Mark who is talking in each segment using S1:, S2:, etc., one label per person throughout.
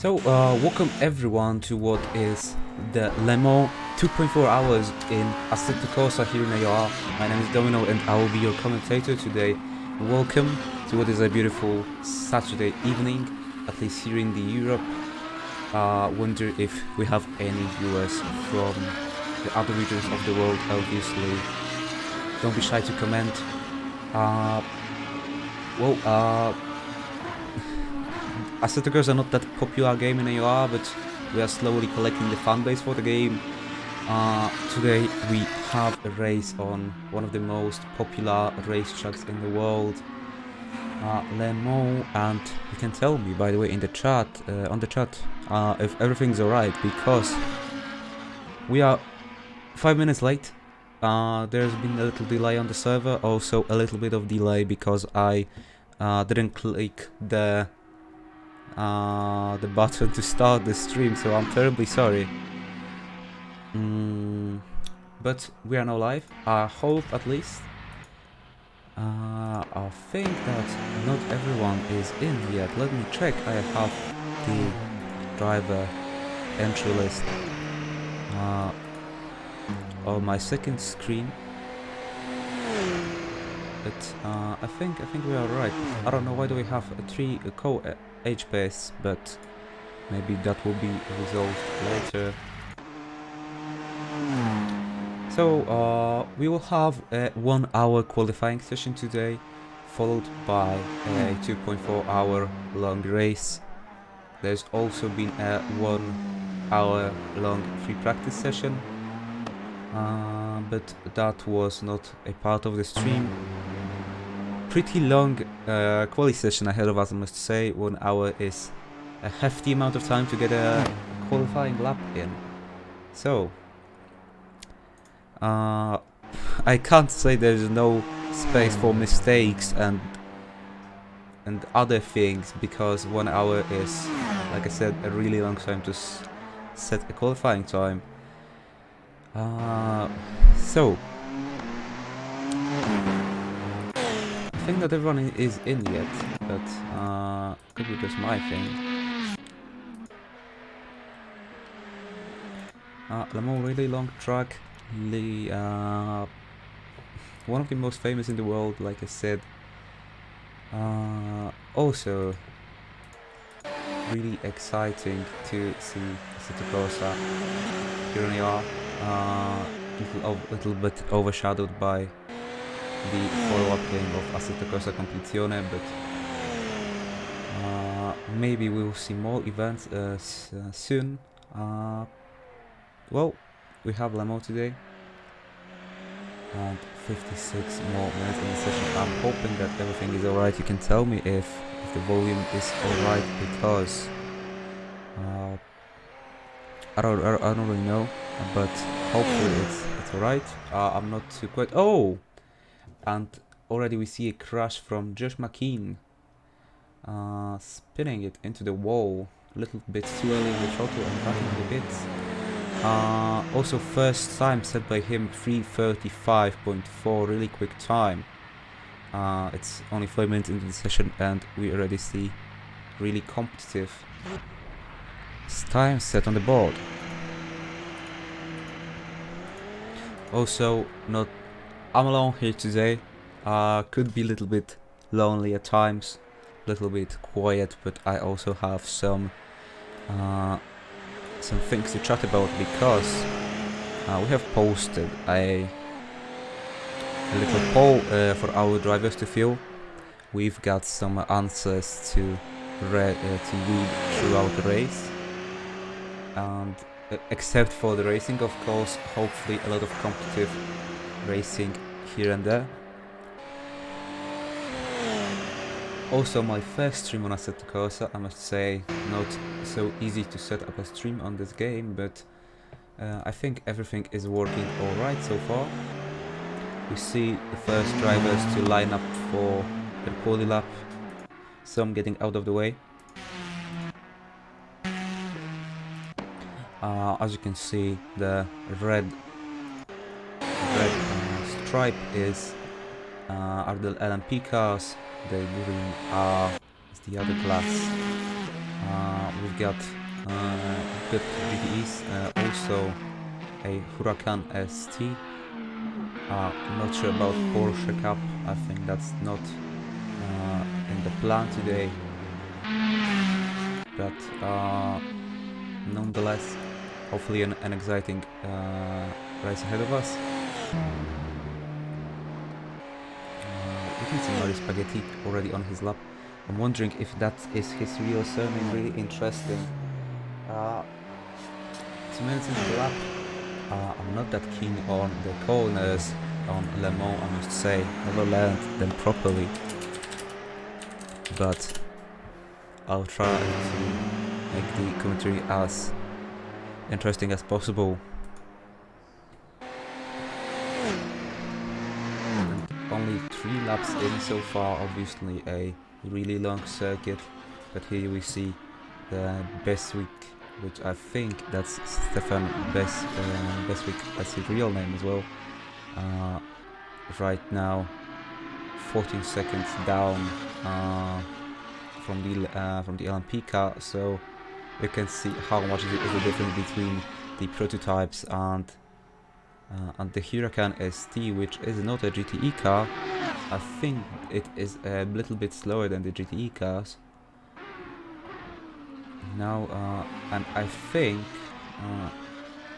S1: Welcome everyone to what is the Le Mans 2.4 hours in Assetto Corsa here in AR. My name is Dominooo and I will be your commentator today. Welcome to what is a beautiful Saturday evening, at least here in the Europe. Wonder if we have any viewers from the other regions of the world, obviously. Don't be shy to comment. Assetto Corsa are not that popular game in AR, but we are slowly collecting the fan base for the game. Today we have a race on one of the most popular racetracks in the world, Le Mans, and you can tell me, by the way, in the chat, if everything's alright, because we are 5 minutes late. There's been a little delay on the server, also a little bit of delay because I didn't click the button to start the stream, so I'm terribly sorry. But we are now live, I hope at least. I think that not everyone is in yet. Let me check. I have the driver entry list on my second screen. But I think we are right. I don't know why do we have a 3 HPS, but maybe that will be resolved later. So we will have a 1 hour qualifying session today, followed by a 2.4 hour long race. There's also been a 1 hour long free practice session, but that was not a part of the stream. Pretty long quali session ahead of us, I must say. 1 hour is a hefty amount of time to get a qualifying lap in. So I can't say there's no space for mistakes and other things, because 1 hour is, like I said, a really long time to set a qualifying time. So I think that everyone is in yet, but could be just my thing. Le Mans, really long track, one of the most famous in the world, like I said. Also really exciting to see Assetto Corsa here in AR. Little bit overshadowed by the follow-up game of Assetto Corsa Competizione, but maybe we will see more events soon. Well, we have Le Mans today, and 56 more minutes in the session. I'm hoping that everything is alright. You can tell me if the volume is alright, because I don't really know, but hopefully it's alright. I'm not too quite. Oh, and already we see a crash from Mckee, spinning it into the wall. A little bit too early in the throttle and back into the pits. Also first time set by him, 3:35.4, really quick time. It's only 5 minutes into the session and we already see really competitive time set on the board. Also, I'm alone here today. Could be a little bit lonely at times, little bit quiet, but I also have some things to chat about, because we have posted a little poll for our drivers to fill. We've got some answers to read throughout the race, and except for the racing, of course, hopefully a lot of competitive racing here and there. Also, my first stream on Assetto Corsa, I must say, not so easy to set up a stream on this game, but I think everything is working alright so far. We see the first drivers to line up for the quali lap, some getting out of the way. As you can see, the red stripe are the LMP cars, the green is the other class. we've got GTEs, also a Huracan ST. Not sure about Porsche Cup. I think that's not in the plan today, but nonetheless, hopefully an exciting race ahead of us. We can see Mario Spaghetti already on his lap. I'm wondering if that is his real surname. Really interesting. 2 minutes into the lap. I'm not that keen on the corners on Le Mans, I must say. Never learned them properly, but I'll try to make the commentary as interesting as possible. And only 3 laps in so far, obviously a really long circuit, but here we see the Beswick, which I think that's Stefan Beswick, that's his real name as well. Right now 14 seconds down from the LMP car, so you can see how much is the difference between the prototypes and the Huracan ST, which is not a GTE car. I think it is a little bit slower than the GTE cars. Now, and I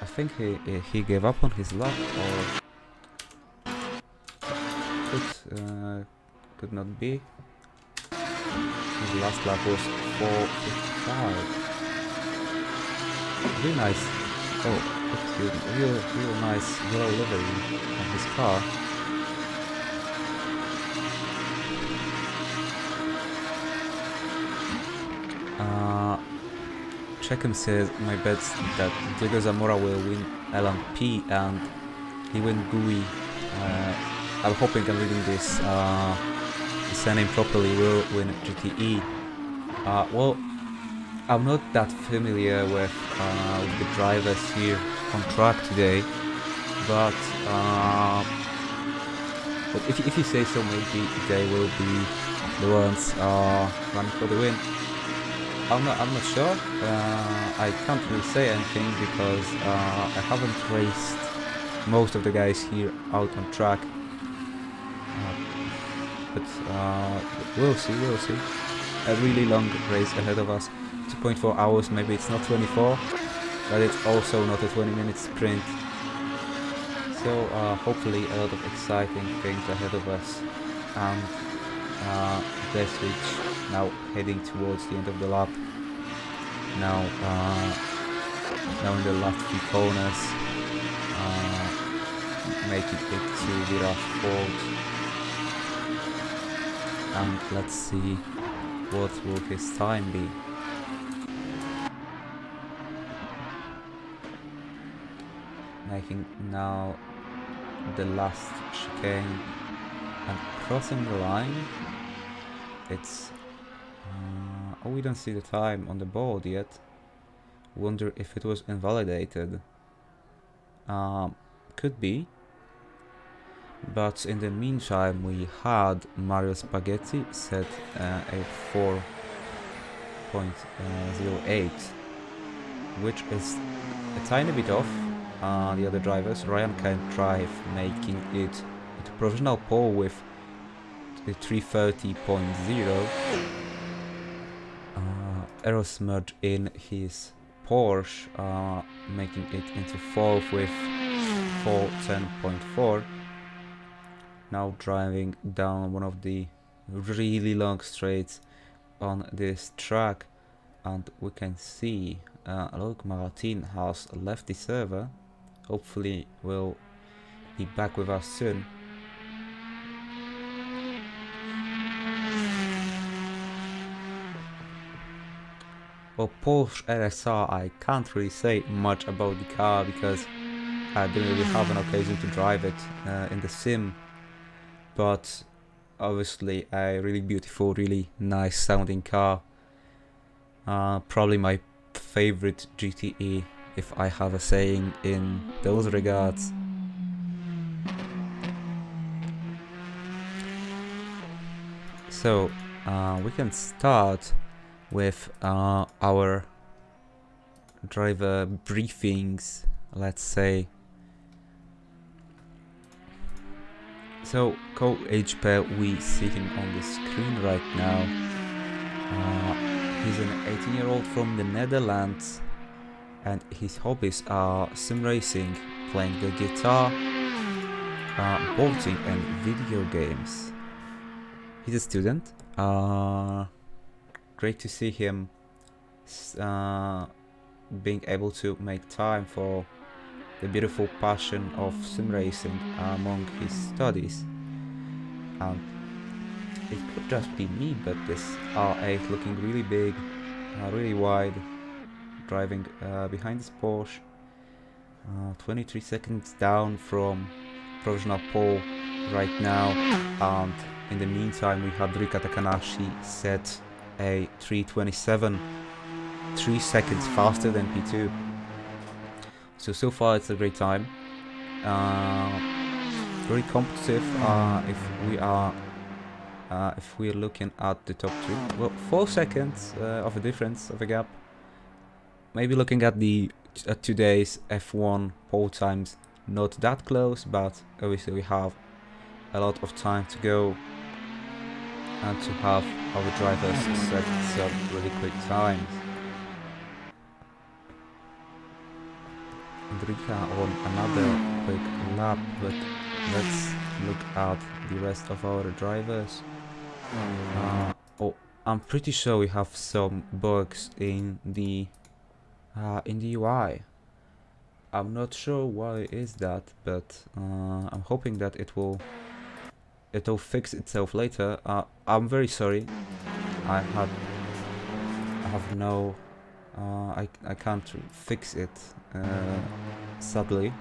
S1: think he gave up on his lap, or could not be. His last lap was 4:55. Really nice. Oh, that's good. Real nice yellow livery on his car. Checkham says, my bet's that Diego Zamora will win LMP and he win GUI. I'm hoping I'm reading this surname properly, will win GTE. Well, I'm not that familiar with the drivers here on track today, but if you say so, maybe they will be the ones running for the win. I'm not sure. I can't really say anything because I haven't raced most of the guys here out on track. But we'll see. A really long race ahead of us. 2.4 hours. Maybe it's not 24, but it's also not a 20-minute sprint. So hopefully a lot of exciting things ahead of us. And Beswich now heading towards the end of the lap. Now in the last few corners, making it to Virage Ford. And let's see what will his time be. Making now the last chicane and crossing the line. It's oh, we don't see the time on the board yet. Wonder if it was invalidated. Could be. But in the meantime, we had Mario Spaghetti set a 4.08, which is a tiny bit off the other drivers. Ryan can drive, making it a provisional pole with a 330.0. Eros merged in his Porsche, making it into 4th with 410.4. Now driving down one of the really long straights on this track, and we can see look, Martin has left the server. Hopefully we'll be back with us soon. Well, Porsche RSR, I can't really say much about the car because I didn't really have an occasion to drive it in the sim. But obviously a really beautiful, really nice sounding car. Probably my favorite GTE, if I have a saying in those regards. So we can start with our driver briefings, let's say. So co-HP, we see him on the screen right now. He's an 18-year-old from the Netherlands, and his hobbies are sim racing, playing the guitar, boating and video games. He's a student. Great to see him being able to make time for the beautiful passion of sim racing among his studies. And it could just be me, but this R8 looking really big, really wide, driving behind this Porsche, 23 seconds down from provisional pole right now, and in the meantime we have Rika Takanashi set a 3:27, 3 seconds faster than P2. So far it's a great time. Very competitive. If we're looking at the top 3, well, 4 seconds of a difference of a gap. Maybe looking at the today's F1 pole times, not that close, but obviously we have a lot of time to go and to have our drivers set some really quick times. And Rika on another quick lap, but let's look at the rest of our drivers. Oh, I'm pretty sure we have some bugs in the UI. I'm not sure why is that, but I'm hoping that it'll fix itself later. I'm very sorry. I can't fix it, sadly.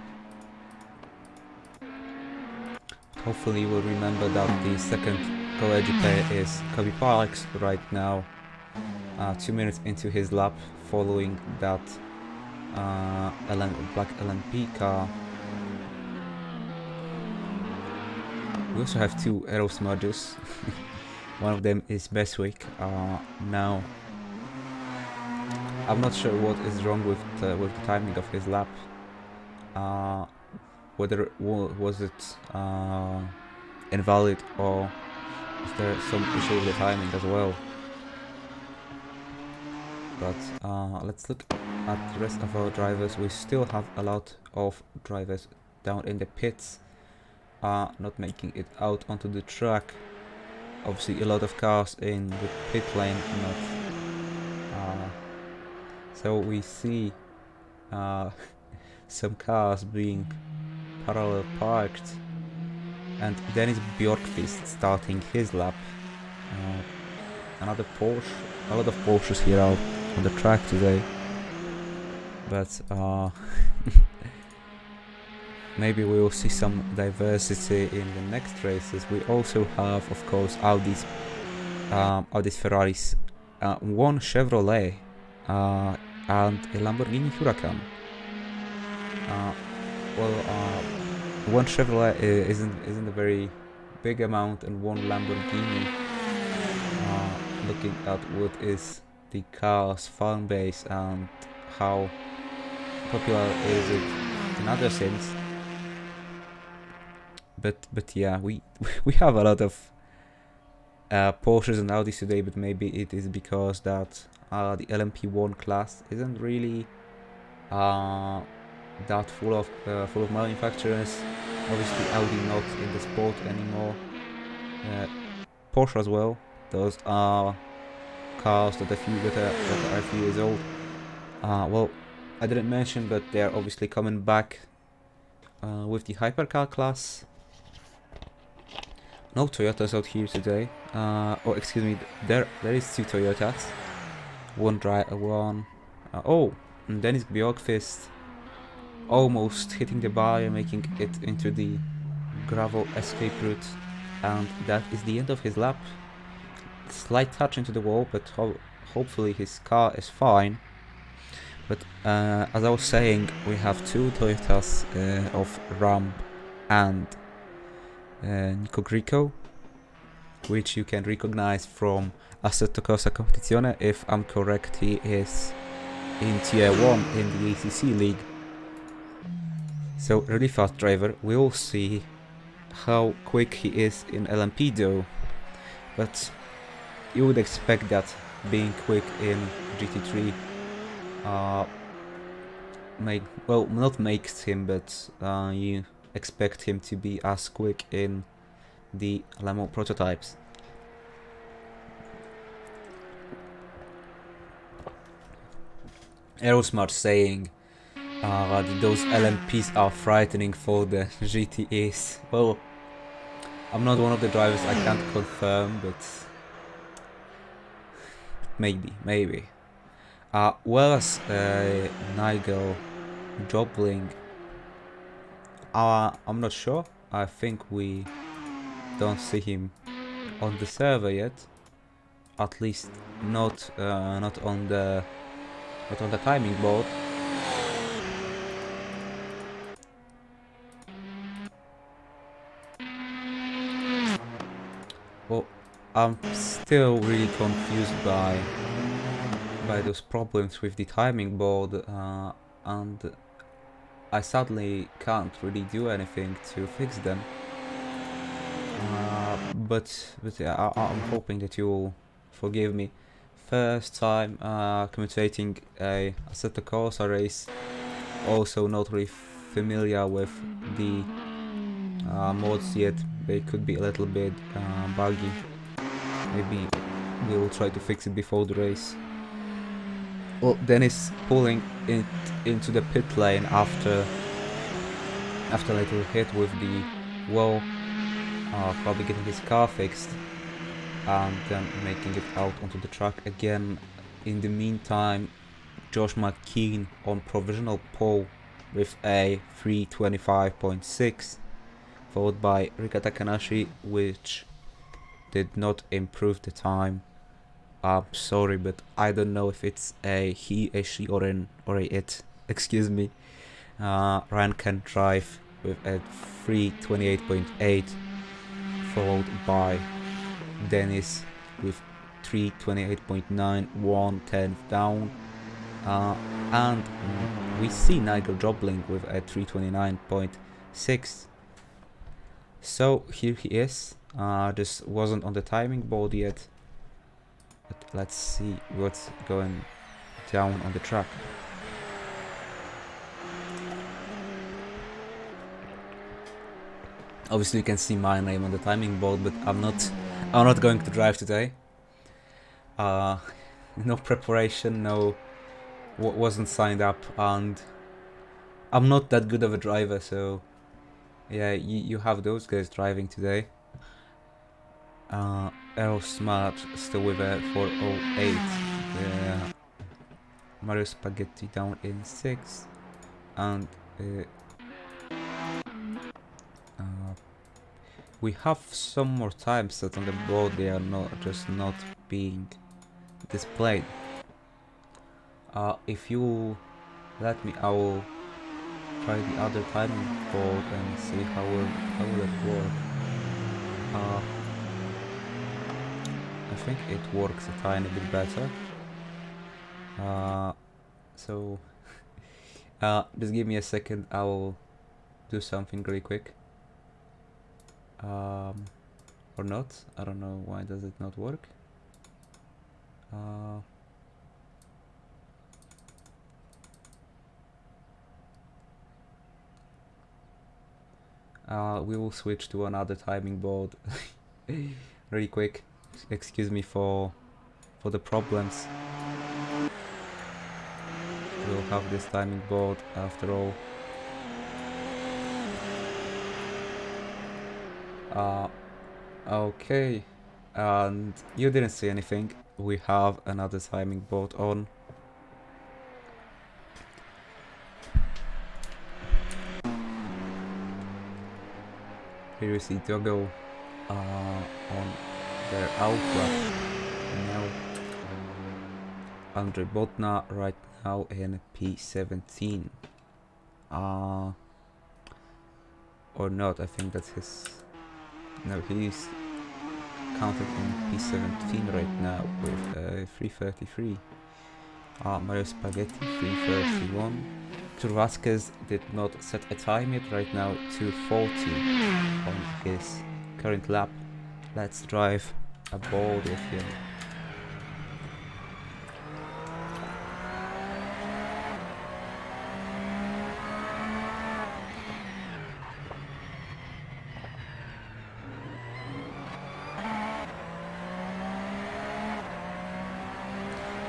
S1: Hopefully you will remember that the second co-educator is Kobe Parks right now, 2 minutes into his lap, following that black LMP car. We also have 2 aero smudges. One of them is Beswick. Now I'm not sure what is wrong with the timing of his lap. Whether was it invalid, or is there some issue with the timing as well? But let's look at the rest of our drivers. We still have a lot of drivers down in the pits, not making it out onto the track. Obviously a lot of cars in the pit lane, so we see some cars being parallel parked, and Dennis Bjorkfest starting his lap. Another Porsche, a lot of Porsches here out on the track today, but maybe we will see some diversity in the next races. We also have, of course, Audis, Ferraris, one Chevrolet, and a Lamborghini Huracan. One Chevrolet isn't a very big amount, and one Lamborghini. Looking at what is the car's fan base and how popular is it in other sims. But yeah, we have a lot of Porsches and Audis today, but maybe it is because that the LMP1 class isn't really that full of manufacturers. Obviously Audi not in the sport anymore. Porsche as well. Those are cars that are a few years old. Well, I didn't mention, but they are obviously coming back with the hypercar class. No Toyotas out here today. Oh, excuse me. There is 2 Toyotas. And Dennis Bjorkfest almost hitting the bar, making it into the gravel escape route, and that is the end of his lap. Slight touch into the wall, but hopefully his car is fine. But as I was saying, we have 2 Toyotas of Ram and Nico Grieco. which you can recognize from Assetto Corsa Competizione. If I'm correct, he is in Tier 1 in the ACC League. So, really fast driver. We'll see how quick he is in LMP though. But you would expect that being quick in GT3 not makes him, but you expect him to be as quick in the Lamo prototypes. Aerosmart saying that those LMPs are frightening for the GTEs. Well, I'm not one of the drivers, I can't confirm, but maybe. Whereas Nigel Jobling, I'm not sure. I think we don't see him on the server yet. At least not on the timing board. Well, I'm still really confused by those problems with the timing board, and I sadly can't really do anything to fix them. But yeah, I'm hoping that you'll forgive me. First time commentating a Assetto Corsa race, also not really familiar with the mods yet. They could be a little bit buggy. Maybe we will try to fix it before the race. Well, Dennis pulling it into the pit lane after a little hit with the wall, probably getting his car fixed and then making it out onto the track again. In the meantime, Josh Mckee on provisional pole with a 3:25.6, followed by Rika Takanashi, which did not improve the time. I'm sorry, but I don't know if it's a he, a she, or a it. Excuse me. Ryan can drive with a 3:28.8, followed by Dennis with 3:28.9, 1/10 down. And we see Nigel Jobling with a 3:29.6. So here he is. This wasn't on the timing board yet. But let's see what's going down on the track. Obviously you can see my name on the timing board, but I'm not going to drive today. No preparation, wasn't signed up, and I'm not that good of a driver, so yeah, you have those guys driving today. Aerosmart still with a 4:08. Mario Spaghetti down in 6th, and we have some more time set on the board. They are not being displayed. If you let me, I will try the other timing board and see how will it work. I think it works a tiny bit better. So just give me a second, I will do something really quick. Or not, I don't know why does it not work. We will switch to another timing board really quick. Excuse me for the problems. We'll have this timing board after all. Okay, and you didn't see anything. We have another timing board on. Here you see Diogo on their Ultra now. Andre Botna right now in P17. Or not, I think that's his. No, he's counted in P17 right now with 333. Mario Spaghetti 331. Victor Vasquez did not set a time yet, right now 240 on his current lap. Let's drive aboard with him.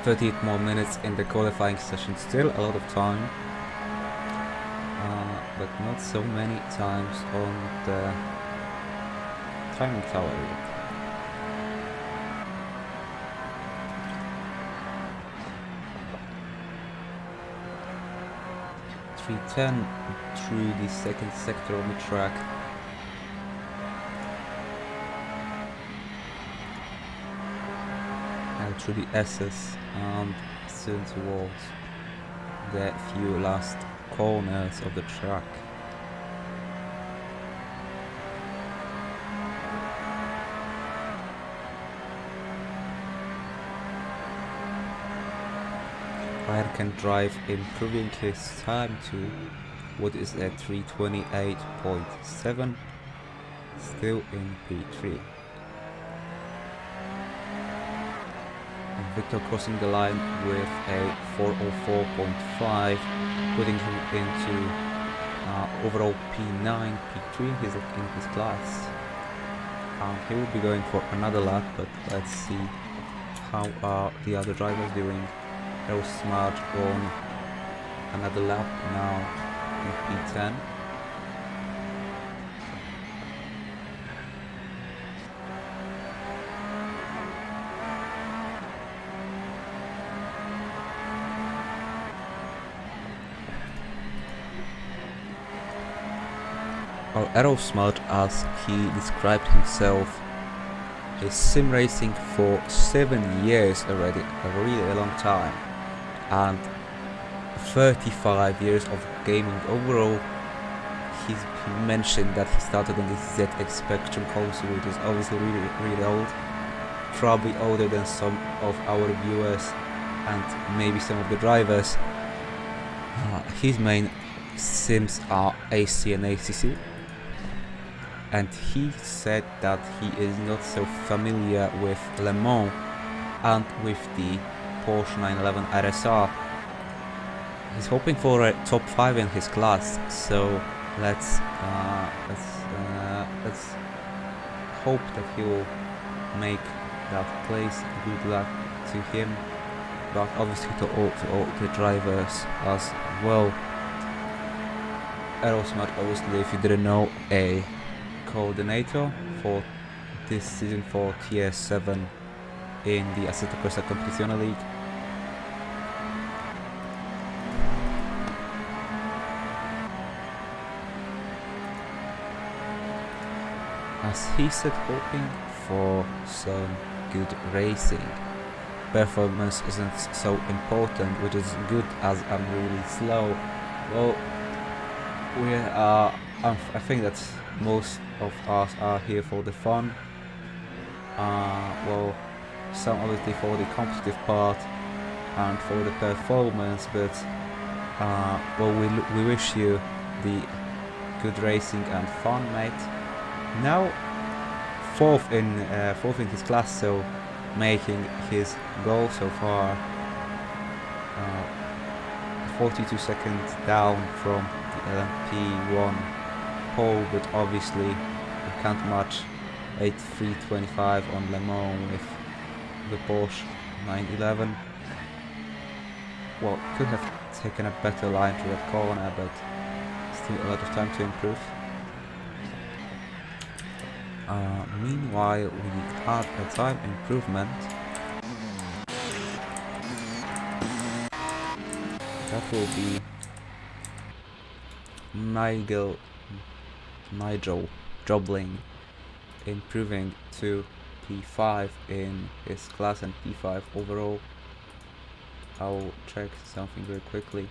S1: "38 more minutes in the qualifying session, still a lot of time, but not so many times on the timing tower yet. .310 through the second sector of the track. And through the S's and soon towards the few last corners of the track. Ryan can drive, improving his time to what is at 328.7, still in P3. And Victor crossing the line with a 404.5, putting him into overall P9, P3 he's in his class. He will be going for another lap, but let's see how are the other drivers doing. Smart on another lap now in P10. Well, Aerosmart, as he described himself, is sim racing for 7 years already, a really long time, and 35 years of gaming overall. He mentioned that he started on this ZX Spectrum console, which is obviously really old, probably older than some of our viewers and maybe some of the drivers. His main sims are AC and ACC, and he said that he is not so familiar with Le Mans and with the Porsche 911 RSR. He's hoping for a top 5 in his class, so let's hope that he will make that place. Good luck to him, but obviously to all the drivers as well. Aerosmart, obviously, if you didn't know, a coordinator for this season for Tier 7 in the Assetto Corsa Competizione League. As he said, hoping for some good racing. Performance isn't so important, which is good as I'm really slow. Well, we are. I think that most of us are here for the fun. Well, some obviously for the competitive part and for the performance, but well, we wish you the good racing and fun, mate. Now fourth in his class, so making his goal so far. 42 seconds down from the LMP1 pole, but obviously we can't match 8.325 on Le Mans with the Porsche 911. Well, could have taken a better line to that corner, but still a lot of time to improve. Meanwhile, we had a time improvement. That will be Nigel Jobling improving to P5 in his class and P5 overall. I'll check something very quickly.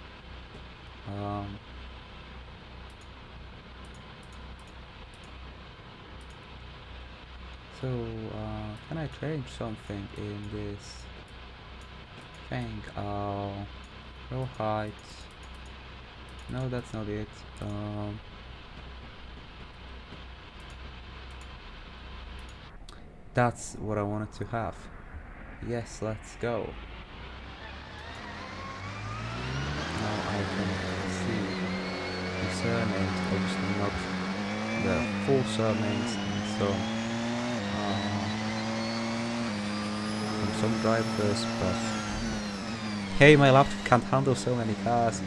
S1: So, can I change something in this thing? Row height. No, that's not it. That's what I wanted to have. Yes, let's go. Now I can see the surnames, obviously not the full surnames, and some drivers, but hey, my laptop can't handle so many cars.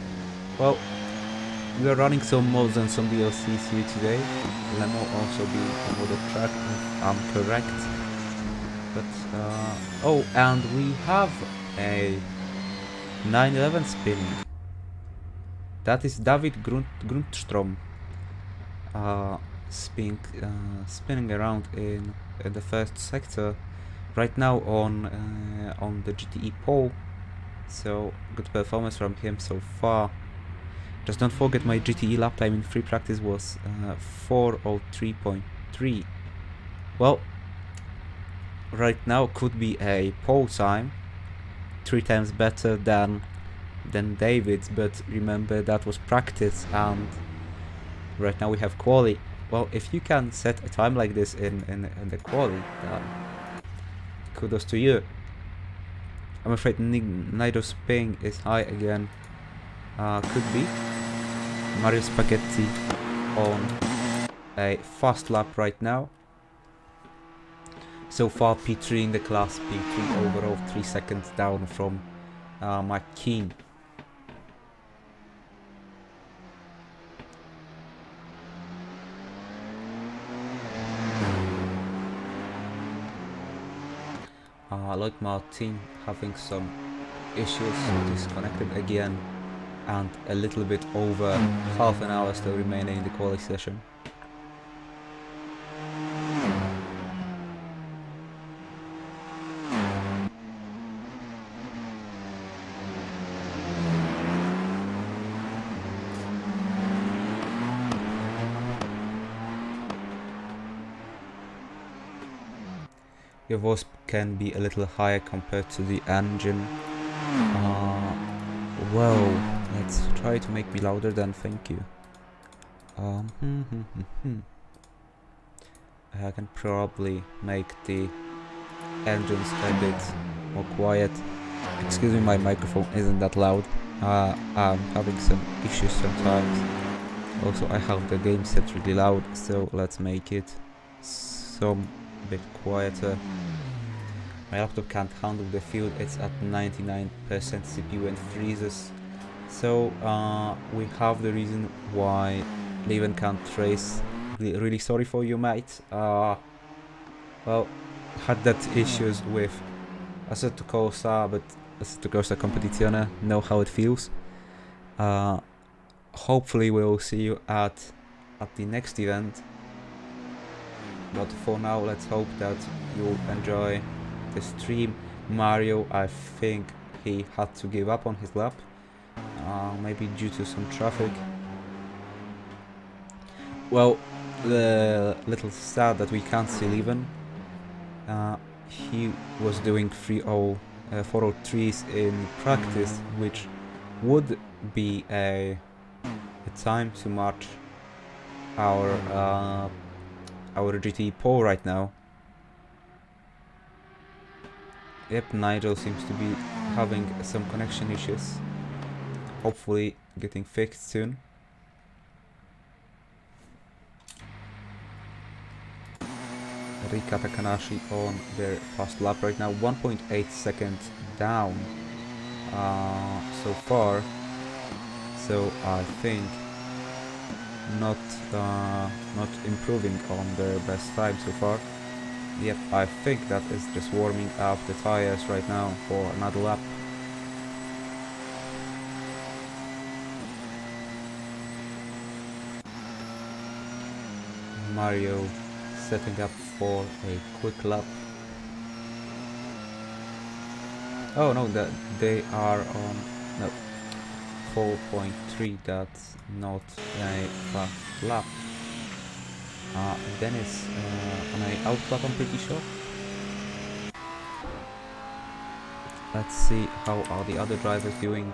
S1: Well, we are running some mods and some DLCs here today. Lemo also be on the track if I'm correct. But oh, and we have a 911 spinning. That is David Grundstrom spinning around in the first sector right now on the GTE pole. So good performance from him so far. Just don't forget my GTE lap time in free practice was 4:03.3. Well, right now could be a pole time, 3 times better than David's, but remember that was practice and right now we have quali. Well, if you can set a time like this in the quali, then kudos to you. I'm afraid Nido's ping is high again. Could be Mario Spaghetti on a fast lap right now. So far P3 in the class, P3 overall, 3 seconds down from Mckee. Lloyd Martin having some issues, disconnected again, and a little bit over half an hour still remaining in the quali session. Your voice can be a little higher compared to the engine. Well, let's try to make me louder then, thank you. I can probably make the engines a bit more quiet. Excuse me, my microphone isn't that loud. I'm having some issues sometimes. Also, I have the game set really loud, so let's make it some bit quieter. My laptop can't handle the field, it's at 99% CPU and freezes. So we have the reason why Leven can't race. Really sorry for you, mate. Well, had that issues with Assetto Corsa, but Assetto Corsa Competizione, know how it feels. Hopefully we'll see you at the next event. But for now, let's hope that you'll enjoy the stream. Mario, I think he had to give up on his lap, maybe due to some traffic. Well, the little sad that we can't see Leven. He was doing 403s in practice, which would be a time to match our GT pole right now. Yep, Nigel seems to be having some connection issues. Hopefully getting fixed soon. Rika Takanashi on their fast lap right now, 1.8 seconds down so far. So I think not improving on their best time so far. Yep, I think that is just warming up the tires right now for another lap. Mario setting up for a quick lap. Oh no, they are on 4.3, that's not a fast lap. Dennis on a outlap, I'm pretty sure. Let's see how are the other drivers doing.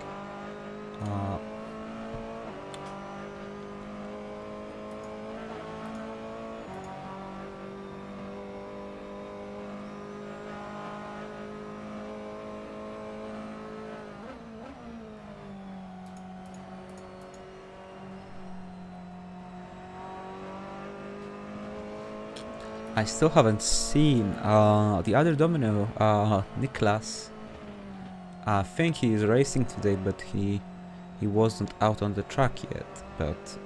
S1: I still haven't seen the other Dominooo, Niklas. I think he is racing today, but he wasn't out on the track yet. But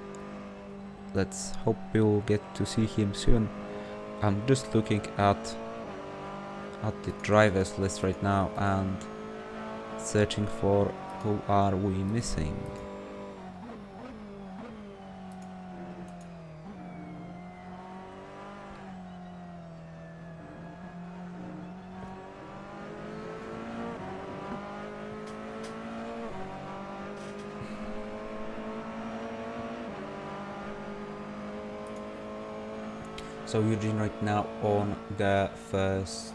S1: let's hope we'll get to see him soon. I'm just looking at the drivers list right now and searching for who are we missing. So Eugene right now on the first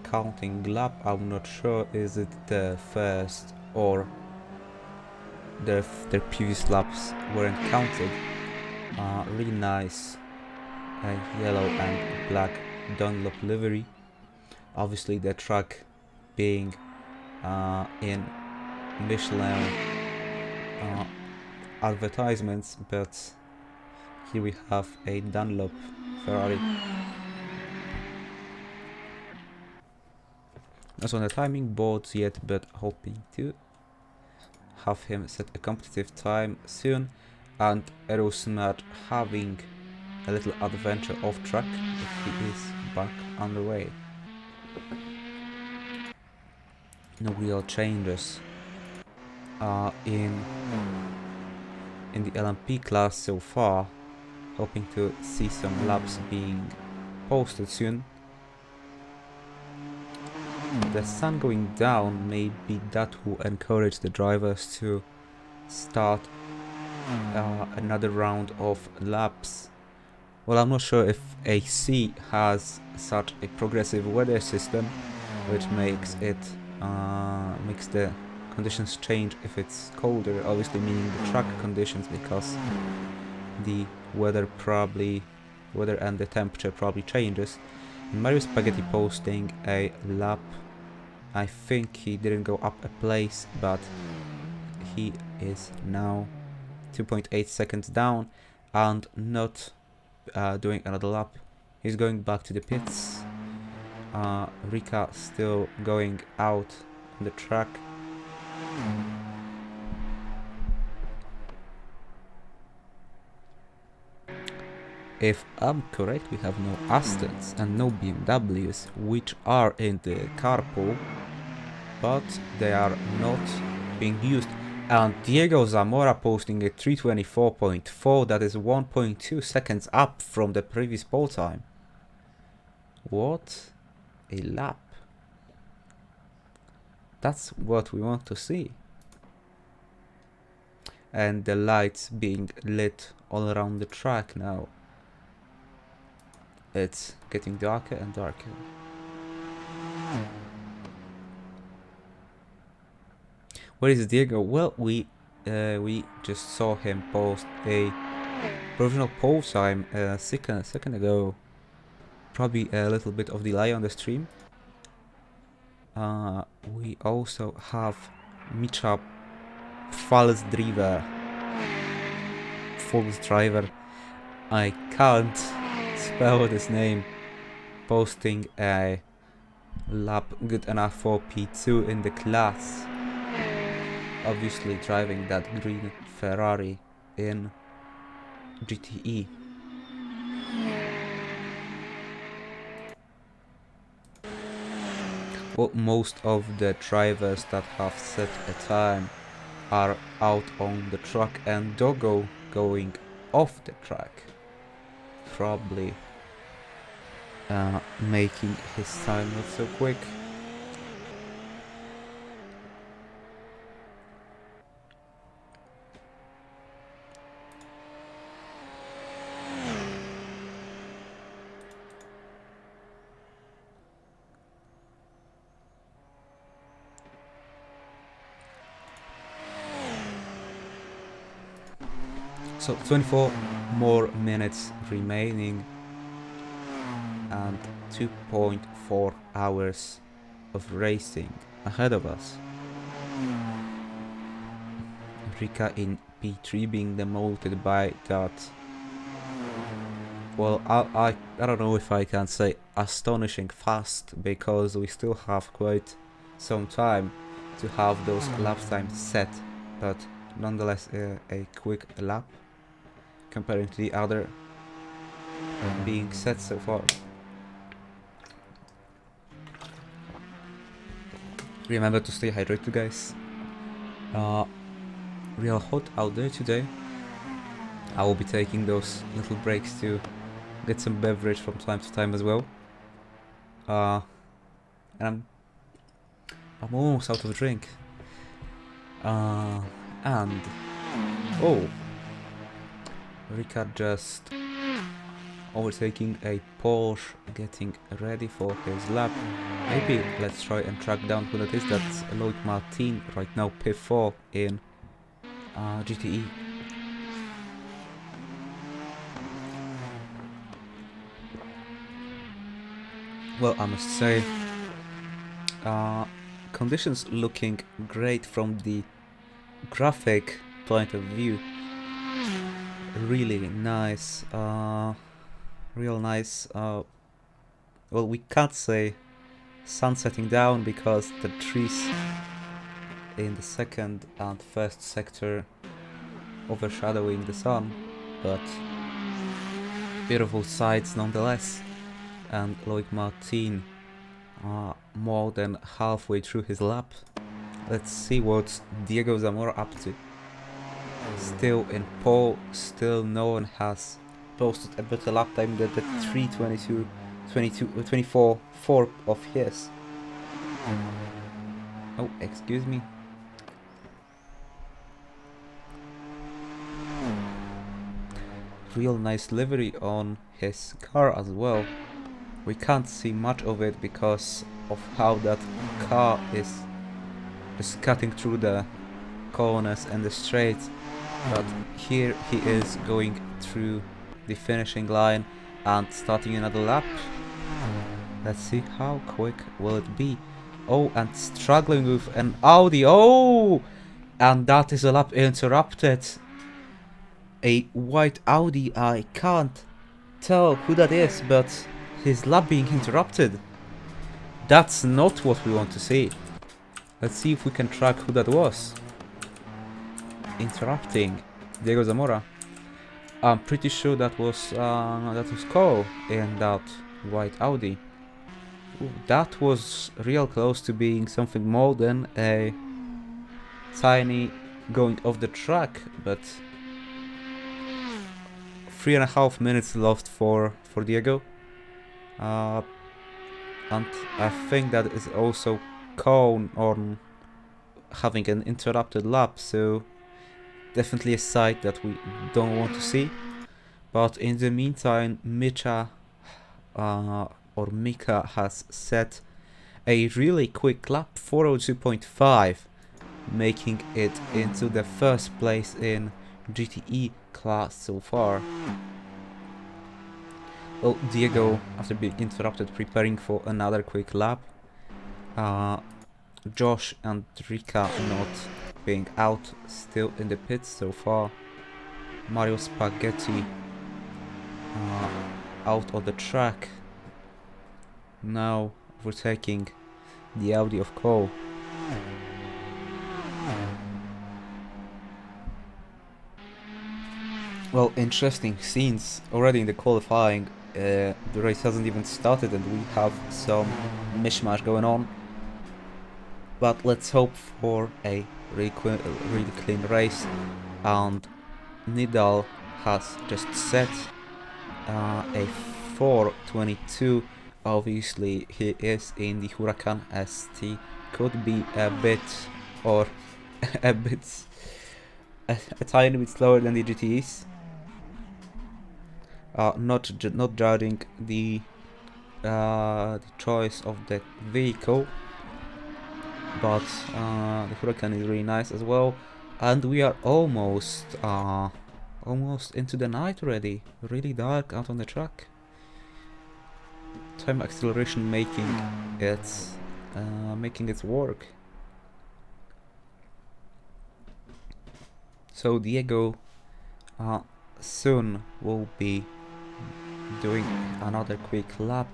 S1: counting lap. I'm not sure is it the first or their previous laps weren't counted. Really nice yellow and black Dunlop livery. Obviously the track being in Michelin advertisements, but here we have a Dunlop Ferrari. Not on the timing boards yet, but hoping to have him set a competitive time soon. And Erosmart having a little adventure off track, but he is back on the way. No real changes in the LMP class so far. Hoping to see some laps being posted soon. The sun going down may be that will encourage the drivers to start another round of laps. Well, I'm not sure if AC has such a progressive weather system, which makes it makes the conditions change if it's colder, obviously meaning the track conditions, because the weather and the temperature probably changes. And Mario Spaghetti posting a lap. I think he didn't go up a place, but he is now 2.8 seconds down and not doing another lap. He's going back to the pits. Rika still going out on the track. If I'm correct, we have no Astons and no BMWs, which are in the carpool, but they are not being used. And Diego Zamora posting a 324.4, that is 1.2 seconds up from the previous pole time. What a lap. That's what we want to see. And the lights being lit all around the track now. It's getting darker and darker. Where is Diego? Well, we just saw him post a provisional pole time a second ago. Probably a little bit of delay on the stream. We also have Micha Falls driver. I can't spell his name, posting a lap good enough for P2 in the class. Obviously driving that green Ferrari in GTE. Well, most of the drivers that have set a time are out on the track, and Doggo going off the track, probably making his time not so quick. So 24 more minutes remaining and 2.4 hours of racing ahead of us. Rika in P3 being demoted by that, well, I don't know if I can say astonishing fast, because we still have quite some time to have those lap times set, but nonetheless a quick lap comparing to the other being set so far. Remember to stay hydrated, guys. Real hot out there today. I will be taking those little breaks to get some beverage from time to time as well. And I'm almost out of drink. And oh, Ricard just overtaking a Porsche, getting ready for his lap. Maybe let's try and track down who that is. That's Loic Martin right now, P4 in GTE. Well, I must say, conditions looking great from the graphic point of view. Really nice, real nice. Well, we can't say sun setting down because the trees in the second and first sector overshadowing the sun, but beautiful sights nonetheless. And Loic Martin more than halfway through his lap. Let's see what Diego Zamora up to. Still in pole, still no one has posted a better lap time than the 3:22.24 of his. Oh, excuse me. Real nice livery on his car as well. We can't see much of it because of how that car is just cutting through the corners and the straights, but here he is going through the finishing line and starting another lap. Let's see how quick will it be. Oh, and struggling with an Audi. Oh, and that is a lap interrupted. A white Audi. I can't tell who that is, but his lap being interrupted. That's not what we want to see. Let's see if we can track who that was interrupting Diego Zamora. I'm pretty sure that was Cole in that white Audi. Ooh, that was real close to being something more than a tiny going off the track, but 3.5 minutes lost for Diego. And I think that is also Cone on having an interrupted lap, so definitely a sight that we don't want to see. But in the meantime, Mckee has set a really quick lap, 4:02.5, making it into the first place in GTE class so far. Well, Diego, after being interrupted, preparing for another quick lap. Josh and Rika not being out, still in the pits so far. Mario Spaghetti out on the track. Now we're taking the Audi of Cole. Well, interesting scenes already in the qualifying. The race hasn't even started and we have some mishmash going on. But let's hope for a really clean race. And Nidal has just set a 4:22. Obviously he is in the Huracan ST. Could be a bit, or a tiny bit slower than the GTEs. Not judging the choice of the vehicle, but the Huracan is really nice as well, and we are almost almost into the night already. Really dark out on the track. Time acceleration making it work. So Diego soon will be doing another quick lap.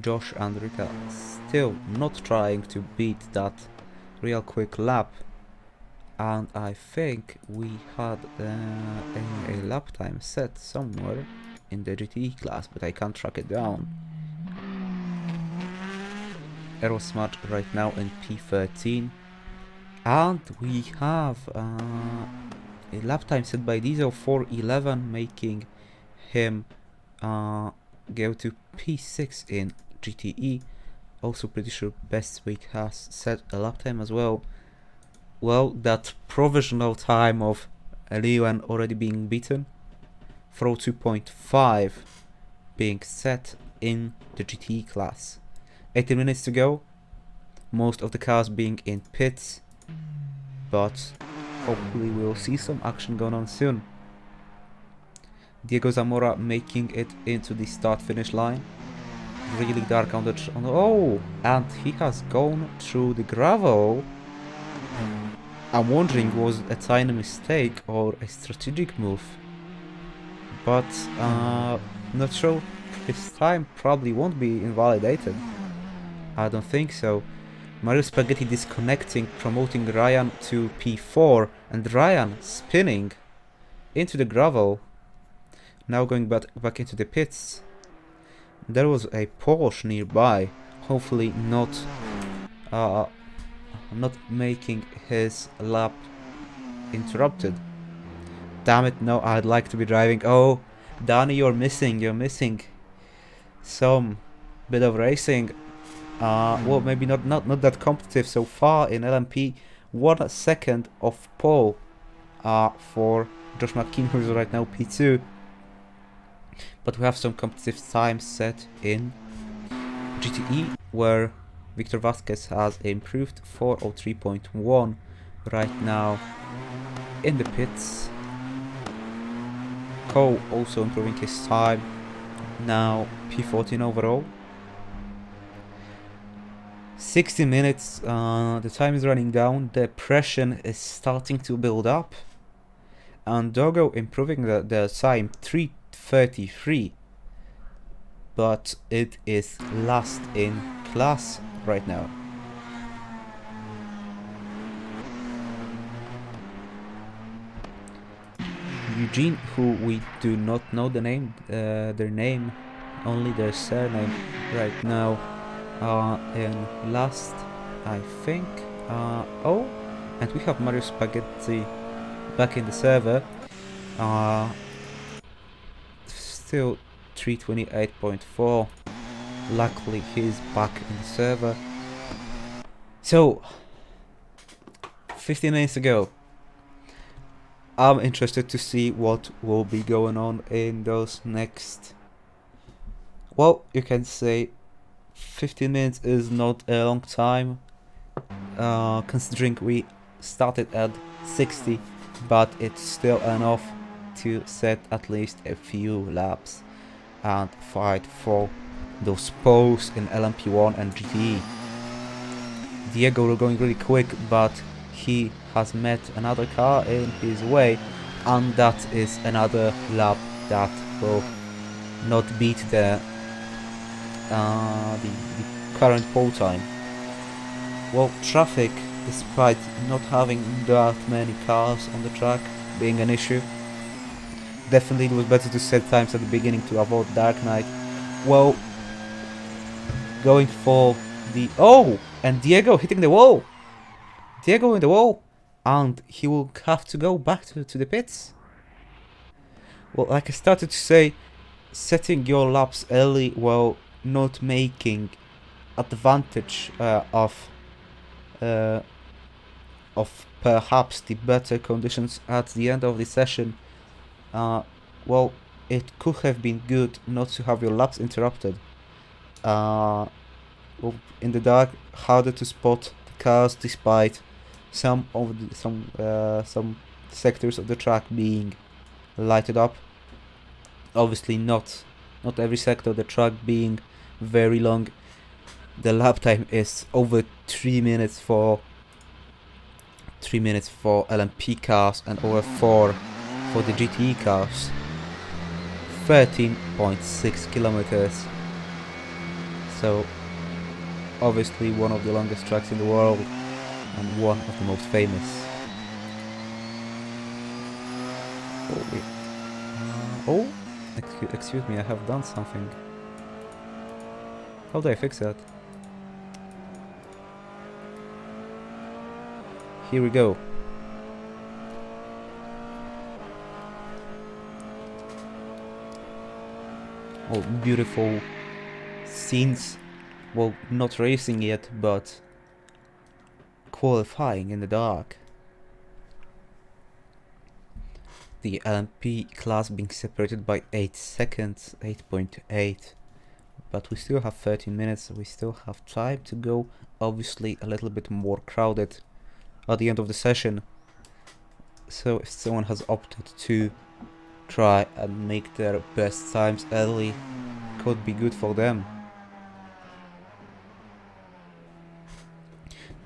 S1: Josh and Rita still not trying to beat that real quick lap, and I think we had a lap time set somewhere in the GTE class, but I can't track it down. Aerosmart right now in P13, and we have a lap time set by Diesel 4:11, making him go to P6 in GTE. Also pretty sure Best Week has set a lap time as well. Well, that provisional time of Leeuwen already being beaten. 4:02.5 being set in the GTE class. 18 minutes to go. Most of the cars being in pits, but hopefully we'll see some action going on soon. Diego Zamora making it into the start-finish line. Really dark on the oh, and he has gone through the gravel. I'm wondering, was it a tiny mistake or a strategic move? But not sure. His time probably won't be invalidated. I don't think so. Mario Spaghetti disconnecting, promoting Ryan to P4, and Ryan spinning into the gravel. Now going back into the pits. There was a Porsche nearby, hopefully not making his lap interrupted. Damn it, no, I'd like to be driving. Oh, Danny, you're missing some bit of racing. Well, maybe not that competitive so far in LMP. 1 second of pole for Josh Mckee, who's right now P2. But we have some competitive times set in GTE, where Victor Vasquez has improved 4:03.1 right now in the pits. Cole also improving his time, now P14 overall. 60 minutes, the time is running down, the pressure is starting to build up, and Dogo improving the time 3:33, but it is last in class right now. Eugene, who we do not know their name, only their surname right now, in last, I think. Oh, and we have Mario Spaghetti back in the server. Still 3:28.4. Luckily he's back in the server. So 15 minutes ago. I'm interested to see what will be going on in those next, well, you can say 15 minutes is not a long time, considering we started at 60, but it's still enough to set at least a few laps and fight for those poles in LMP1 and GTE. Diego going really quick, but he has met another car in his way, and that is another lap that will not beat the current pole time. Well, traffic, despite not having that many cars on the track being an issue, definitely it was better to set times at the beginning to avoid dark night. Well, going for the, oh, and Diego hitting the wall. Diego in the wall, and he will have to go back to the pits. Well, like I started to say, setting your laps early while not making advantage of perhaps the better conditions at the end of the session. Well, it could have been good not to have your laps interrupted. Well, in the dark, harder to spot the cars despite some sectors of the track being lighted up. Obviously not every sector of the track being very long. The lap time is over 3 minutes for LMP cars and over 4 for the GTE cars. 13.6 kilometers. So obviously one of the longest tracks in the world and one of the most famous. Excuse me, I have done something. How do I fix that? Here we go. Oh, beautiful scenes. Well, not racing yet, but qualifying in the dark. The LMP class being separated by 8 seconds, 8.8. But we still have 13 minutes, so we still have time to go. Obviously a little bit more crowded at the end of the session. So if someone has opted to try and make their best times early, could be good for them.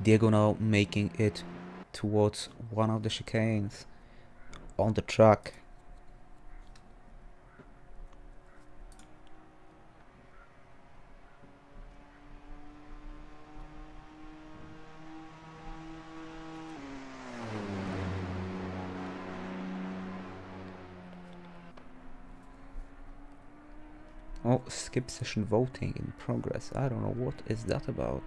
S1: Diego now making it towards one of the chicanes on the track. Oh, skip session voting in progress. I don't know what is that about.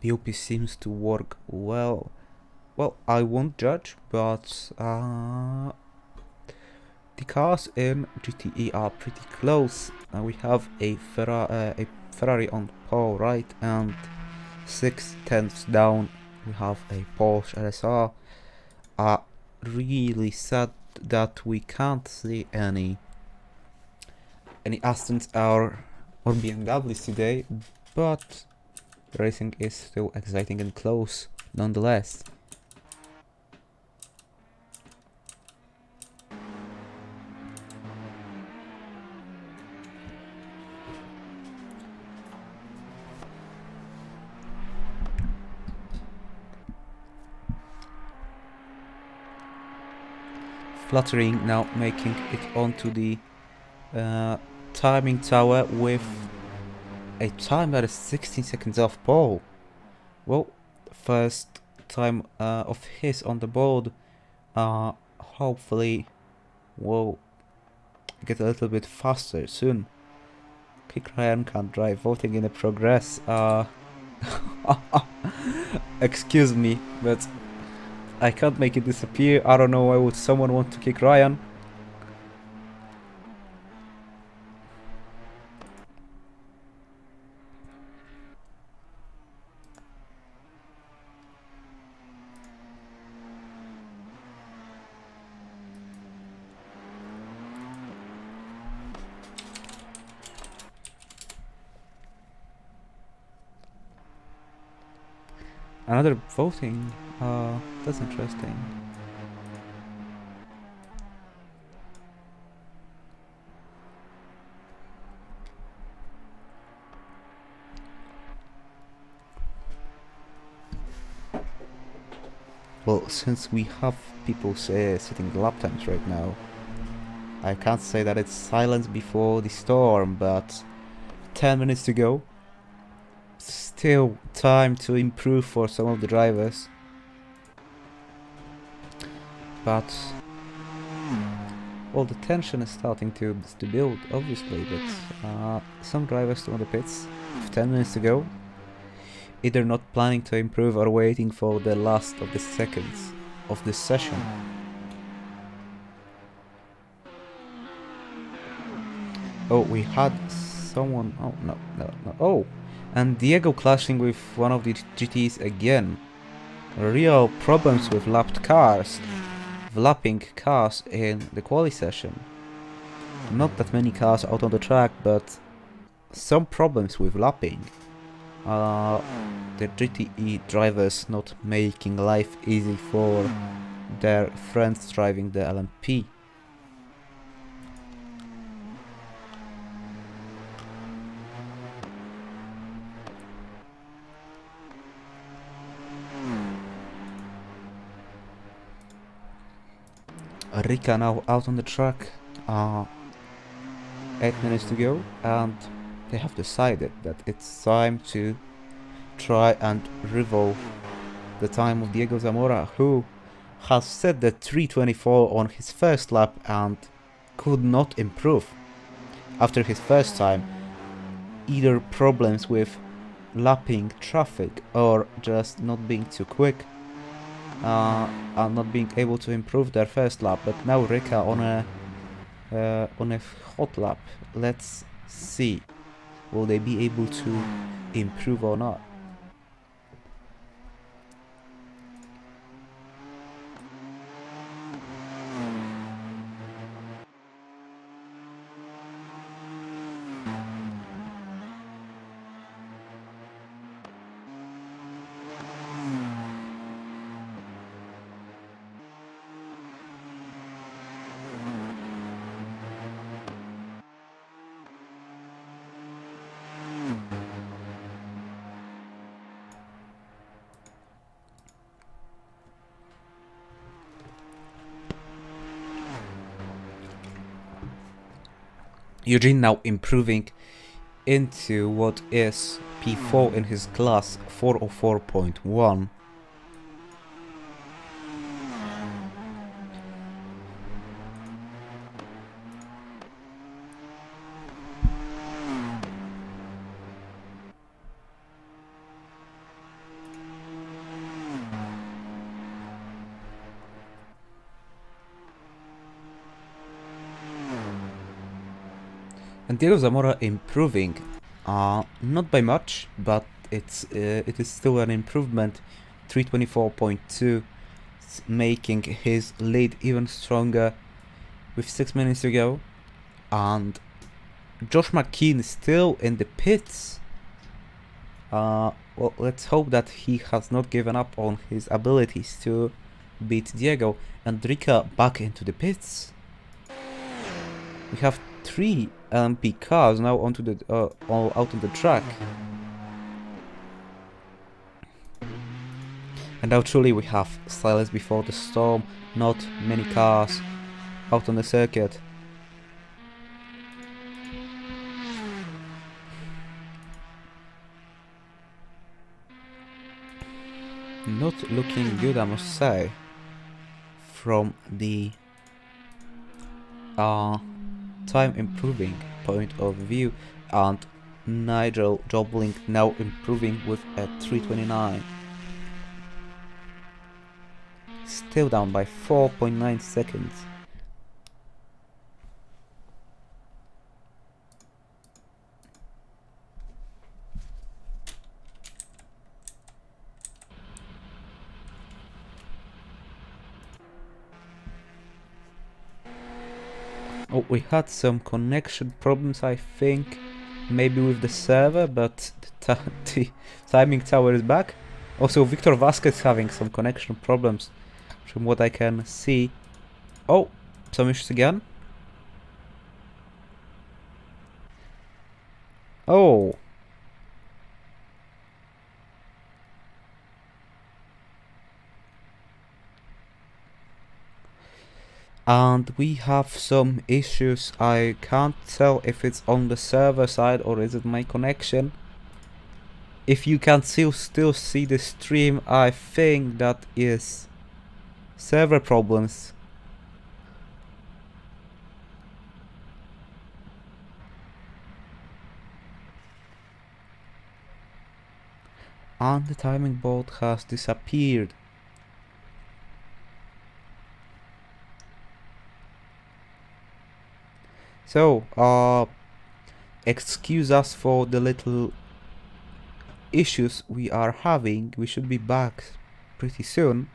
S1: BOP seems to work well. Well, I won't judge, but the cars in GTE are pretty close. We have a Ferrari on pole right, and 6/10 down we have a Porsche LSR. Really sad that we can't see any Astons or BMWs today, but racing is still exciting and close nonetheless. Fluttering now making it onto the timing tower with a time that is 16 seconds off pole. Well, first time of his on the board. Hopefully we'll get a little bit faster soon. Kick Ryan can't drive, voting in the progress. Excuse me, but I can't make it disappear. I don't know why would someone want to kick Ryan. Another voting. That's interesting. Well, since we have people sitting lap times right now, I can't say that it's silence before the storm, but 10 minutes to go. Still time to improve for some of the drivers. But well, the tension is starting to build, obviously, but some drivers still on the pits with 10 minutes to go, either not planning to improve or waiting for the last of the seconds of this session. Oh, we had someone. Oh, no, no, no. Oh, and Diego clashing with one of the GTs again. Real problems with lapping cars in the quali session. Not that many cars out on the track, but some problems with lapping. The GTE drivers not making life easy for their friends driving the LMP. Rika now out on the track. 8 minutes to go, and they have decided that it's time to try and rival the time of Diego Zamora, who has set the 3:24 on his first lap and could not improve. After his first time, either problems with lapping traffic or just not being too quick, and not being able to improve their first lap. But now Rika on a hot lap. Let's see, will they be able to improve or not? Eugene now improving into what is P4 in his class, 404.1. And Diego Zamora improving, not by much, but it is still an improvement. 324.2, making his lead even stronger with 6 minutes to go. And Josh Mckee still in the pits. Well, let's hope that he has not given up on his abilities to beat Diego. And Rika back into the pits. We have 3 LMP cars now onto the all out on the track. And now truly we have silence before the storm. Not many cars out on the circuit. Not looking good, I must say, from the time improving point of view. And Nigel Jobling now improving with a 329. Still down by 4.9 seconds. Oh, we had some connection problems, I think, maybe with the server, but the timing tower is back. Also, Victor Vasquez having some connection problems, from what I can see. Oh, some issues again. Oh. And we have some issues. I can't tell if it's on the server side or is it my connection. If you can still see the stream, I think that is server problems. And the timing board has disappeared. So, excuse us for the little issues we are having. We should be back pretty soon.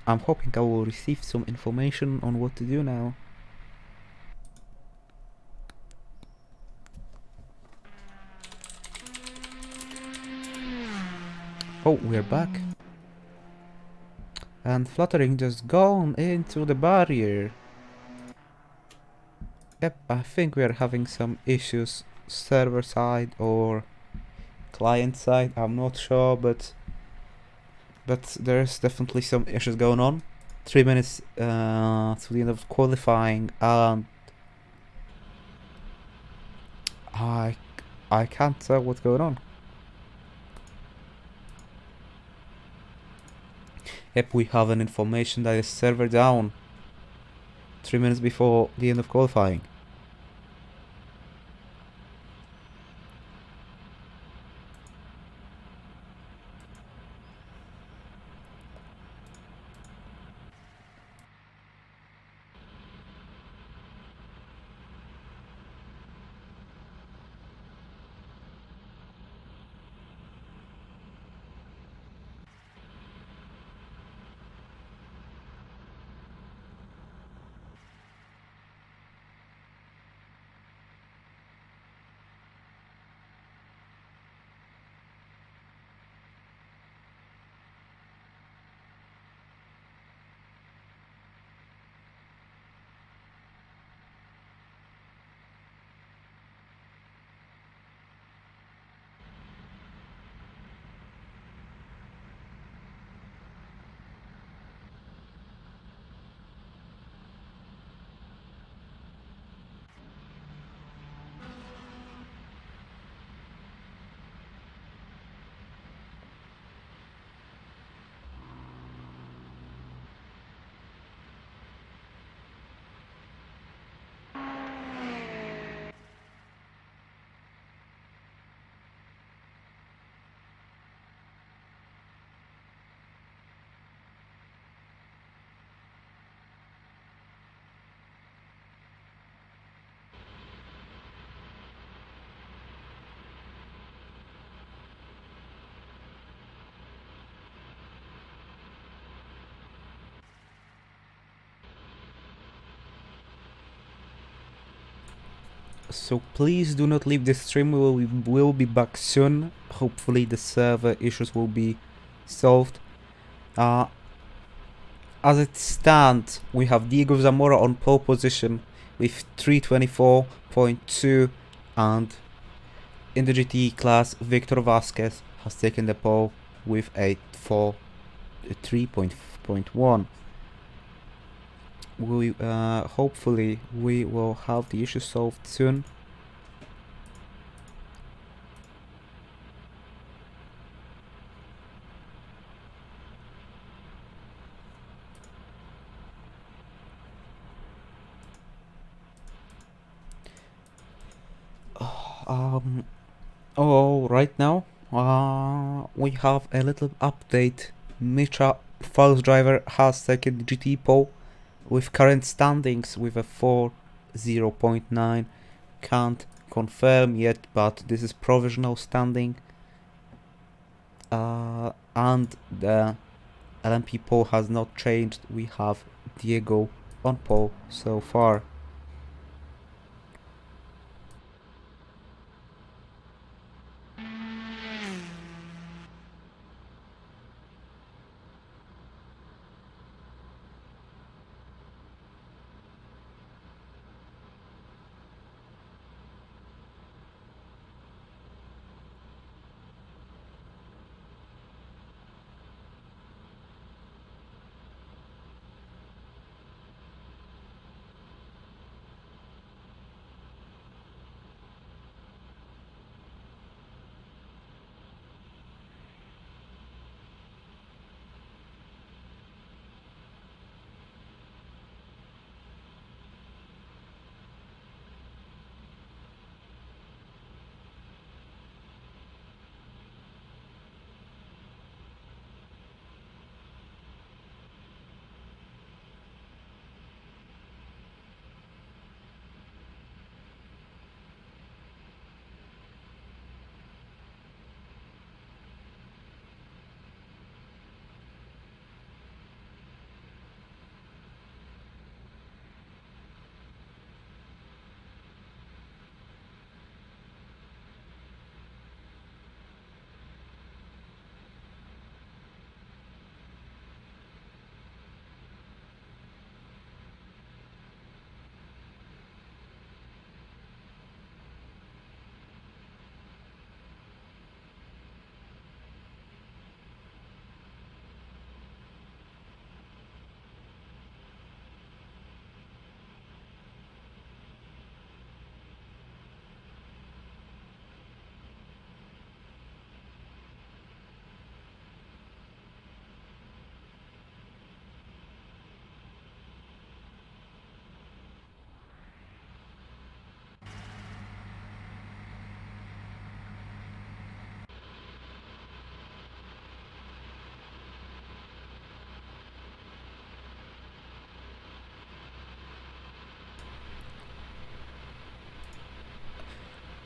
S1: I'm hoping I will receive some information on what to do now. Oh, we're back. And fluttering just gone into the barrier. Yep, I think we are having some issues server side or client side, I'm not sure, but there's definitely some issues going on. 3 minutes to the end of qualifying, and I can't tell what's going on. Yep, we have an information that is server down 3 minutes before the end of qualifying. So please do not leave the stream, we will be back soon. Hopefully the server issues will be solved. As it stands, we have Diego Zamora on pole position with 324.2, and in the GT class, Victor Vasquez has taken the pole with a 3.1. We hopefully we will have the issue solved soon. Right now, we have a little update. Michaa, False Driver, has taken the GT pole with current standings with a 4.0.9. Can't confirm yet, but this is provisional standing. And the LMP pole has not changed. We have Diego on pole so far.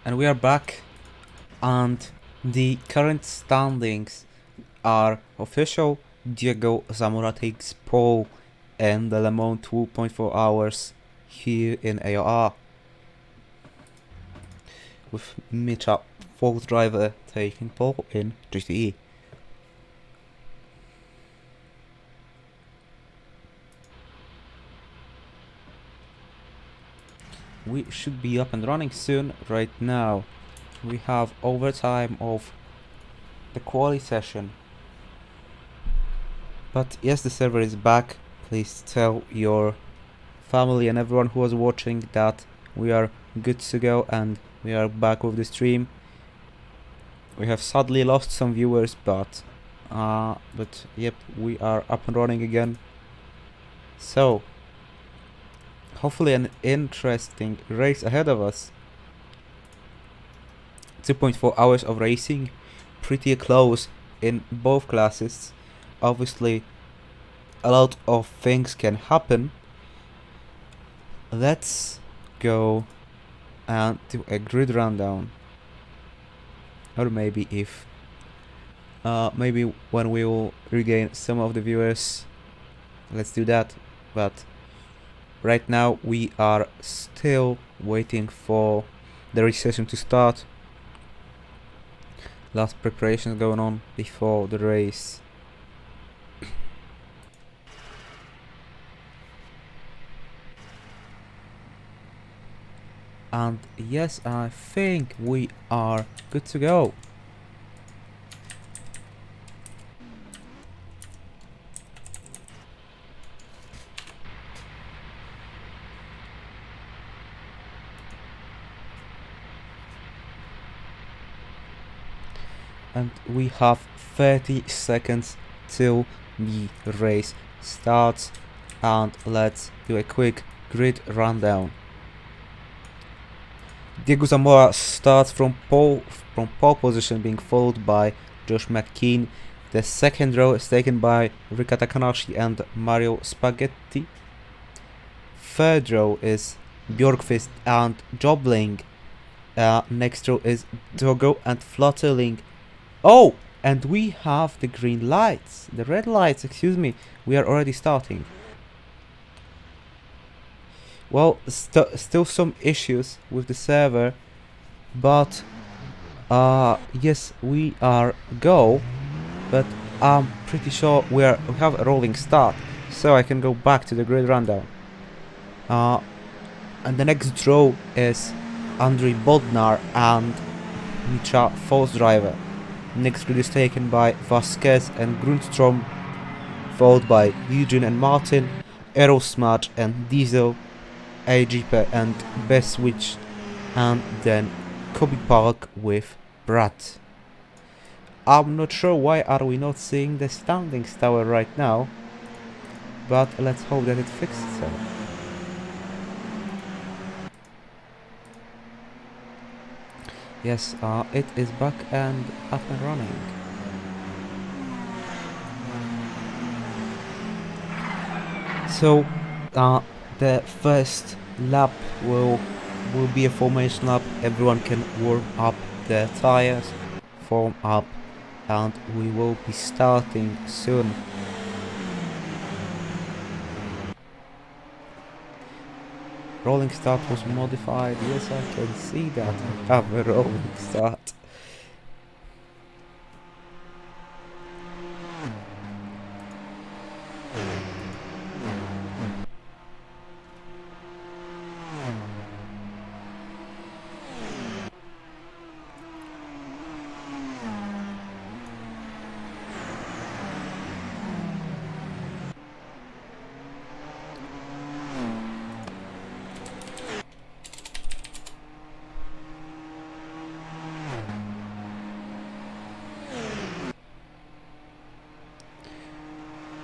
S1: And we are back, and the current standings are official. Diego Zamora takes pole in the Le Mans 2.4 hours here in AOR, with Mckee, fourth driver, taking pole in GTE. We should be up and running soon. Right now we have overtime of the quali session. But yes, the server is back. Please tell your family and everyone who was watching that we are good to go and we are back with the stream. We have sadly lost some viewers, but yep, we are up and running again. So hopefully an interesting race ahead of us. 2.4 hours of racing, pretty close in both classes. Obviously a lot of things can happen. Let's go and do a grid rundown, or maybe if maybe when we will regain some of the viewers, let's do that. But right now we are still waiting for the race session to start. Last preparations going on before the race. And yes, I think we are good to go. And we have 30 seconds till the race starts, and let's do a quick grid rundown. Diego Zamora starts from pole position, being followed by Josh Mckee. The second row is taken by Rika Takanashi and Mario Spaghetti. Third row is Bjorkfest and Jobling. Next row is Dogo and Flutterling. Oh, and we have the green lights, the red lights, excuse me. We are already starting. Well, still some issues with the server, but yes, we are go. But I'm pretty sure we have a rolling start, so I can go back to the grid rundown. And the next row is Andrei Bodnar and Mckee, fourth driver. Next grid is taken by Vasquez and Grundstrom, followed by Eugene and Martin, Aerosmudge and Diesel, AGP and Beswitch, and then Kobe Park with Brad. I'm not sure why are we not seeing the standings tower right now, but let's hope that it fixes itself. Yes, it is back and up and running. So the first lap will be a formation lap. Everyone can warm up their tires, form up, and we will be starting soon. Rolling start was modified. Yes, I can see that. I have a rolling start.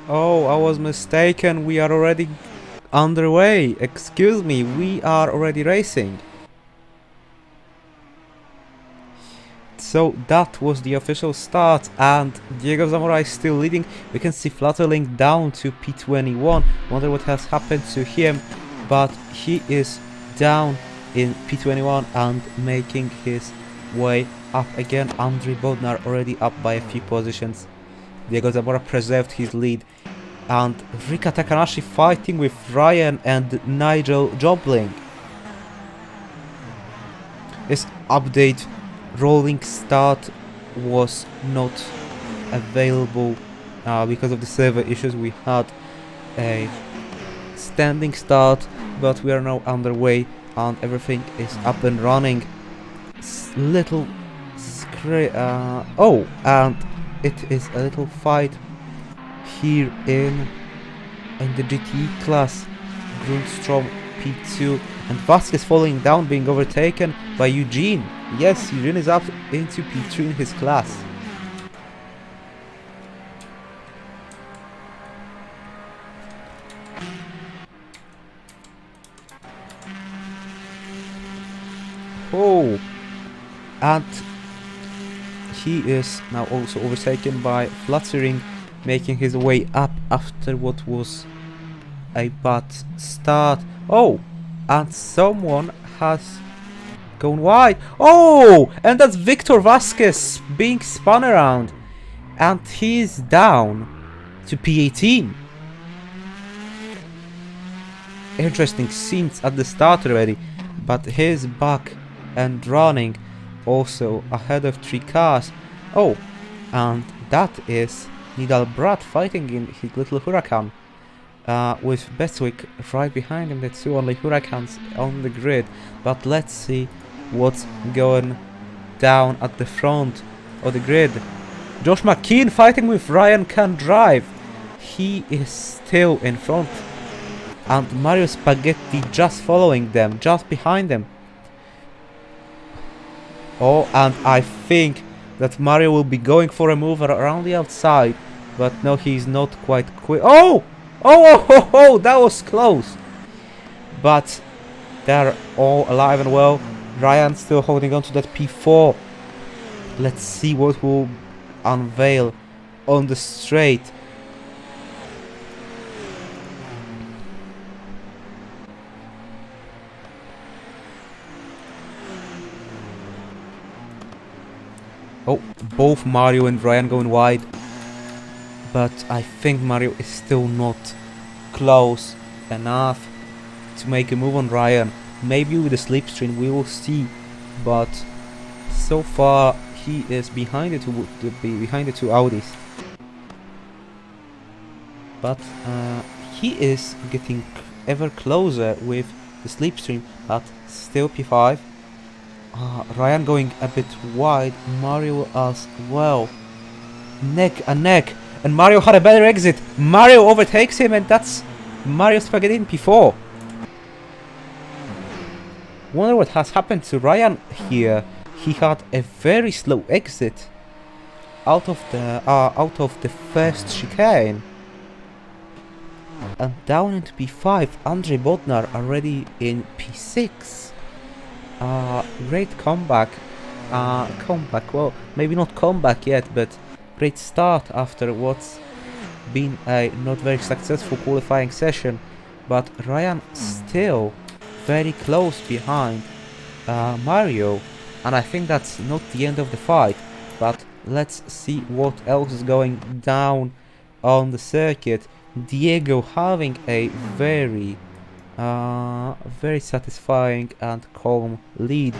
S1: Oh, I was mistaken. We are already underway. Excuse me, we are already racing. So that was the official start, and Diego Zamora is still leading. We can see Flutterling down to P21. Wonder what has happened to him, but he is down in P21 and making his way up again. Andrei Bodnar already up by a few positions. Diego Zamora preserved his lead, and Rika Takanashi fighting with Ryan and Nigel Jobling. This update rolling start was not available because of the server issues. We had a standing start, but we are now underway and everything is up and running. Oh, and it is a little fight here in the GTE class. Grundstrom P2 and Vasquez falling down, being overtaken by Eugene. Yes, Eugene is up into P2 in his class. Oh, and he is now also overtaken by Fluttering, making his way up after what was a bad start. Oh, and someone has gone wide. Oh, and that's Victor Vasquez being spun around, and he's down to P18. Interesting scenes at the start already, but he's back and running, also ahead of 3 cars. Oh, and that is Nidal Brad fighting in his little Huracan, with Bestwick right behind him. The 2 only Huracans on the grid. But let's see what's going down at the front of the grid. Josh Mckee fighting with Ryan Can Drive. He is still in front, and Mario Spaghetti just following them, just behind them. Oh, and I think that Mario will be going for a move around the outside, but no, he's not quite quick. Oh! Oh, that was close. But they're all alive and well. Ryan still holding on to that P4. Let's see what will unveil on the straight. Oh, both Mario and Ryan going wide. But I think Mario is still not close enough to make a move on Ryan. Maybe with the slipstream we will see, but so far he is behind the two Audis. But he is getting ever closer with the slipstream, but still P5. Ryan going a bit wide, Mario as well. Neck and neck, and Mario had a better exit. Mario overtakes him, and that's Mario Spaghetti in P4. Wonder what has happened to Ryan here. He had a very slow exit out of the first chicane, and down into P5. Andrei Bodnar already in P6. Great comeback. Well, maybe not comeback yet, but great start after what's been a not very successful qualifying session. But Ryan still very close behind Mario, and I think that's not the end of the fight. But let's see what else is going down on the circuit. Diego having a very satisfying and calm lead.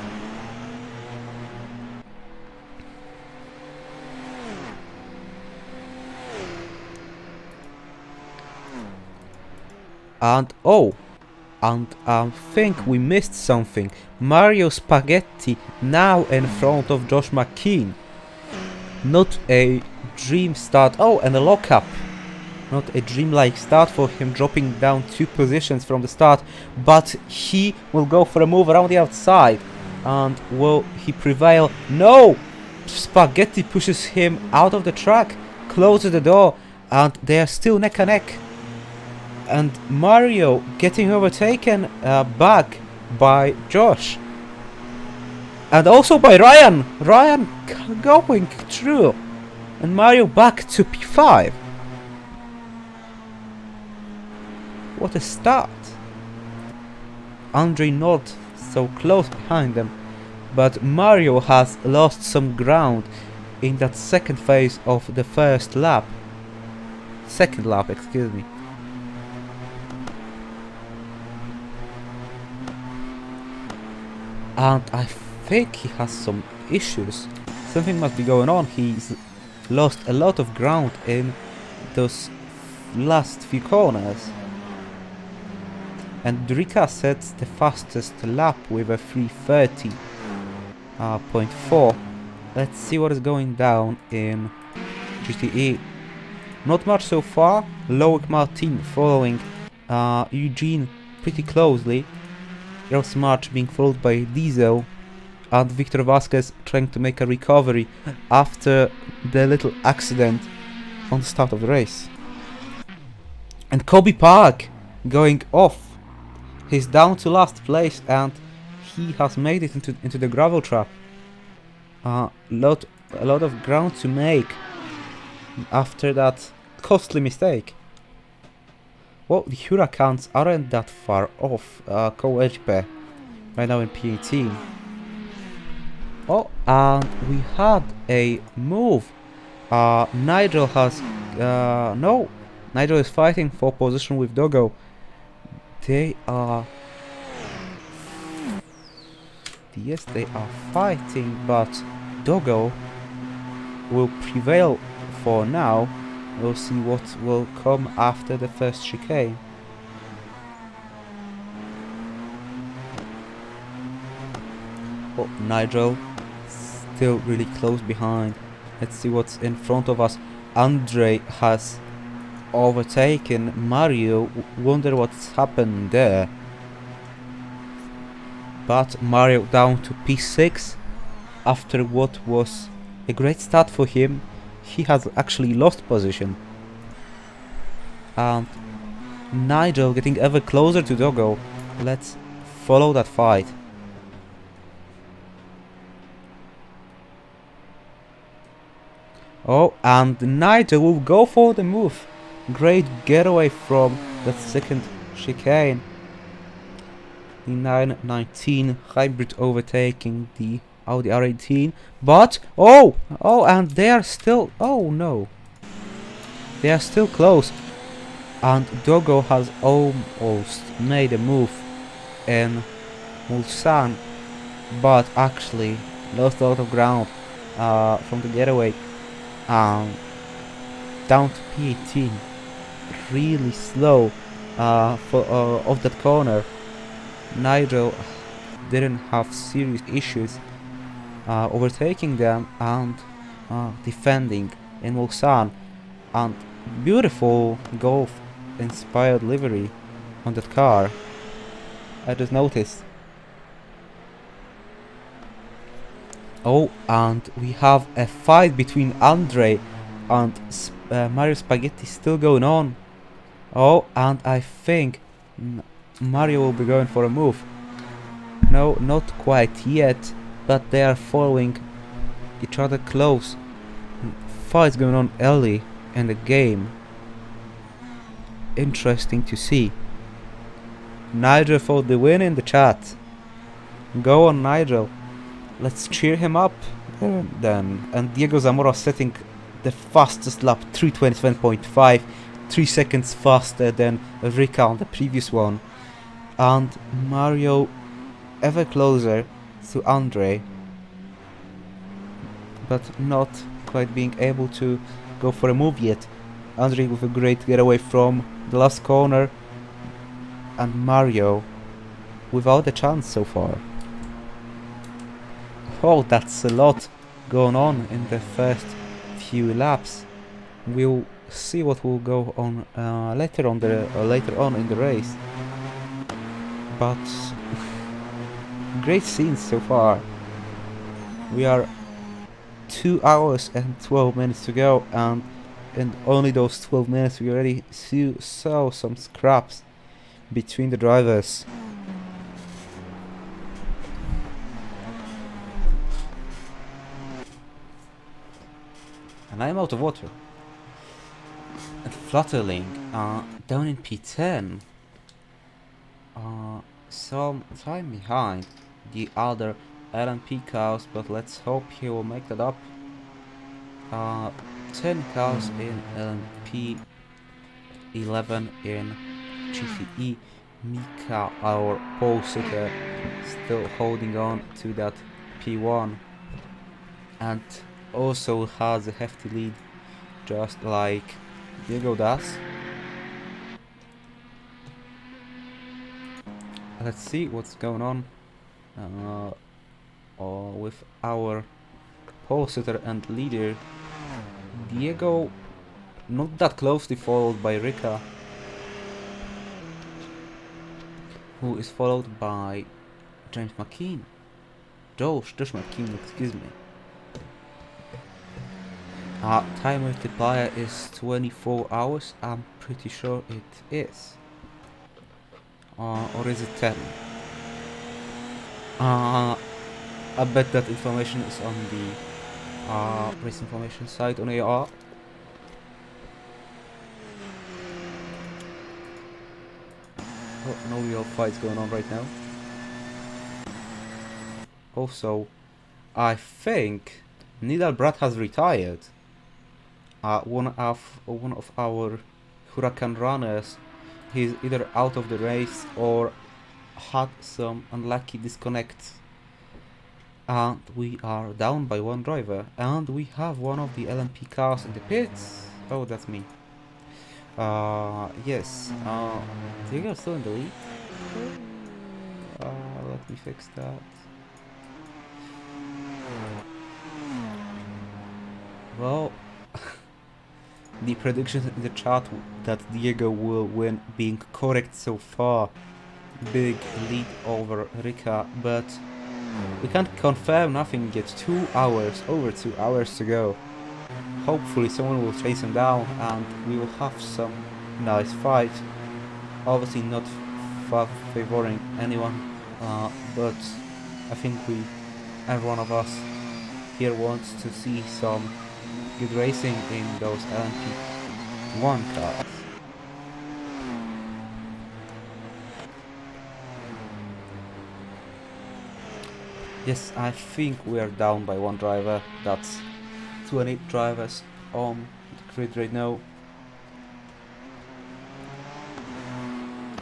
S1: And I think we missed something. Mario Spaghetti now in front of Josh Mckee. Not a dream start. Oh, and a lockup. Not a dreamlike start for him, dropping down 2 positions from the start, but he will go for a move around the outside. And will he prevail? No! Spaghetti pushes him out of the track, closes the door, and they are still neck and neck. And Mario getting overtaken back by Josh. And also by Ryan. Ryan going through. And Mario back to P5. What a start. Andre not so close behind them, but Mario has lost some ground in that second phase of the first lap. Second lap, excuse me. And I think he has some issues. Something must be going on. He's lost a lot of ground in those last few corners. And Drika sets the fastest lap with a 3:30.4. Let's see what is going down in GTE. Not much so far. Loic Martin following Eugene pretty closely. Eros March being followed by Diesel, and Victor Vasquez trying to make a recovery after the little accident on the start of the race. And Kobe Park going off. He's down to last place and he has made it into the gravel trap. A lot of ground to make after that costly mistake. Well, the Hurricanes aren't that far off Kołeczpe right now in P18. Oh, and we had a move. Nigel has... no, Nigel is fighting for position with Dogo. They are... yes, they are fighting, but Dogo will prevail for now. We'll see what will come after the first chicane. Oh, Nigel still really close behind. Let's see what's in front of us. Andre has overtaken Mario. Wonder what's happened there. But Mario down to P6 after what was a great start for him. He has actually lost position. And Nigel getting ever closer to Dogo. Let's follow that fight. Oh, and Nigel will go for the move. Great getaway from that second chicane. The 919 hybrid overtaking the Audi R18, but and they are still, oh no, they are still close, and Dogo has almost made a move in Mulsanne, but actually lost a lot of ground from the getaway, down to P18, really slow off that corner. Nigel didn't have serious issues overtaking them and defending in Mulsanne, and beautiful golf inspired livery on that car. I just noticed. Oh, and we have a fight between Andre and Mario Spaghetti still going on. Oh, and I think Mario will be going for a move. No, not quite yet, but they are following each other close. Fights going on early in the game. Interesting to see. Nigel for the win in the chat. Go on, Nigel. Let's cheer him up then. And Diego Zamora setting the fastest lap, 3:27.5, 3 seconds faster than Rika on the previous one. And Mario ever closer to Andre, but not quite being able to go for a move yet. Andre with a great getaway from the last corner, and Mario without a chance so far. Oh, that's a lot going on in the first few laps. We'll see what will go on later on in the race. But great scenes so far. We are 2 hours and 12 minutes to go, and in only those 12 minutes we already saw some scraps between the drivers. And I'm out of water. And Flutterling down in P10. some time behind the other LMP cars, but let's hope he will make that up. 10 cars in LMP, 11 in GTE. Mckee, our pole sitter, still holding on to that P1 and also has a hefty lead, just like Diego does. Let's see what's going on with our pole sitter and leader. Diego not that closely followed by Rika, who is followed by James Mckee. Josh Mckee, excuse me. Time multiplier is 24 hours, I'm pretty sure it is. Or is it 10? I bet that information is on the race information site on AR. Oh, no real fights going on right now. Also, I think Nidal Brad has retired. One of our Huracan runners, he's either out of the race or had some unlucky disconnect. And we are down by one driver, and we have one of the LMP cars in the pits. Oh, that's me. Yes. Diego's still in the lead. Let me fix that. Well, the predictions in the chat that Diego will win being correct so far. Big lead over Rika, but we can't confirm nothing yet. 2 hours, over 2 hours to go. Hopefully someone will chase him down and we will have some nice fight. Obviously not favoring anyone, but I think every one of us here wants to see some good racing in those LMP1 cars. Yes, I think we are down by one driver. That's 20 drivers on the grid right now.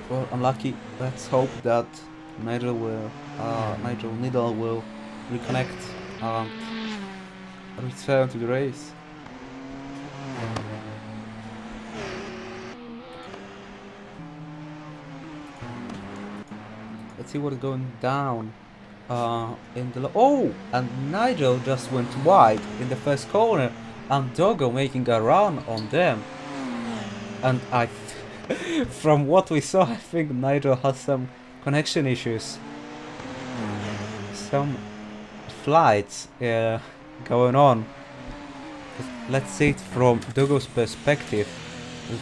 S1: Well, unlucky. Let's hope that Nigel Nidal will reconnect and return to the race. Let's see what's going down in the and Nigel just went wide in the first corner and Doggo making a run on them, and from what we saw, I think Nigel has some connection issues, some flights going on. Let's see it from Doggo's perspective.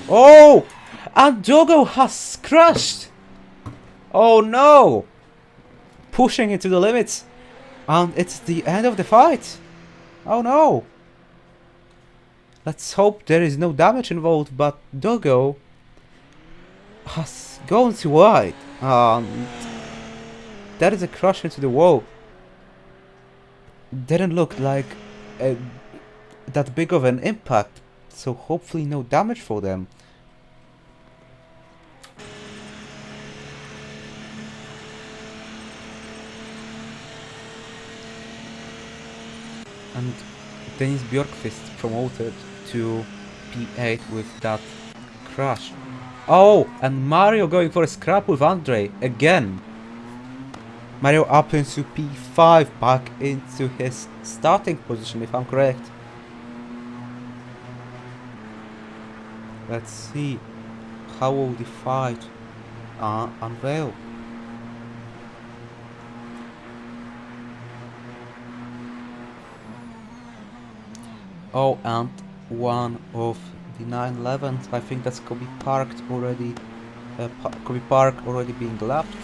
S1: Oh, and Doggo has crashed. Oh no! Pushing it to the limits, and it's the end of the fight. Oh no! Let's hope there is no damage involved, but Doggo has gone too wide, and that is a crash into the wall. Didn't look like that big of an impact, so hopefully no damage for them. And Dennis Bjorkfest promoted to P8 with that crash. Oh, and Mario going for a scrap with Andre again. Mario up into P5, back into his starting position if I'm correct. Let's see how will the fight unveil. Oh, and one of the 911s, I think that's Kobe parked already. Kobe Park already being lapped.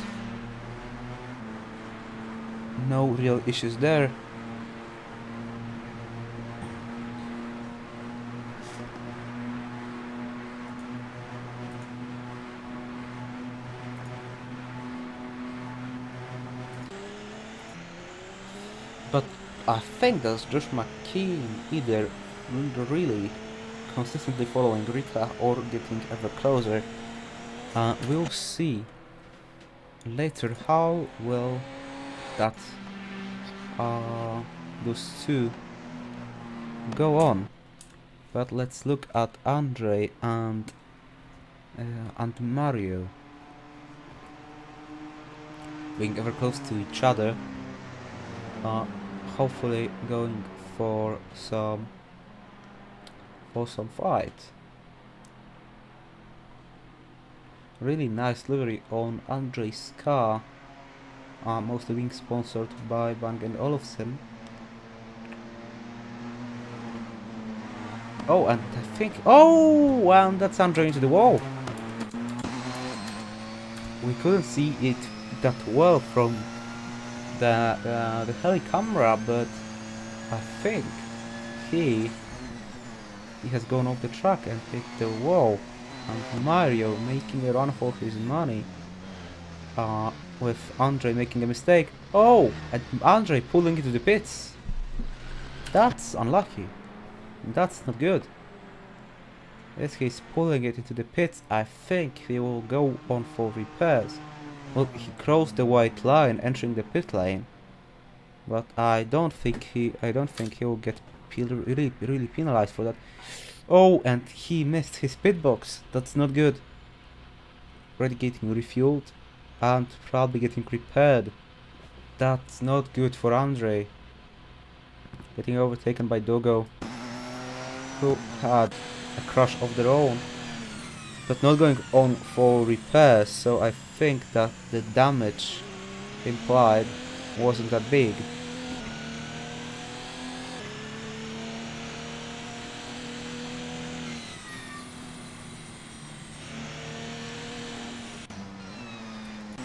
S1: No real issues there. but I think that's Josh Mckee either really consistently following Rika or getting ever closer. We'll see later how well that those two go on. But let's look at Andre and Mario being ever close to each other. Hopefully going for some fight. Really nice livery on Andre's car, mostly being sponsored by Bang & Olufsen. Oh, and I think... Oh, and that's Andre into the wall. We couldn't see it that well from the heli camera, but I think he has gone off the track and hit the wall. And Mario making a run for his money, with Andre making a mistake. Oh, and Andre pulling into the pits. That's unlucky. That's not good. As he's pulling it into the pits, I think he will go on for repairs. Well, he crossed the white line entering the pit lane, but I don't think he will get really penalized for that. Oh, and he missed his pit box. That's not good. Already getting refueled and probably getting repaired. That's not good for Andre. Getting overtaken by Dogo, who had a crash of their own, but not going on for repairs, so I think that the damage implied wasn't that big.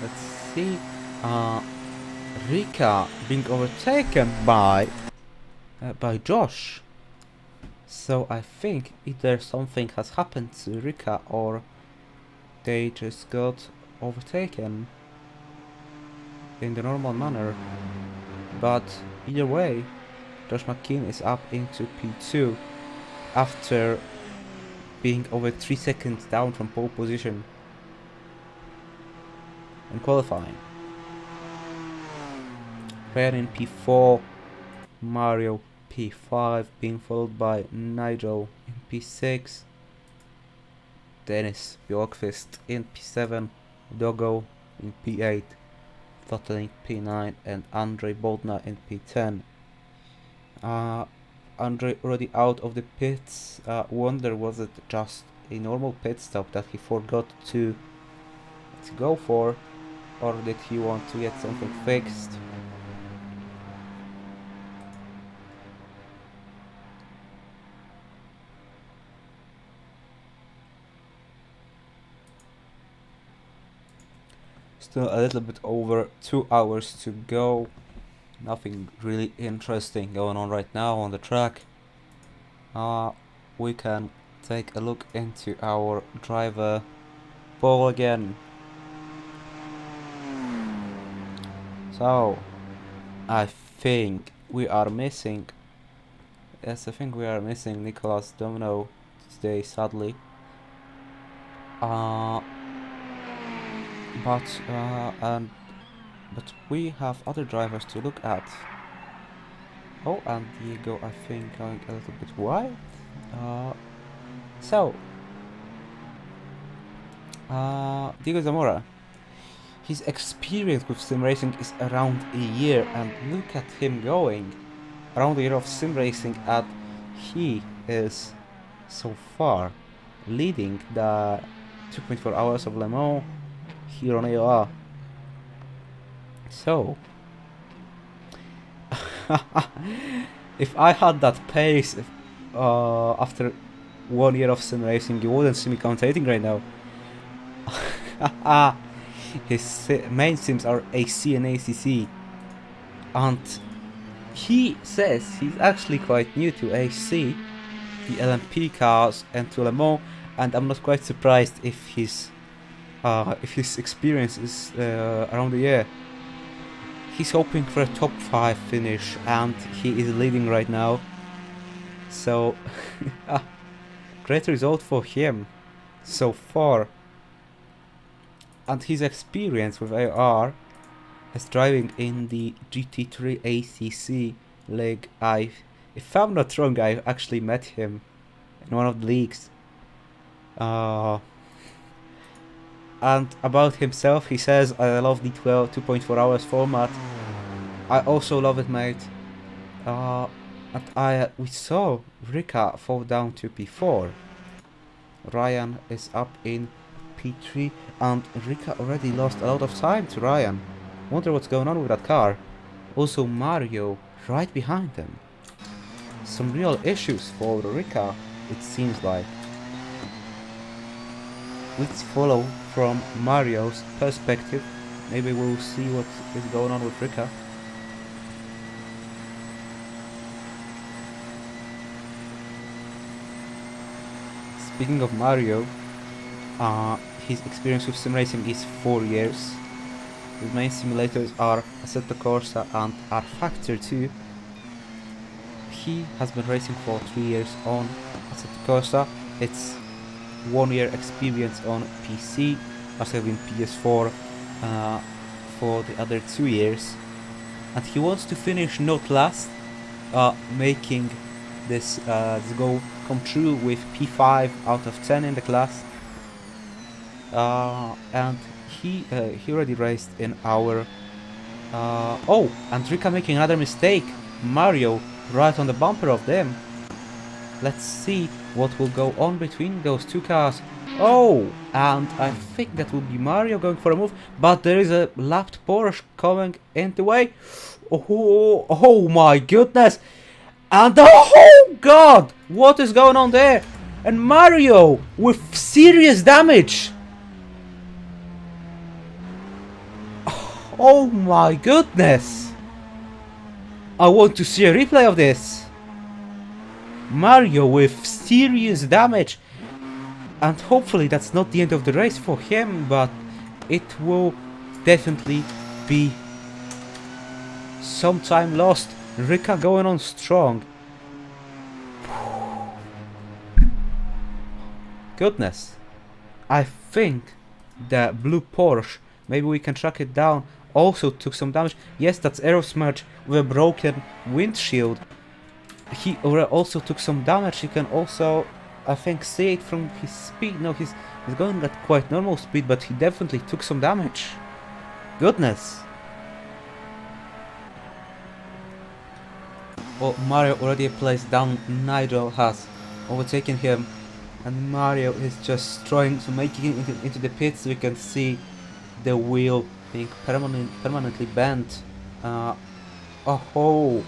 S1: Let's see, Rika being overtaken by Josh. So I think either something has happened to Rika or they just got overtaken in the normal manner. But either way, Josh Mckee is up into P2 after being over 3 seconds down from pole position in qualifying. Ryan in P4, Mario P5, being followed by Nigel in P6, Dennis Bjorkfest in P7, Dogo in P8, totaling P9, and Andrei Bodnar in P10. Andrei already out of the pits. Wonder, was it just a normal pit stop that he forgot to go for, or did he want to get something fixed? Still a little bit over 2 hours to go. Nothing really interesting going on right now on the track. We can take a look into our driver poll again. So, I think we are missing... Yes, I think we are missing Nicholas Dominooo today, sadly. But we have other drivers to look at. Oh, and Diego, I think, going a little bit wide. Diego Zamora. His experience with sim racing is around a year, and look at him going. Around a year of sim racing, and he is so far leading the 2.4 hours of Le Mans here on AOR. So, if I had that pace after 1 year of sim racing, you wouldn't see me commentating right now. His main sims are AC and ACC, and he says he's actually quite new to AC, the LMP cars, and to Le Mans, and I'm not quite surprised if his experience is around a year. he's hoping for a top 5 finish, and he is leading right now. So, great result for him so far. And his experience with AR as driving in the GT3 ACC league, if I'm not wrong, I actually met him in one of the leagues. And about himself, he says, I love the 2.4 hours format. I also love it, mate. And we saw Rika fall down to P4. Ryan is up in P3, and Rika already lost a lot of time to Ryan. Wonder what's going on with that car. Also Mario right behind him. Some real issues for Rika, it seems like. Let's follow from Mario's perspective. Maybe we'll see what is going on with Rika. Speaking of Mario, his experience with sim racing is 4 years. His main simulators are Assetto Corsa and rFactor 2. He has been racing for 3 years on Assetto Corsa. It's 1 year experience on PC, as have been PS4 for the other 2 years. And he wants to finish not last, making this goal come true with P5 out of 10 in the class. And he already raced in our... oh, and Rika making another mistake. Mario right on the bumper of them. Let's see what will go on between those two cars. Oh, and I think that will be Mario going for a move, but there is a lapped Porsche coming in the way. Oh my goodness. And oh god, what is going on there? And Mario with serious damage. Oh my goodness. I want to see a replay of this. Mario with serious damage. And hopefully that's not the end of the race for him, but it will definitely be some time lost. Rika going on strong. Goodness. I think the blue Porsche, maybe we can track it down, also took some damage. Yes, that's Aerosmurge with a broken windshield. He also took some damage. You can also, I think, see it from his speed. No, he's going at quite normal speed, but he definitely took some damage. Goodness. Well, Mario already a place down. Nigel has overtaken him, and Mario is just trying to make it into the pits. So you can see the wheel being permanently bent. Oh.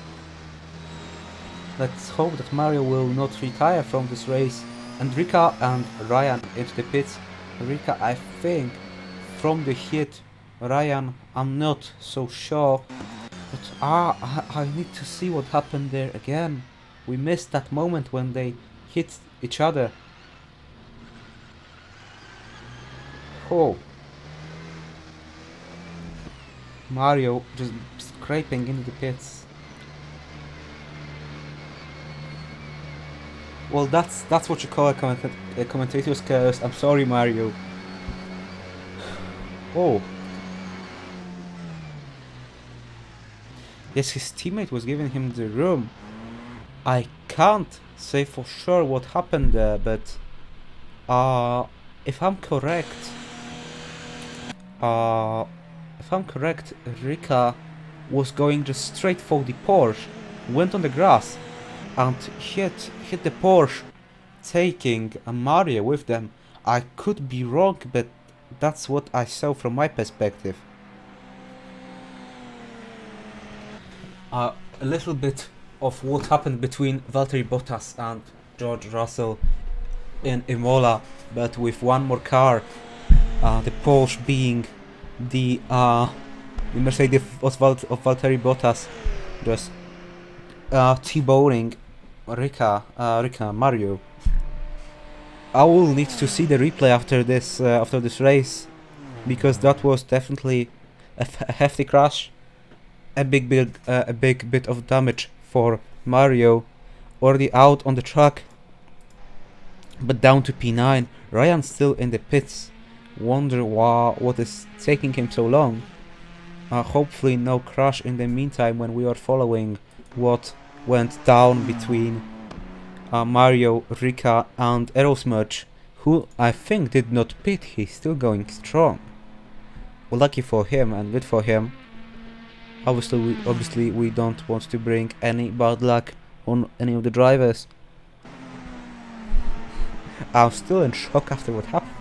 S1: Let's hope that Mario will not retire from this race. And Rika and Ryan into the pits. Rika, I think, from the hit. Ryan, I'm not so sure. But I need to see what happened there again. We missed that moment when they hit each other. Oh. Mario just scraping into the pits. Well, that's what you call a commentator's curse. I'm sorry, Mario. Oh. Yes, his teammate was giving him the room. I can't say for sure what happened there, but if I'm correct, Rika was going just straight for the Porsche, went on the grass, and hit the Porsche, taking a Mario with them. I could be wrong, but that's what I saw from my perspective. A little bit of what happened between Valtteri Bottas and George Russell in Imola, but with one more car, the Porsche being the Mercedes of Valtteri Bottas, just T-boning Rika Mario. I will need to see the replay after this race, because that was definitely a hefty crash. a big bit of damage for Mario, already out on the track, but down to P9. Ryan still in the pits. Wonder what is taking him so long. Hopefully no crash in the meantime when we are following what went down between Mario, Rika and Aerosmudge, who I think did not pit. He's still going strong. Well, lucky for him and good for him. Obviously we don't want to bring any bad luck on any of the drivers. I'm still in shock after what happened.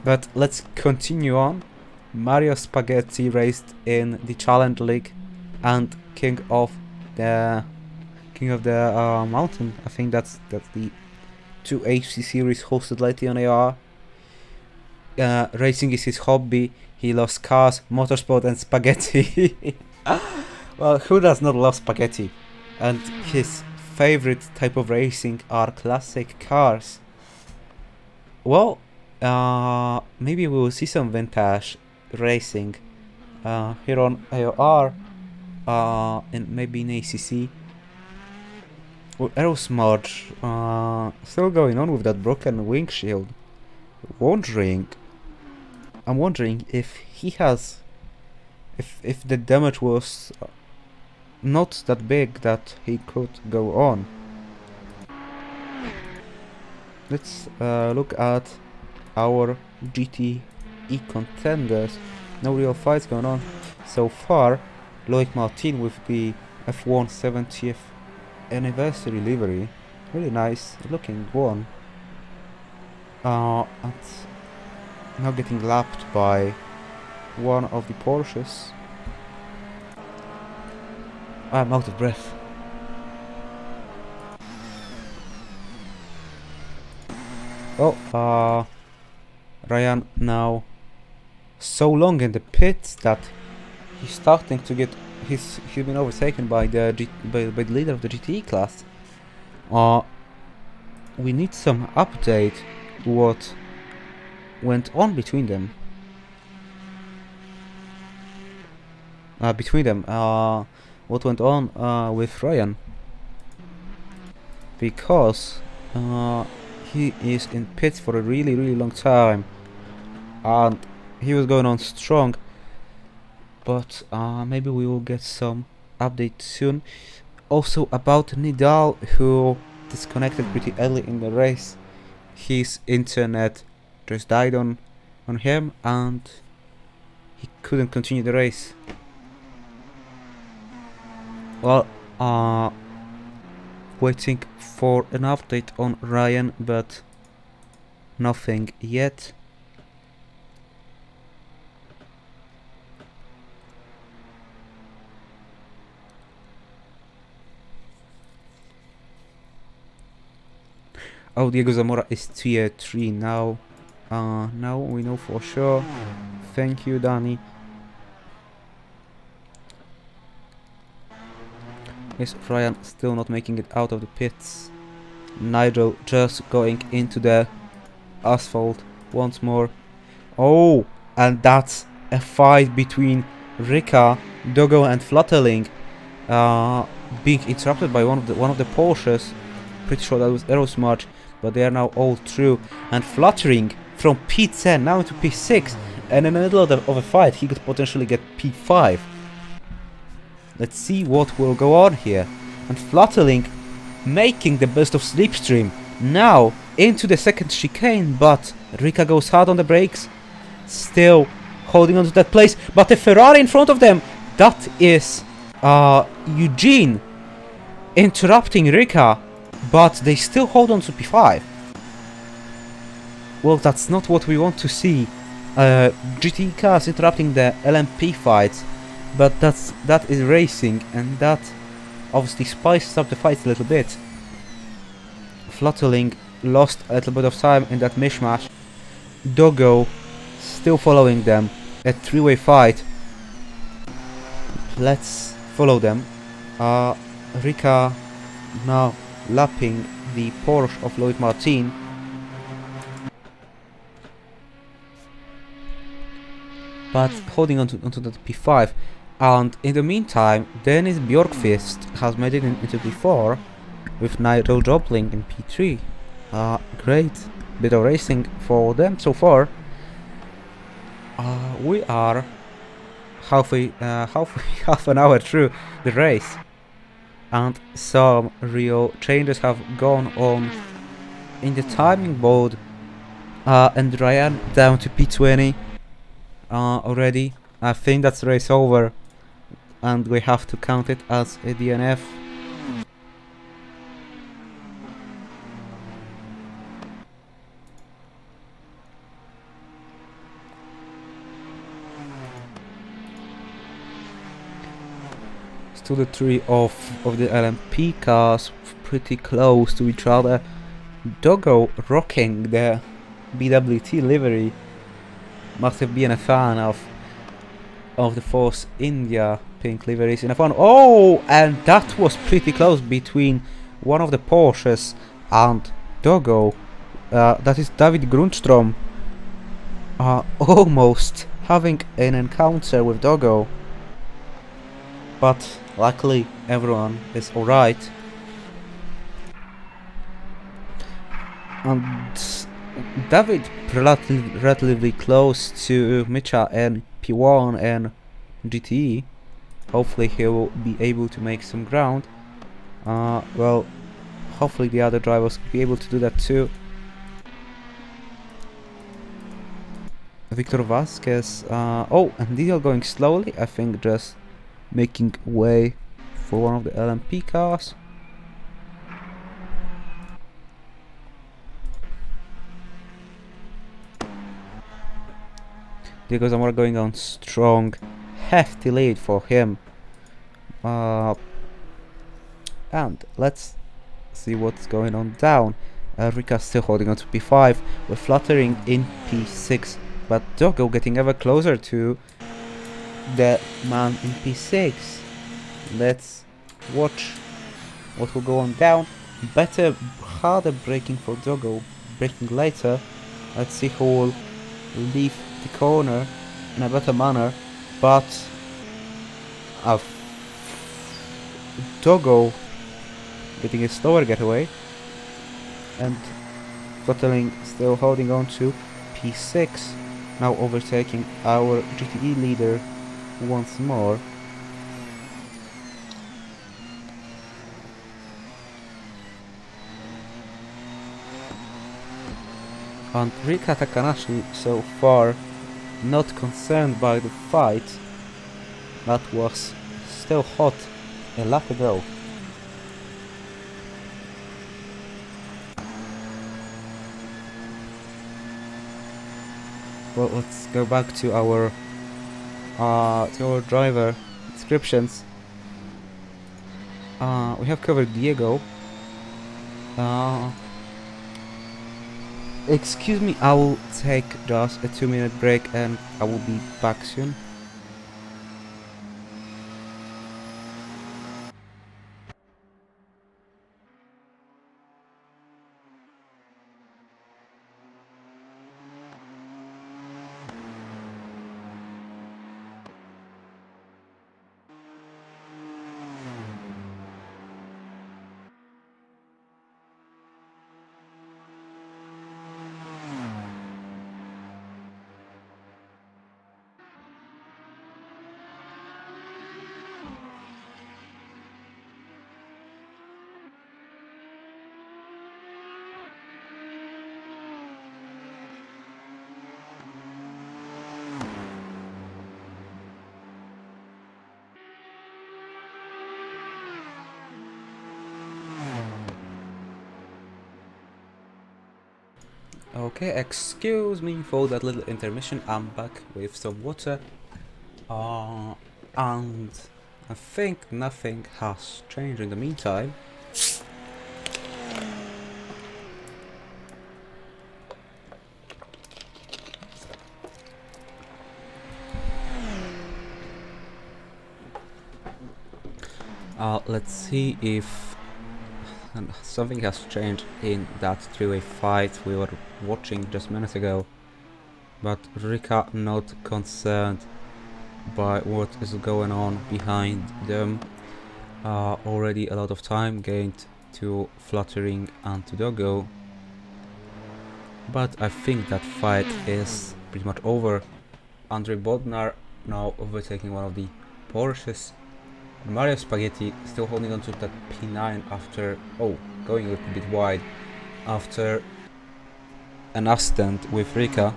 S1: But let's continue on. Mario Spaghetti raced in the Challenge League and King of the Mountain. I think that's the 2HC series hosted lately on AR. Racing is his hobby. He loves cars, motorsport and spaghetti. Well, who does not love spaghetti? And his favorite type of racing are classic cars. Well, maybe we will see some vintage racing here on AOR, and maybe in ACC. Well, Aerosmudge still going on with that broken windshield. I'm wondering if he has, if the damage was not that big that he could go on. Let's look at our GTE contenders. No real fights going on so far. Loic Martin with the F1 70th anniversary livery, really nice looking one. And now getting lapped by one of the Porsches. I'm out of breath. Oh, Ryan now so long in the pits that he's starting to get he's been overtaken by the leader of the GTE class. We need some update what went on between them. What went on with Ryan, because he is in pits for a really long time and he was going on strong, but maybe we will get some update soon. Also about Nidal, who disconnected pretty early in the race. His internet just died on him and he couldn't continue the race. Well, waiting for an update on Ryan, but nothing yet. Oh, Diego Zamora is tier 3 now. Now we know for sure. Thank you, Danny. Yes, Ryan still not making it out of the pits. Nigel just going into the asphalt once more. Oh, and that's a fight between Rika, Dogo and Flutterling, being interrupted by one of the Porsches. Pretty sure that was Aerosmudge, but they are now all through. And Fluttering from P10 now into P6, and in the middle of a fight he could potentially get P5. Let's see what will go on here. And Flutterling making the best of Slipstream. Now into the second chicane, but Rika goes hard on the brakes. Still holding on to that place, but a Ferrari in front of them. That is Eugene interrupting Rika, but they still hold on to P5. Well, that's not what we want to see. GT cars interrupting the LMP fights. But that is racing, and that obviously spices up the fights a little bit. Flutterling lost a little bit of time in that mishmash. Dogo still following them. A three-way fight. Let's follow them. Rika now lapping the Porsche of Loic Martin. But holding onto the P5. And in the meantime, Dennis Bjorkfest has made it into P4 with Nigel Jobling in P3. Great bit of racing for them so far. We are halfway, half an hour through the race, and some real changes have gone on in the timing board. And Ryan down to P20 already. I think that's the race over, and we have to count it as a DNF. Still the three of the LMP cars pretty close to each other. Doggo rocking the BWT livery. Must have been a fan of the Force India pink liveries in F1. Oh, and that was pretty close between one of the Porsches and Doggo. That is David Grundstrom. Almost having an encounter with Doggo. But luckily everyone is alright. And David relatively close to Mckee and P1 and GTE. Hopefully he will be able to make some ground. Well, hopefully the other drivers will be able to do that too. Victor Vasquez, oh, and these are going slowly, I think, just making way for one of the LMP cars. Diego Zamora going on strong, hefty lead for him. And let's see what's going on down. Rika still holding on to P5. We're fluttering in P6, but Doggo getting ever closer to the man in P6. Let's watch what will go on down. Better, harder braking for Doggo, braking later. Let's see who will leave the corner in a better manner, but Doggo getting a slower getaway, and Throttling still holding on to P6, now overtaking our GTE leader once more. And Rika Takanashi so far not concerned by the fight that was still hot a lap ago. Well, let's go back to our driver descriptions. We have covered Diego. Excuse me, I will take just a 2-minute break and I will be back soon. Okay, excuse me for that little intermission. I'm back with some water. And I think nothing has changed in the meantime. Let's see if something has changed in that three-way fight we were watching just minutes ago. But Rika not concerned by what is going on behind them. Already a lot of time gained to Fluttering and to Doggo, but I think that fight is pretty much over. Andre Bodnar now overtaking one of the Porsches. Mario Spaghetti still holding on to that P9 after, going a little bit wide after an accident with Rika.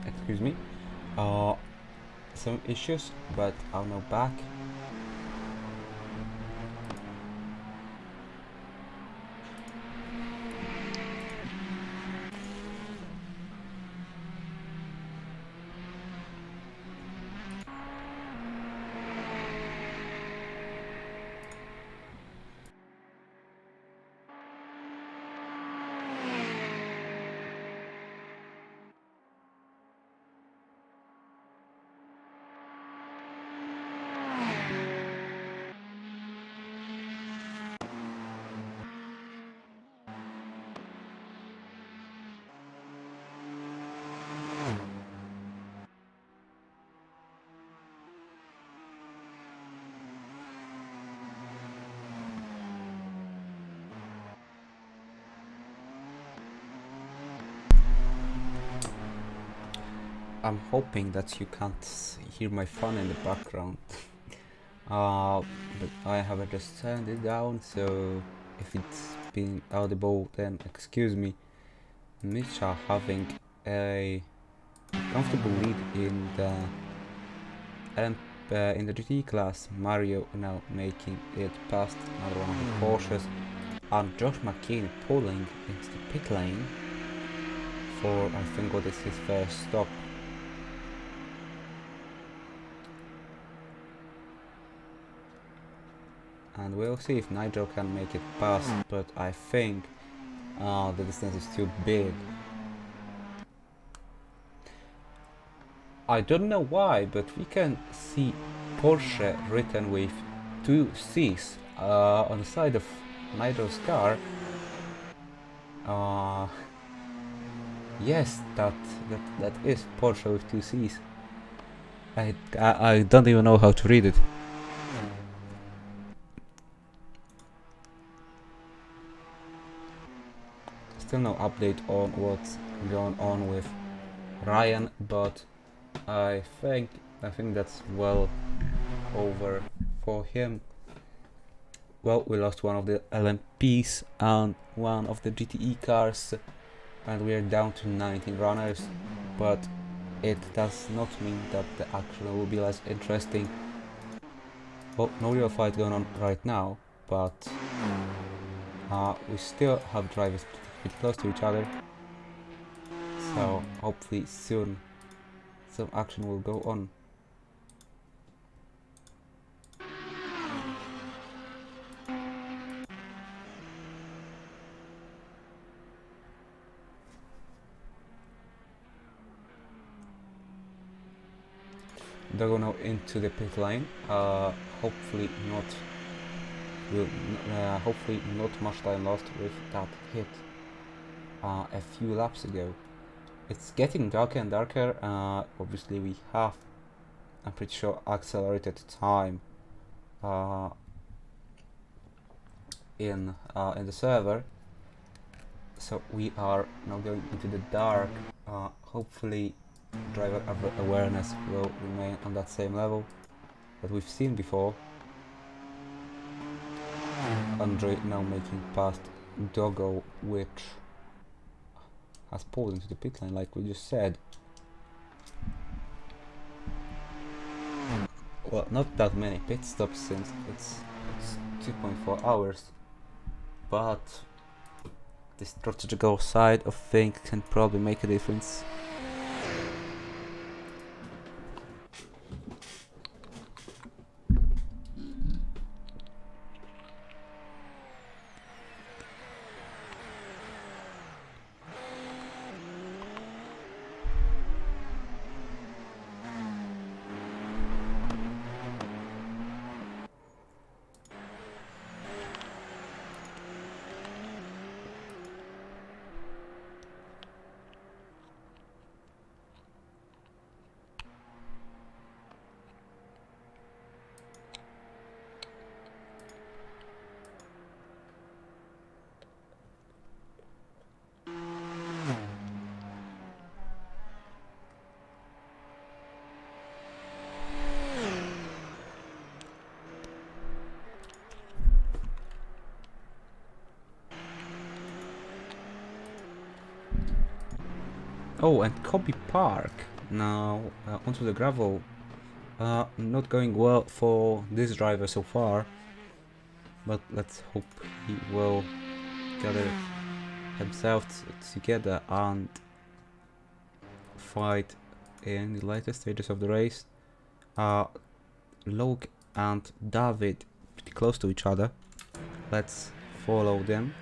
S1: Excuse me. Some issues, but I'm now back. I'm hoping that you can't hear my phone in the background. But I have just turned it down, so if it's been audible, then excuse me. Misha having a comfortable lead in the GT class. Mario now making it past another one of the Porsches, and Josh Mckee pulling into the pit lane for, I think, what is his first stop. And we'll see if Nigel can make it past, but I think the distance is too big. I don't know why, but we can see Porsche written with 2 C's on the side of Nigel's car. Yes, that is Porsche with 2 C's. I don't even know how to read it. Still no update on what's going on with Ryan, but I think that's well over for him. Well, we lost one of the LMPs and one of the GTE cars, and we are down to 19 runners, but it does not mean that the action will be less interesting. Well, no real fight going on right now, but we still have drivers pretty close to each other, so hopefully soon some action will go on. They're now into the pit lane. Hopefully not much time lost with that hit a few laps ago. It's getting darker and darker. Obviously we have, I'm pretty sure, accelerated time in the server, so we are now going into the dark. Hopefully driver awareness will remain on that same level that we've seen before. Andre now making past Doggo, which has pulled into the pit lane like we just said. Well, not that many pit stops since it's 2.4 hours, but the strategical side of things can probably make a difference. Oh, and Copy Park. Now, onto the gravel. Not going well for this driver so far, but let's hope he will gather himself together and fight in the later stages of the race. Luke and David pretty close to each other. Let's follow them.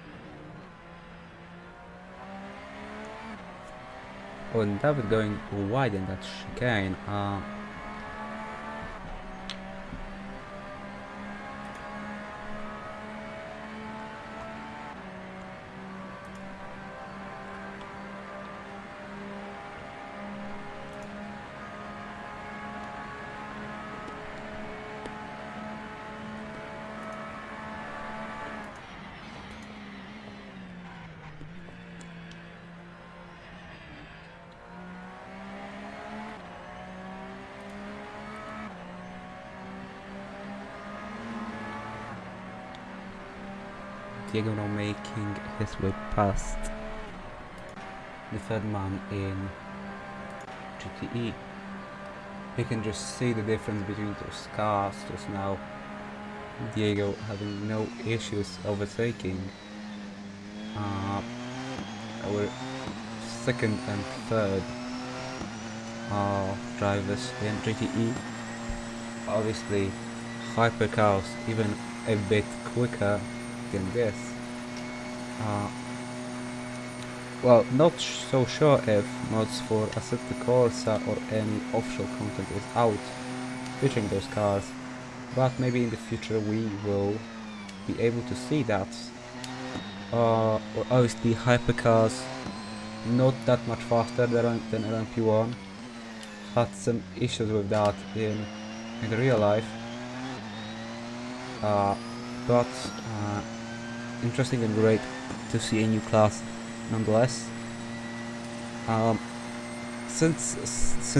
S1: Oh, and David going wide in that chicane. Diego now making his way past the third man in GTE. You can just see the difference between those cars just now. Diego having no issues overtaking our second and third drivers in GTE. Obviously, hypercars even a bit quicker than this. Well, not so sure if mods for Assetto Corsa or any official content is out featuring those cars, but maybe in the future we will be able to see that. Or obviously hypercars not that much faster than LMP1. Had some issues with that in real life, but interesting and great to see a new class nonetheless. Since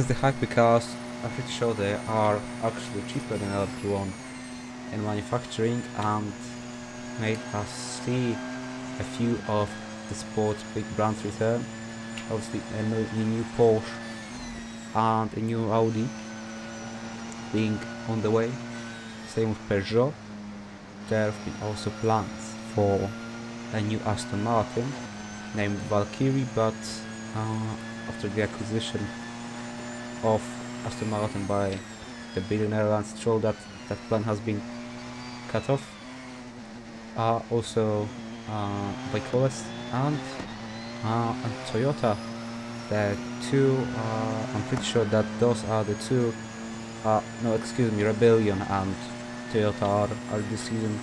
S1: the hypercars, I'm pretty sure they are actually cheaper than LMP1 in manufacturing, and made us see a few of the sports big brands return. Obviously a new Porsche and a new Audi being on the way. Same with Peugeot. There have been also plans for a new Aston Martin named Valkyrie, but after the acquisition of Aston Martin by the billionaire Lance Stroll, that plan has been cut off. Also by Coles and Toyota. The two, I'm pretty sure that those are the two, no, excuse me, Rebellion and Toyota are this season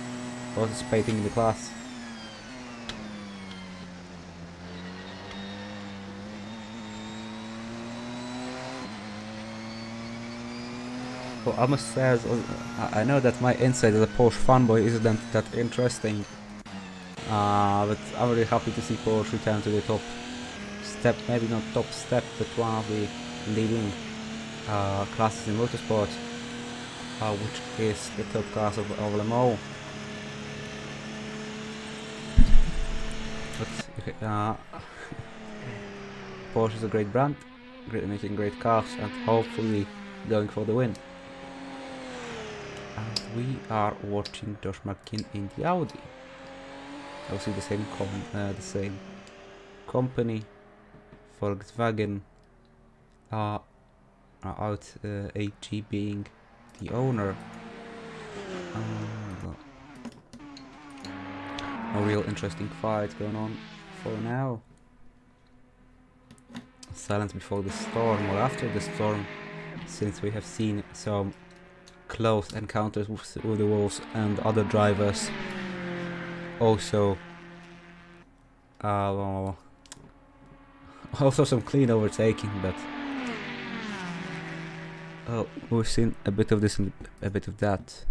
S1: participating in the class. Well, I must say, I know that my insight as a Porsche fanboy isn't that interesting, but I'm really happy to see Porsche return to the top step, maybe not top step, but one of the leading classes in motorsport, which is the top class of Le Mans. But Porsche is a great brand, making great cars, and hopefully going for the win. And we are watching Josh Mckee in the Audi. Obviously the same company, Volkswagen, out AG being the owner. A real interesting fight going on for now. Silence before the storm, or after the storm, since we have seen some close encounters with the Wolves and other drivers. Also some clean overtaking, but we've seen a bit of this and a bit of that.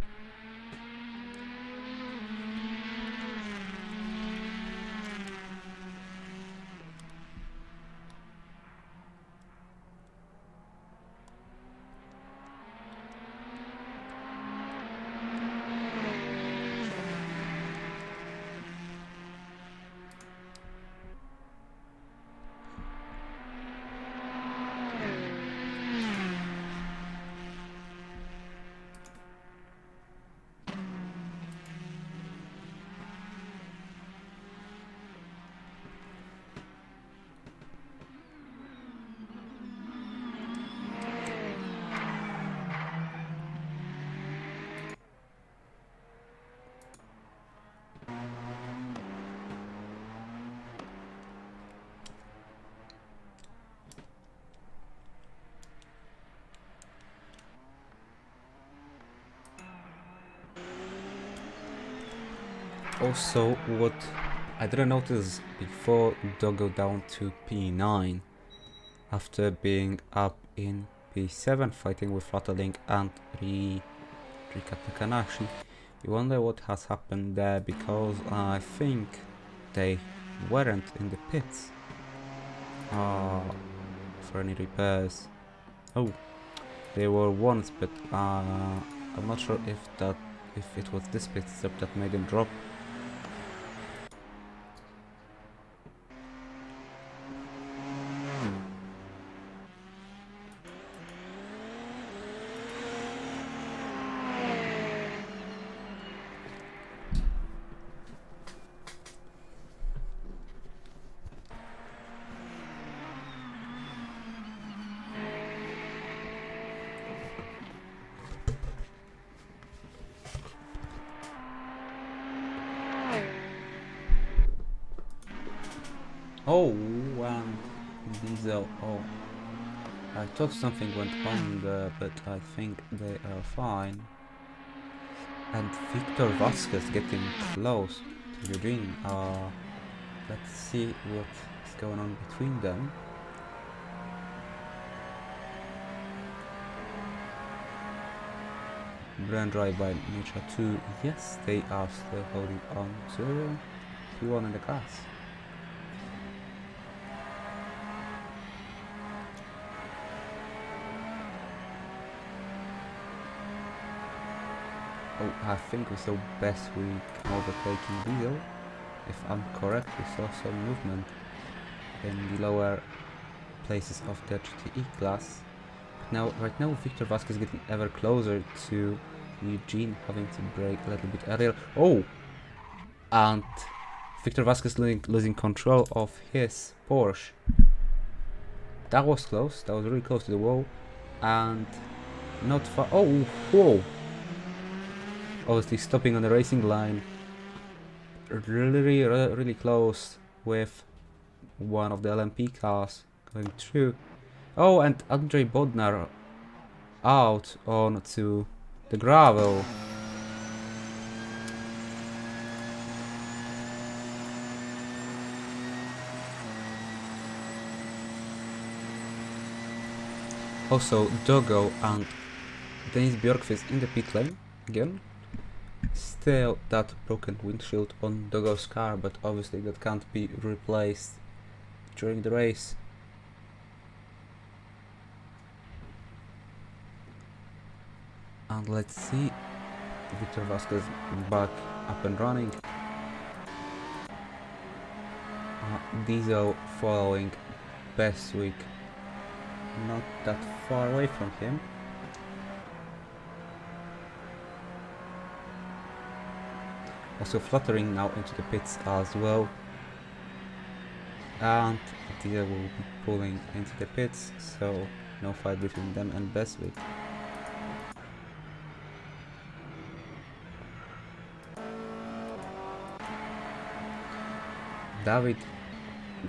S1: Also, what I didn't notice before, Doggo down to P9 after being up in P7 fighting with Fluttering and Rika Takanashi. You wonder what has happened there, because I think they weren't in the pits for any repairs. Oh, they were once, but I'm not sure if it was this pit stop that made them drop. Oh, and Diesel. Oh, I thought something went on there, but I think they are fine. And Victor Vasquez getting close to Eugene. Let's see what's going on between them. Brand drive by Nature 2. Yes, they are still holding on to P1 in the class. Oh, I think we saw Bestweek overtaking Diesel. If I'm correct, we saw some movement in the lower places of the GTE class. But right now, Victor Vasquez getting ever closer to Eugene, having to brake a little bit earlier. Oh! And Victor Vasquez losing control of his Porsche. That was close. That was really close to the wall. And not far. Oh, whoa! Obviously stopping on the racing line, really close with one of the LMP cars going through. Oh, and Andrzej Bodnar out onto the gravel. Also, Doggo and Dennis Bjorkfest in the pit lane again. Still that broken windshield on Doggo's car, but obviously that can't be replaced during the race. And let's see, Victor Vasquez back up and running. Diesel following Bestweek, not that far away from him. Also Fluttering now into the pits as well. And Diesel will be pulling into the pits, so no fight between them and Bestweek. David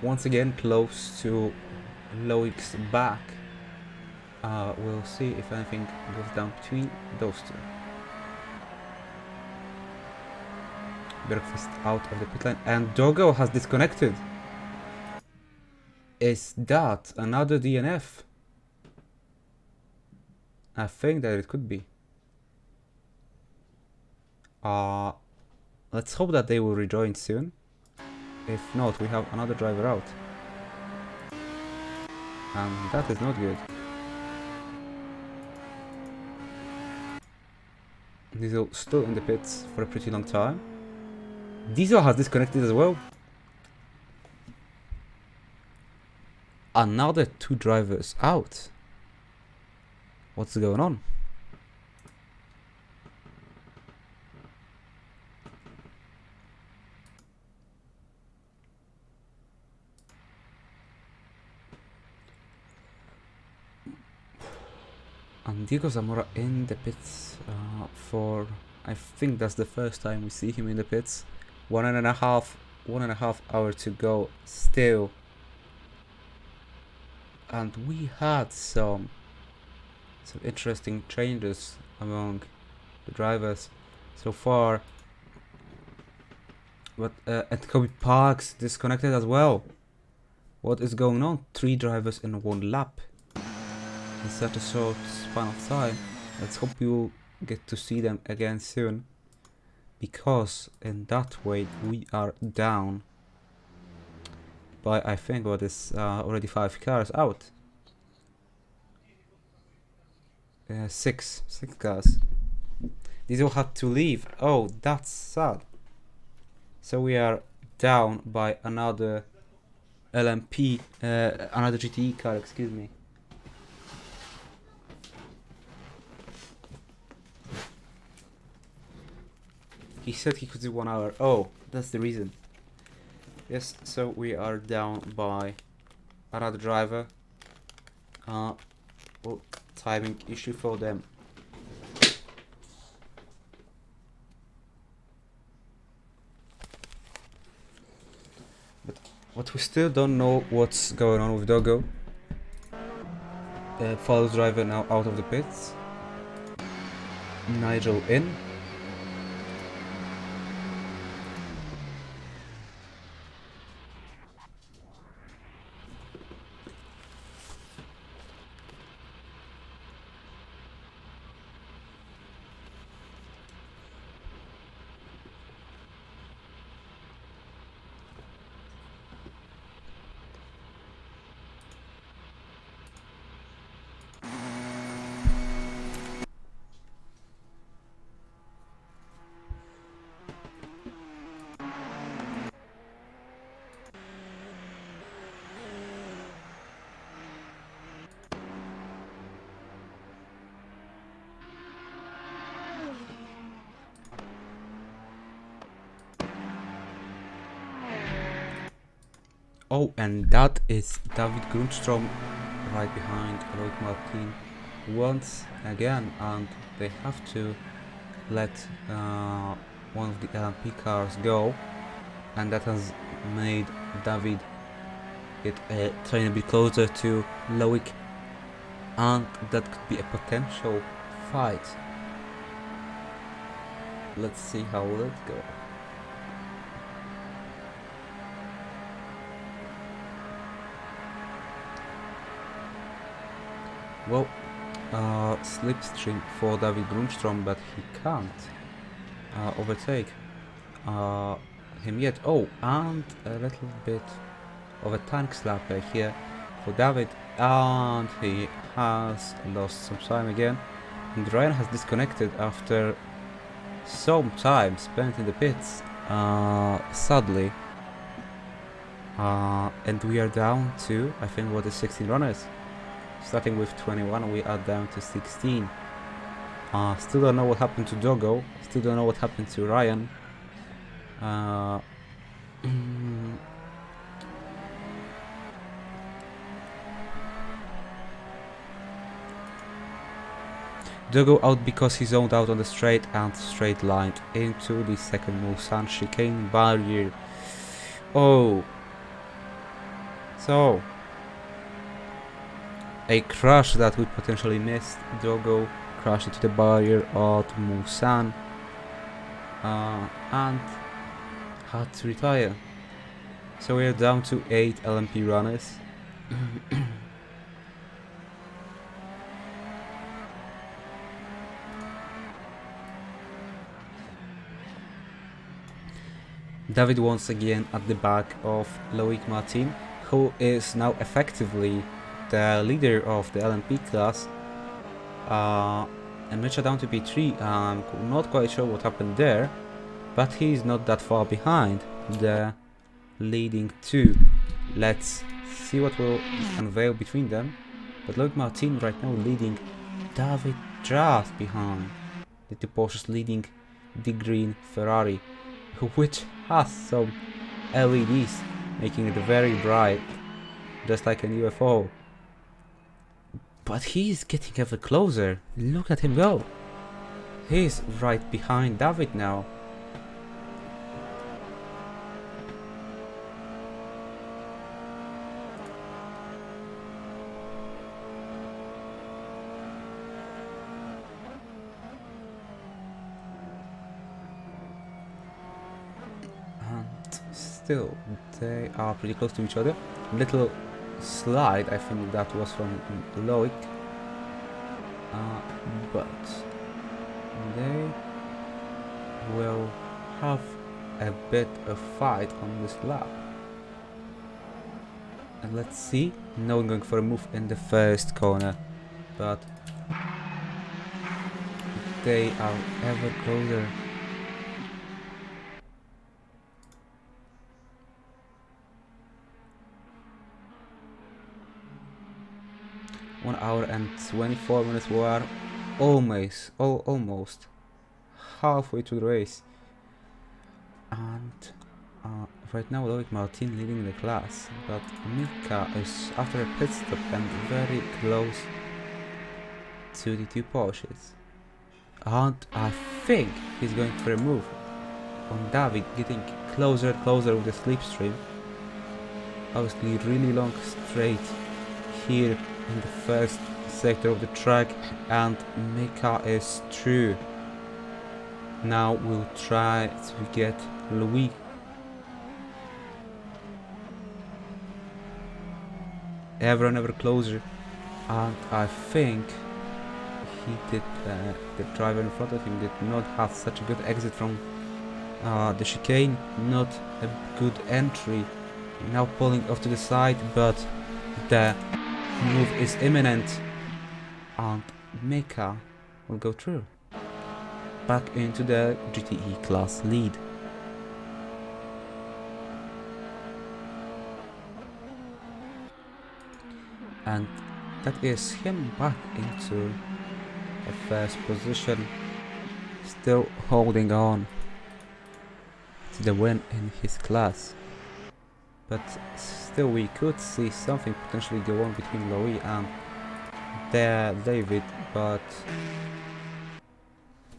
S1: once again close to Loic's back. We'll see if anything goes down between those two. Bjorkfest out of the pit lane, and Doggo has disconnected. Is that another DNF? I think that it could be. Let's hope that they will rejoin soon. If not, we have another driver out. And that is not good. Diesel still in the pits for a pretty long time. Diesel has disconnected as well. Another two drivers out. What's going on? And Diego Zamora in the pits for, I think that's the first time we see him in the pits. 1.5 hours to go still. And we had some interesting changes among the drivers so far. But and Kobe Park's disconnected as well. What is going on? 3 drivers in 1 lap in such a short span of time. Let's hope we'll get to see them again soon, because in that way we are down by, I think, what is already 5 cars out. 6 cars. These all had to leave. Oh, that's sad. So we are down by another LMP, another GTE car, excuse me. He said he could do 1 hour. Oh, that's the reason. Yes, so we are down by another driver. Well, timing issue for them. But we still don't know what's going on with Doggo. Follows driver now out of the pits. Nigel in. Oh, and that is David Grundstrom right behind Loic Martin once again, and they have to let one of the LMP cars go, and that has made David get train a bit closer to Loic, and that could be a potential fight. Let's see how will it go. Well, slipstream for David Grundstrom, but he can't overtake him yet. Oh, and a little bit of a tank slapper here for David, and he has lost some time again. And Ryan has disconnected after some time spent in the pits, sadly. And we are down to, I think, what is 16 runners. Starting with 21, we are down to 16. Still don't know what happened to Doggo. Still don't know what happened to Ryan. Doggo out because he zoned out on the straight and straight line into the second Mulsanne chicane barrier. Oh. So. A crash that we potentially missed. Doggo crashed into the barrier at Mulsanne and had to retire. So we are down to 8 LMP runners. David once again at the back of Loic Martin, who is now effectively the leader of the LMP class, and Mitchell down to P3. I'm not quite sure what happened there, but he's not that far behind the leading 2. Let's see what will unveil between them. But Loic Martin right now leading David just behind the 2 Porsches, leading the green Ferrari, which has some LEDs making it very bright, just like an UFO. But he's getting ever closer. Look at him go. He's right behind David now. And still, they are pretty close to each other. Little slide, I think that was from Loic. But they will have a bit of fight on this lap. And let's see, no one going for a move in the first corner, but they are ever closer. One hour and 24 minutes. We are almost halfway to the race, and right now Loic Martin leading the class, but Mckee is after a pit stop and very close to the two Porsches, and I think he's going for a move on David, getting closer and closer with the slipstream. Obviously really long straight here in the first sector of the track, and Mckee is through. Now we'll try to get Louis. Ever closer, and I think the driver in front of him did not have such a good exit from the chicane, not a good entry. Now pulling off to the side, but the move is imminent, and Mckee will go through back into the GTE class lead. And that is him back into the first position, still holding on to the win in his class. But still we could see something potentially go on between Louis and David, but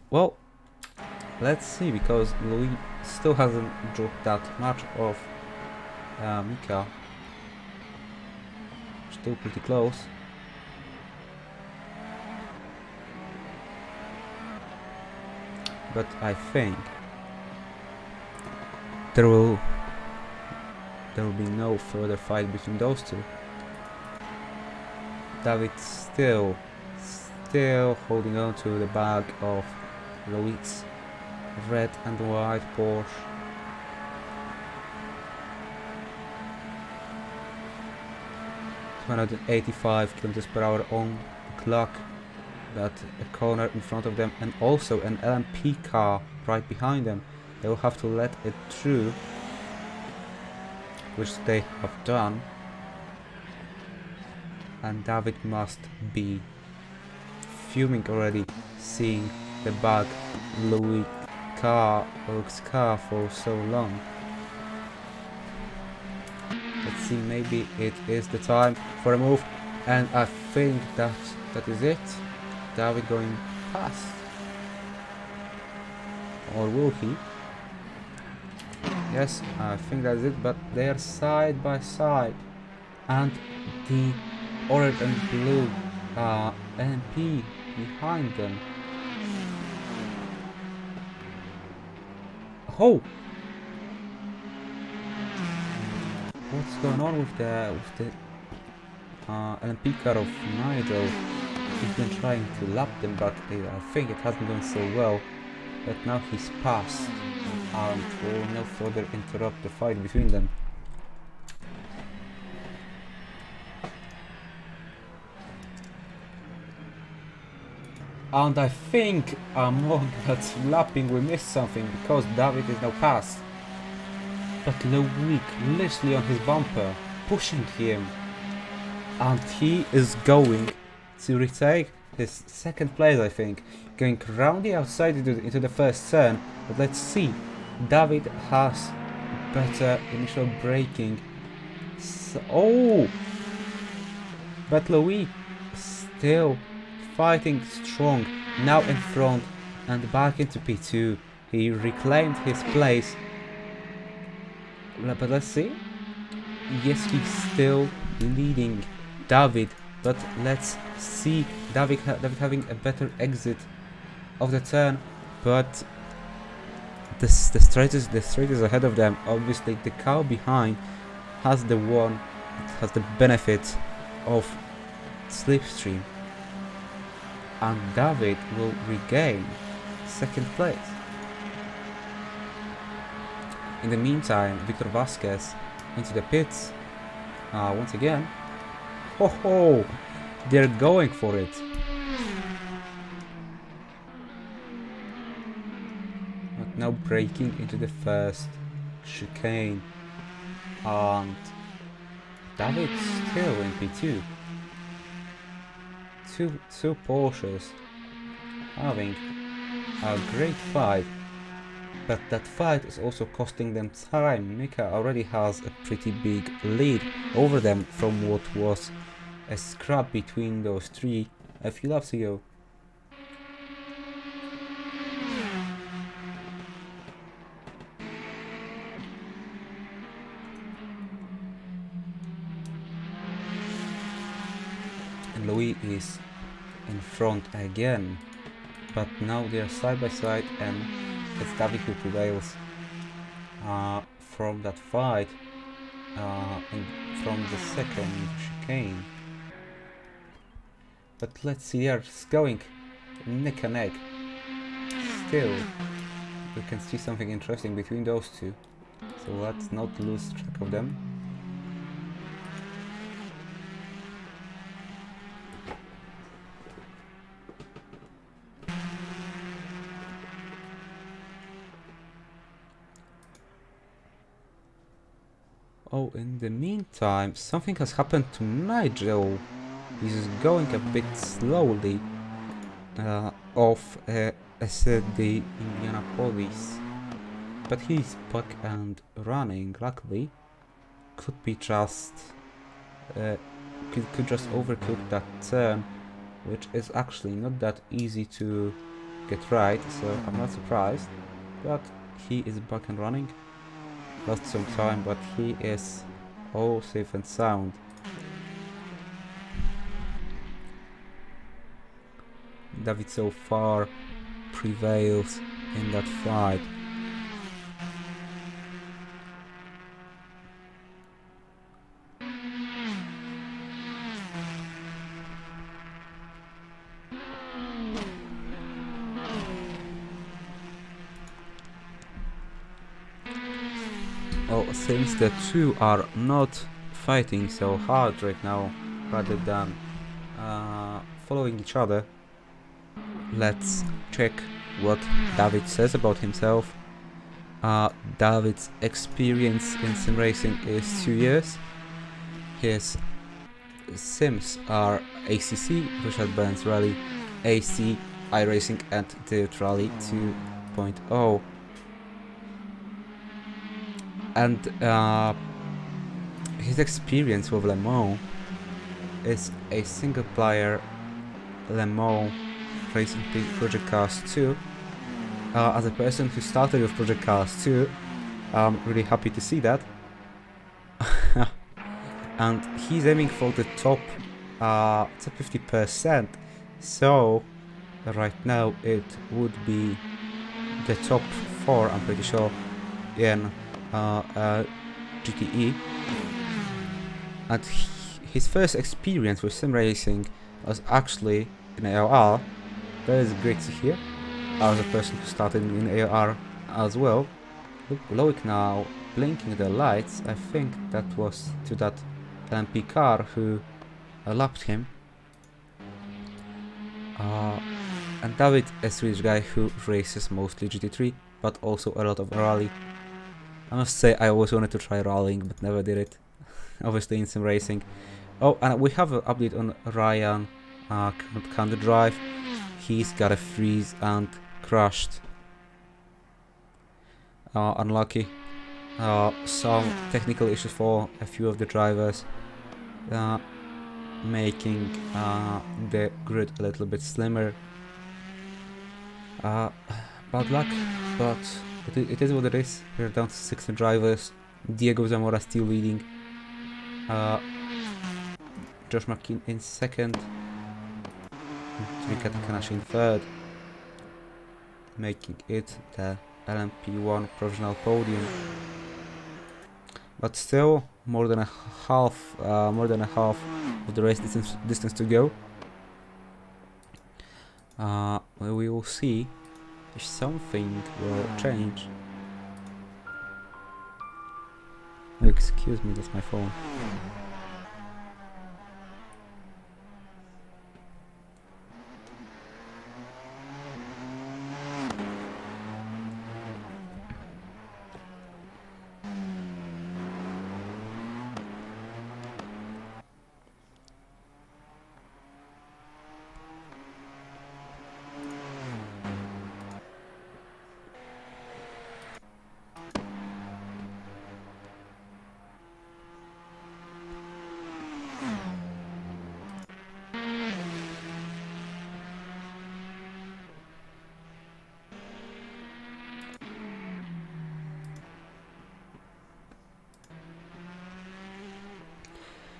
S1: well, let's see, because Louis still hasn't dropped that much of Mckee. Still pretty close. But I think there will be no further fight between those two. David still holding on to the back of Louis' red and white Porsche. 285 kilometers per hour on the clock, but a corner in front of them and also an LMP car right behind them. They will have to let it through, which they have done, and David must be fuming already, seeing the back Louis' car for so long. Let's see, maybe it is the time for a move, and I think that is it. David going past, or will he? Yes, I think that's it, but they are side by side, and the orange and blue NP behind them. Oh! What's going on with the LMP car of Nigel? He's been trying to lap them, but I think it hasn't gone so well. But now he's passed, and will no further interrupt the fight between them. And I think among that lapping we missed something, because David is now passed. But Louis literally on his bumper, pushing him, and he is going to retake his second place, I think, going round the outside into the first turn. But let's see, David has better initial braking. So, oh, but Louis still fighting strong, now in front and back into P2. He reclaimed his place. But let's see. Yes, he's still leading David, but let's see David having a better exit of the turn, but the straight is ahead of them. Obviously, the car behind has the benefit of slipstream, and David will regain second place. In the meantime, Victor Vasquez into the pits once again. Ho ho! They're going for it. But now braking into the first chicane, and David's still in P2. Two Porsches having a great fight, but that fight is also costing them time. Mckee already has a pretty big lead over them from what was a scrap between those three a few laps ago. And Louis is in front again, but now they are side by side, and it's David who prevails from that fight and from the second chicane. But let's see, they are going neck and neck. Still, we can see something interesting between those two, so let's not lose track of them. Oh, in the meantime, something has happened to Nigel. He's going a bit slowly off the Indianapolis, but he's back and running. Luckily, could be just could just overcook that turn, which is actually not that easy to get right. So I'm not surprised, but he is back and running. Lost some time, but he is all safe and sound. David so far prevails in that fight. Oh, since the two are not fighting so hard right now, rather than following each other, let's check what David says about himself. David's experience in sim racing is 2 years. His sims are ACC, Richard-Benz Rally, AC, iRacing, and Dirt Rally 2.0. And his experience with Le Mans is a single player Le Mans Racing Project Cars 2. As a person who started with Project Cars 2, I'm really happy to see that. And he's aiming for the top 50%, so right now it would be the top 4, I'm pretty sure, in GTE. And his first experience with sim racing was actually in AOR. That is great to hear. I was a person who started in AOR as well. Look, Loic now blinking the lights. I think that was to that LMP car who lapped him. And David is a Swedish guy who races mostly GT3, but also a lot of rally. I must say I always wanted to try rallying, but never did it. Obviously in sim racing. Oh, and we have an update on Ryan can't drive. He's got a freeze and crashed. Unlucky. Some technical issues for a few of the drivers, making the grid a little bit slimmer. Bad luck, but it is what it is. We're down to 16 drivers. Diego Zamora still leading. Josh Mckee in second. Trika Takanashi in third. Making it the LMP1 provisional podium. But still, more than a half of the race distance to go. We will see if something will change. Oh, excuse me, that's my phone.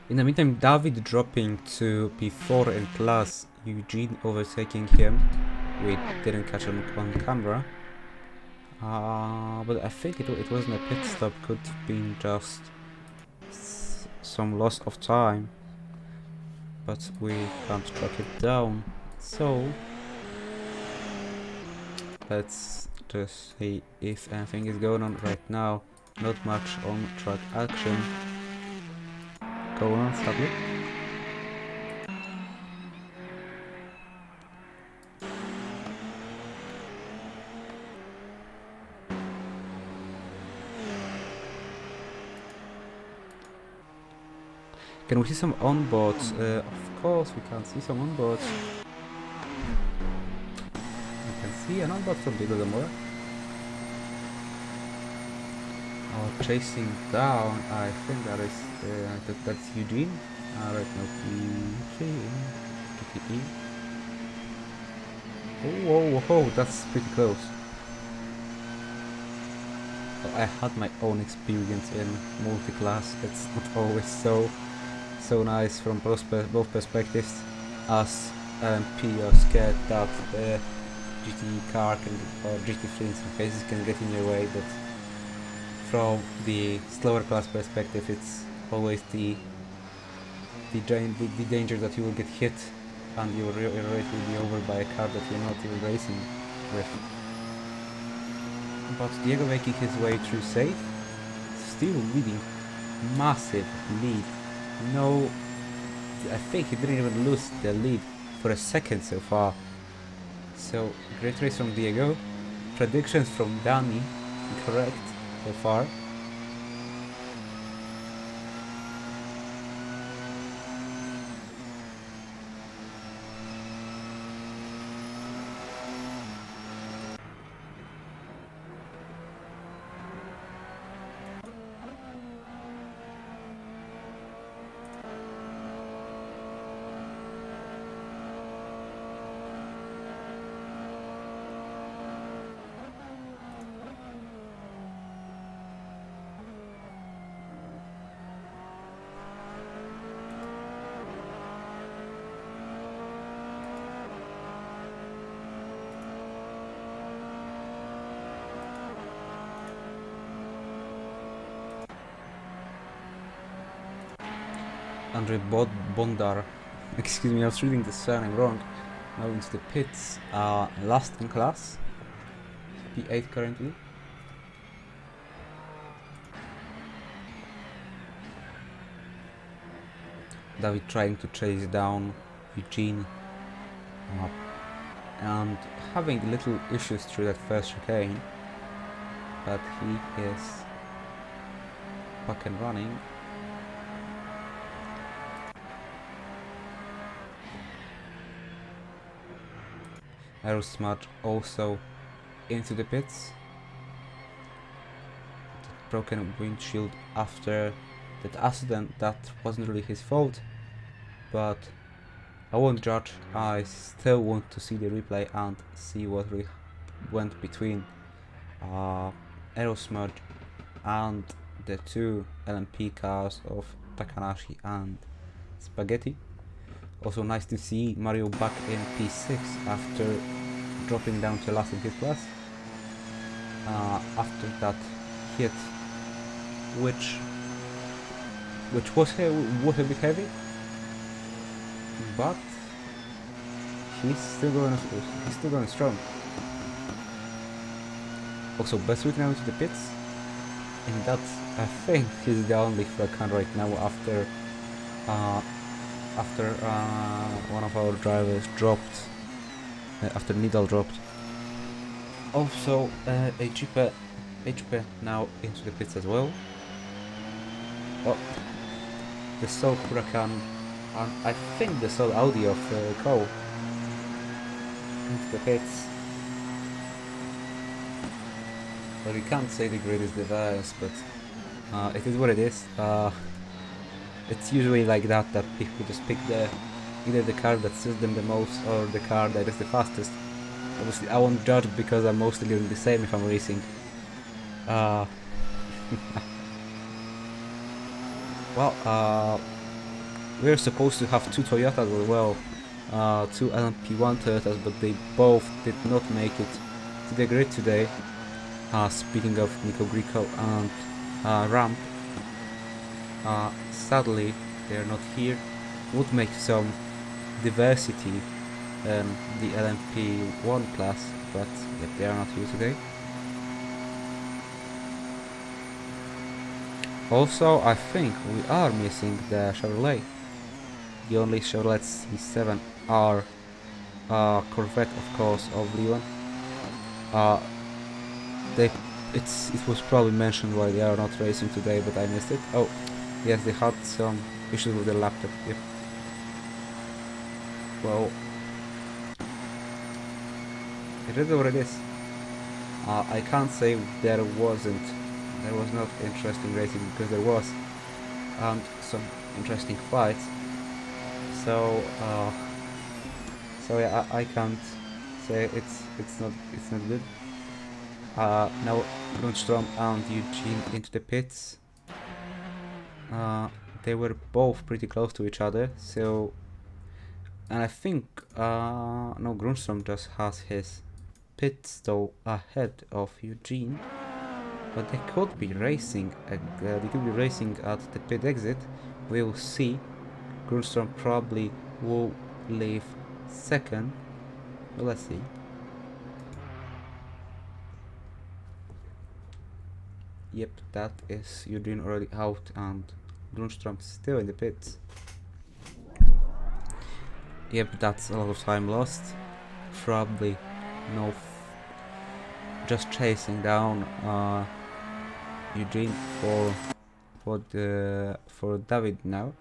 S1: In the meantime, David dropping to P4 in class, Eugene overtaking him. We didn't catch him on camera. But I think it wasn't a pit stop, could have been just some loss of time. But we can't track it down. So, let's just see if anything is going on right now. Not much on track action going on, sadly. Can we see some onboards? Of course we can see some onboards. We can see an onboard from the Zamora. Chasing down, I think that is that's Eugene. Right now, GTE. Oh, that's pretty close. I had my own experience in multi-class. It's not always so nice from both perspectives. As LMP are scared that the GT car or GT3 in some cases can get in your way, but from the slower class perspective, it's always the danger that you will get hit and your race will be over by a car that you're not even racing with. But Diego making his way through safe, still leading, massive lead. No, I think he didn't even lose the lead for a second so far. So great race from Diego. Predictions from Danny, correct so far. Andre Bondar, excuse me, I was reading the surname wrong. Now into the pits, last in class, P8 currently. David trying to chase down Eugene and having little issues through that first chicane, but he is back and running. Aerosmart also into the pits. Broken windshield after that accident, that wasn't really his fault, but I won't judge. I still want to see the replay and see what really went between Aerosmart and the two LMP cars of Takanashi and Spaghetti. Also nice to see Mario back in P6 after dropping down to last in his class. after that hit, which was a bit heavy, but he's still going strong. Also, Bestwick now into the pits, and that's, I think, he's the only Flakan right now after one of our drivers dropped, after Needle dropped. Also, HP now into the pits as well. Oh, the sole Huracan, and I think the sole Audi of Cole into the pits. Well, you can't say the greatest device, but it is what it is. It's usually like that people just pick either the car that suits them the most or the car that is the fastest. Obviously, I won't judge because I'm mostly doing the same if I'm racing. Well, we're supposed to have two Toyotas as well, two LMP1 Toyotas, but they both did not make it to the grid today. Speaking of Nico Grieco and Ramp, sadly they are not here. Would make some diversity in the LMP1 class, but yet they are not here today. Also, I think we are missing the Chevrolet. The only Chevrolet C7R Corvette, of course, of Leon. It was probably mentioned why they are not racing today, but I missed it. Oh, yes, they had some issues with their laptop. Yep. Well, it is what it is. I can't say there was not interesting racing, because there was, and some interesting fights. So yeah, I can't say it's not good. Now Lundstrom and Eugene into the pits. They were both pretty close to each other, so, and I think no, Grundstrom just has his pit stall ahead of Eugene, but they could be racing. At the pit exit. We will see. Grundstrom probably will leave second. Well, let's see. Yep, that is Eugene already out and Grundstrom still in the pits. Yep, that's a lot of time lost. Probably just chasing down Eugene for David now.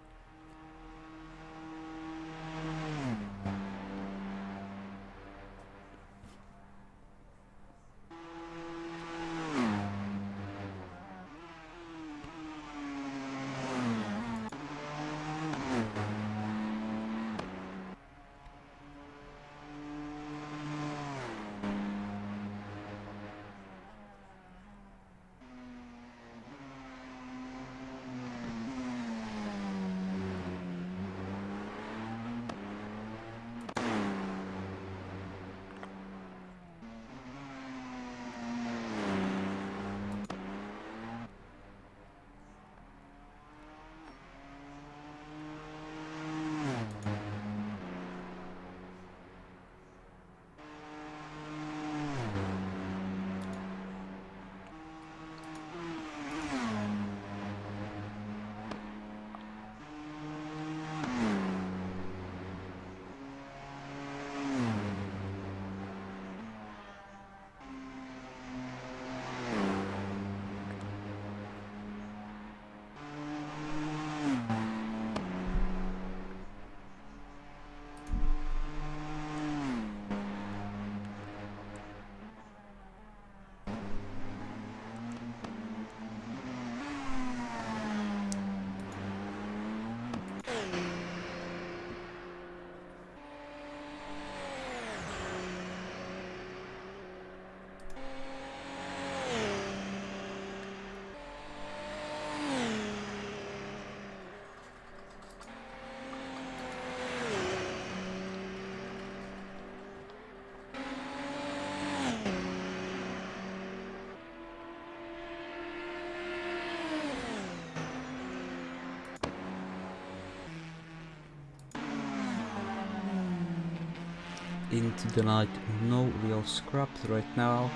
S1: into the night. No real scraps right now.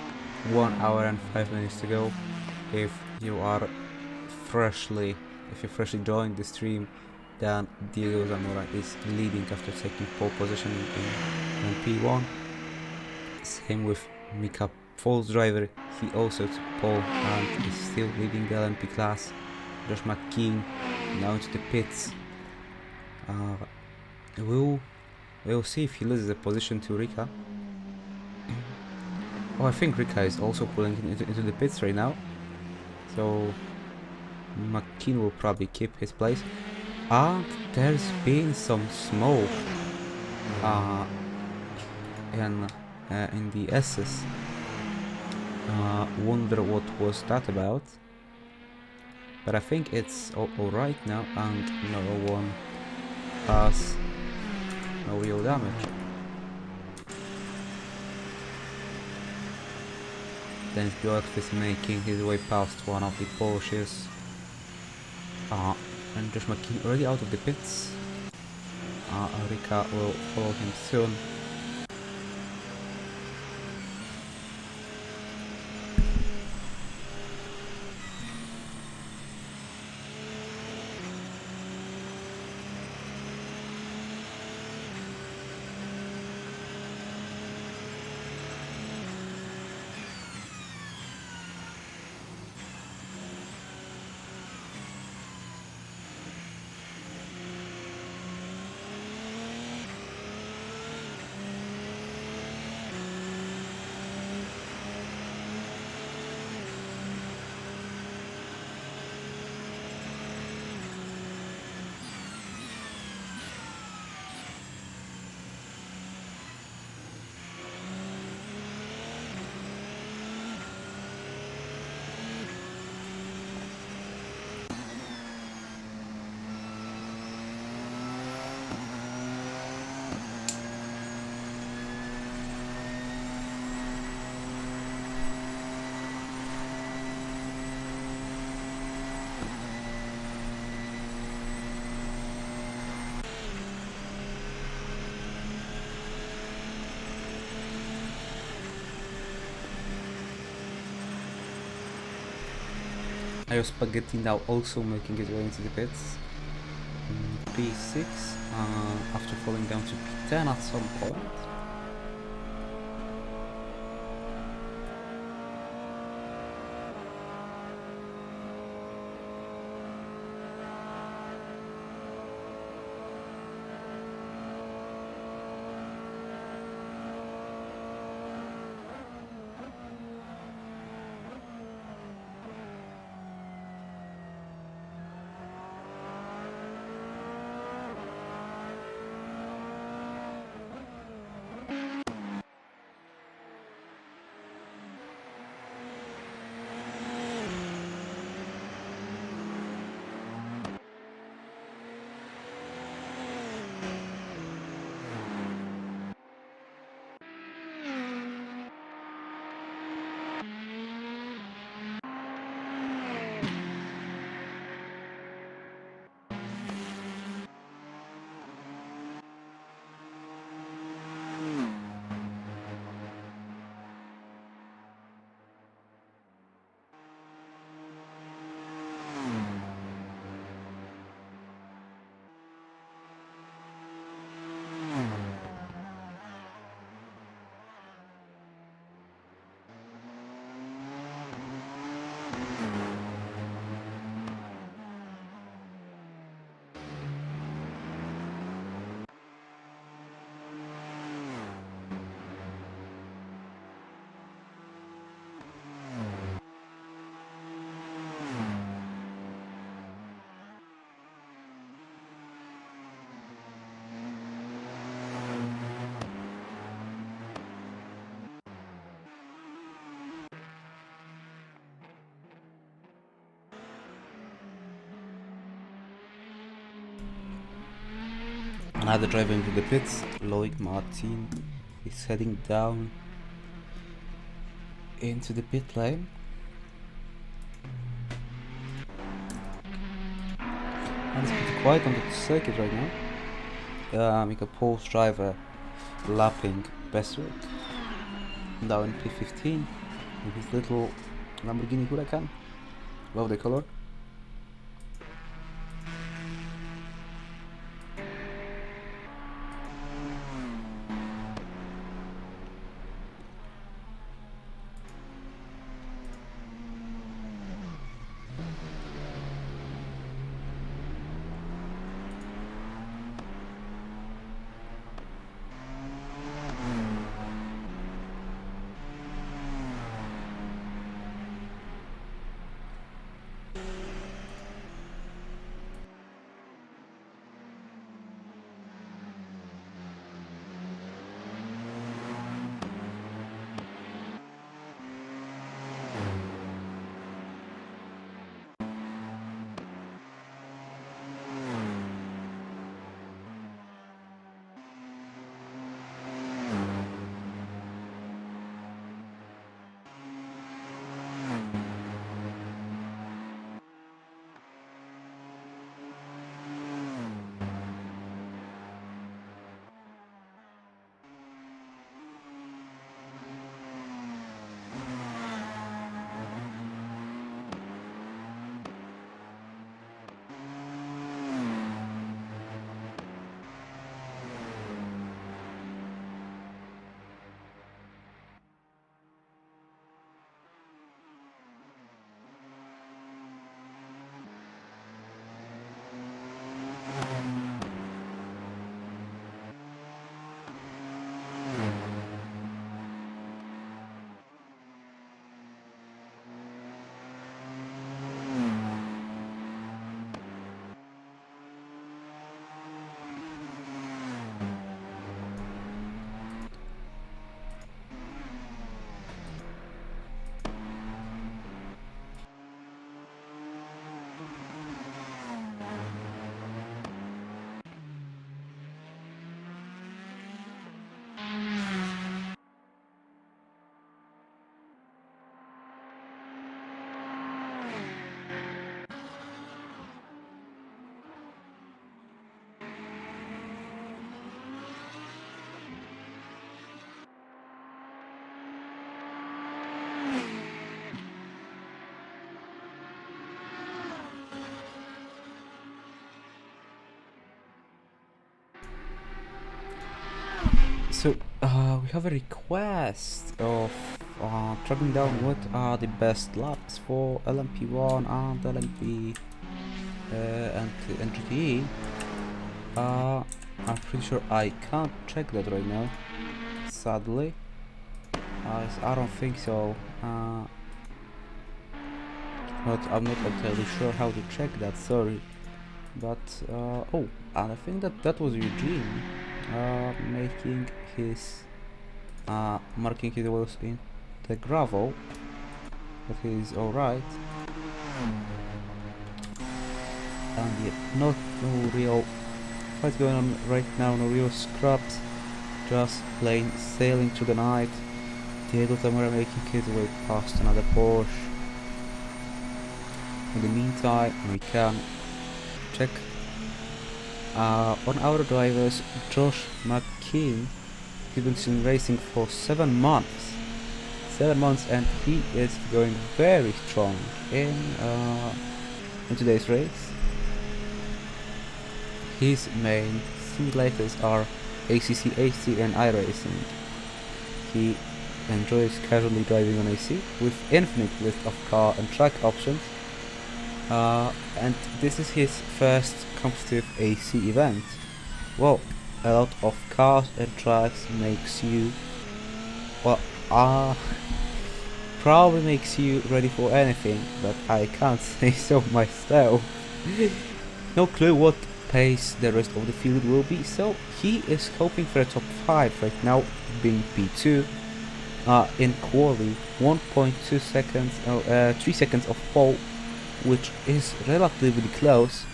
S1: 1 hour and 5 minutes to go. If you're freshly joined the stream, then Diego Zamora is leading after taking pole position in P1. Same with Mckee, false driver. He also took pole and is still leading the LMP class. Josh Mckee now into the pits. We'll see if he loses the position to Rika. Oh, I think Rika is also pulling into the pits right now. So Mckee will probably keep his place. And there's been some smoke in the SS. Wonder what was that about. But I think it's alright now, and no one has no real damage. Then Bjorkfest making his way past one of the Porsches. And Josh Mckee already out of the pits. Rika will follow him soon. Spaghetti now also making his way into the pits. P6 after falling down to P10 at some point. Another driver into the pits. Loic Martin is heading down into the pit lane. And it's pretty quiet on the circuit right now. Mckee Pole's driver lapping best work. Now in P15 with his little Lamborghini Huracan. Love the color. So we have a request of tracking down what are the best laps for LMP1 and LMP and GTE. I'm pretty sure I can't check that right now, sadly. I don't think so. But I'm not entirely sure how to check that, sorry. But oh, and I think that was Eugene making his marking his wheels in the gravel. But he's alright. And yeah, no real fight going on right now, no real scraps, just plain sailing through the night. Diego Zamora making his way past another Porsche. In the meantime, we can check on our drivers. Josh Mckee, he's been sim racing for 7 months. 7 months, and he is going very strong in today's race. His main simulators are ACC, AC, and iRacing. He enjoys casually driving on AC with infinite list of car and track options. And this is his first competitive AC event. Well, a lot of cars and tracks makes you, well, probably makes you ready for anything, but I can't say so myself. No clue what pace the rest of the field will be, so he is hoping for a top 5 right now, being P2. In quali, 1.2 seconds, 3 seconds of pole, which is relatively close.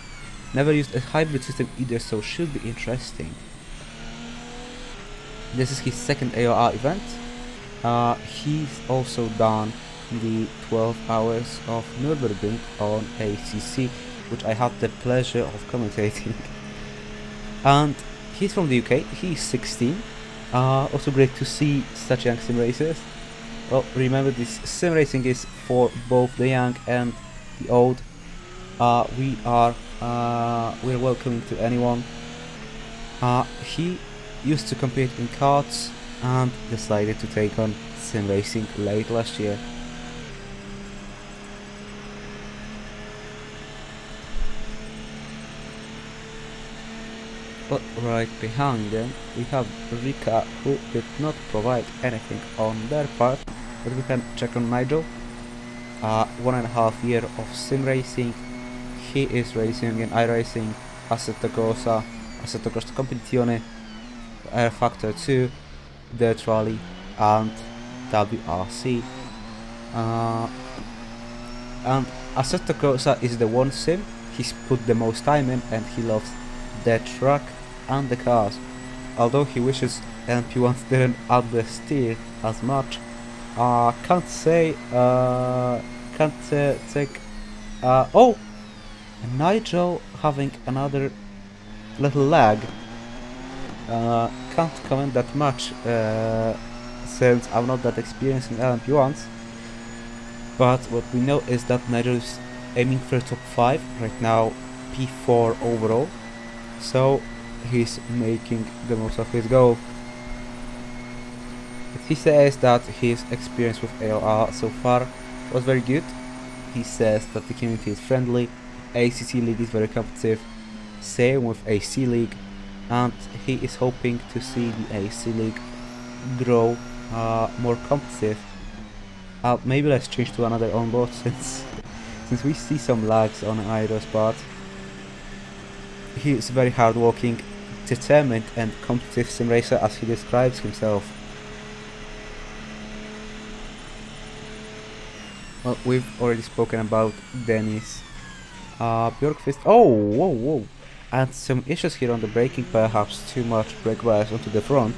S1: Never used a hybrid system either, so should be interesting. This is his second AOR event. He's also done the 12 hours of Nürburgring on ACC, which I had the pleasure of commentating. And he's from the UK, he's 16, Also great to see such young sim racers. Well, remember this sim racing is for both the young and the old. We're welcoming to anyone. He used to compete in karts and decided to take on sim racing late last year. But right behind them we have Rika, who did not provide anything on their part, but we can check on Nigel. 1.5 year of sim racing. He is racing in iRacing, Assetto Corsa, Assetto Corsa Competizione, rFactor 2, Dirt Rally and WRC. And Assetto Corsa is the one sim he's put the most time in, and he loves the track and the cars. Although he wishes LMP1s didn't understeer as much, can't say, take, oh! Nigel having another little lag. Can't comment that much, since I'm not that experienced in LMP1s. But what we know is that Nigel is aiming for top 5, right now P4 overall. So he's making the most of his goal. But he says that his experience with ALR so far was very good. He says that the community is friendly, ACC League is very competitive, same with AC League, and he is hoping to see the AC League grow more competitive. Maybe let's change to another onboard since we see some lags on Iro's part. He is very hardworking, determined and competitive sim racer as he describes himself. Well, we've already spoken about Dennis. Bjorkfest. Oh, whoa. And some issues here on the braking, perhaps too much brake bias onto the front.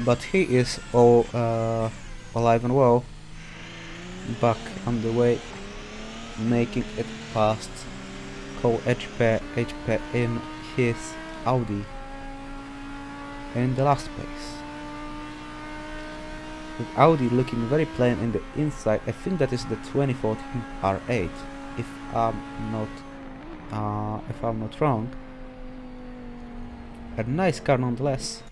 S1: But he is all alive and well. Back on the way, making it past co-HP in his Audi in the last place. With Audi looking very plain in the inside, I think that is the 2014 R8, if I'm not wrong. A nice car nonetheless.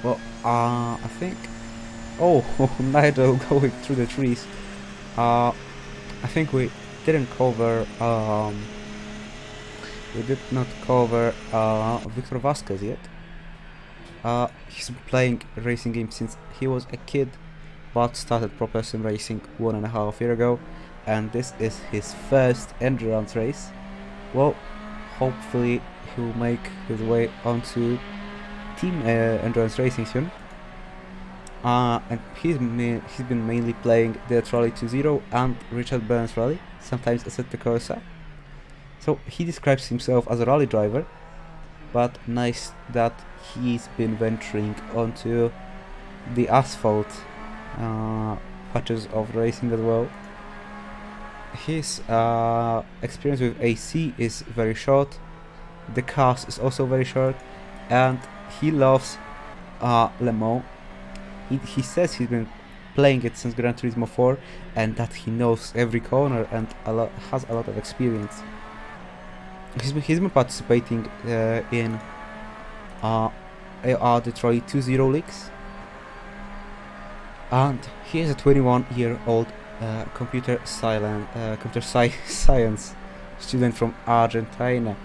S1: Well, I think... Oh, Nigel going through the trees. I think we didn't cover... we did not cover Victor Vasquez yet. He's been playing racing games since he was a kid, but started proper sim racing 1.5 years ago, and this is his first endurance race. Well, hopefully he'll make his way onto team endurance racing soon. And he's been mainly playing Dirt Rally 2.0 and Richard Burns Rally, sometimes Assetto Corsa. So he describes himself as a rally driver, but nice that he's been venturing onto the asphalt patches of racing as well. His experience with AC is very short, the cast is also very short, and he loves Le Mans. he says he's been playing it since Gran Turismo 4, and that he knows every corner and has a lot of experience. He's been participating in AR Detroit 2-0 leagues, and he is a 21-year-old computer science student from Argentina.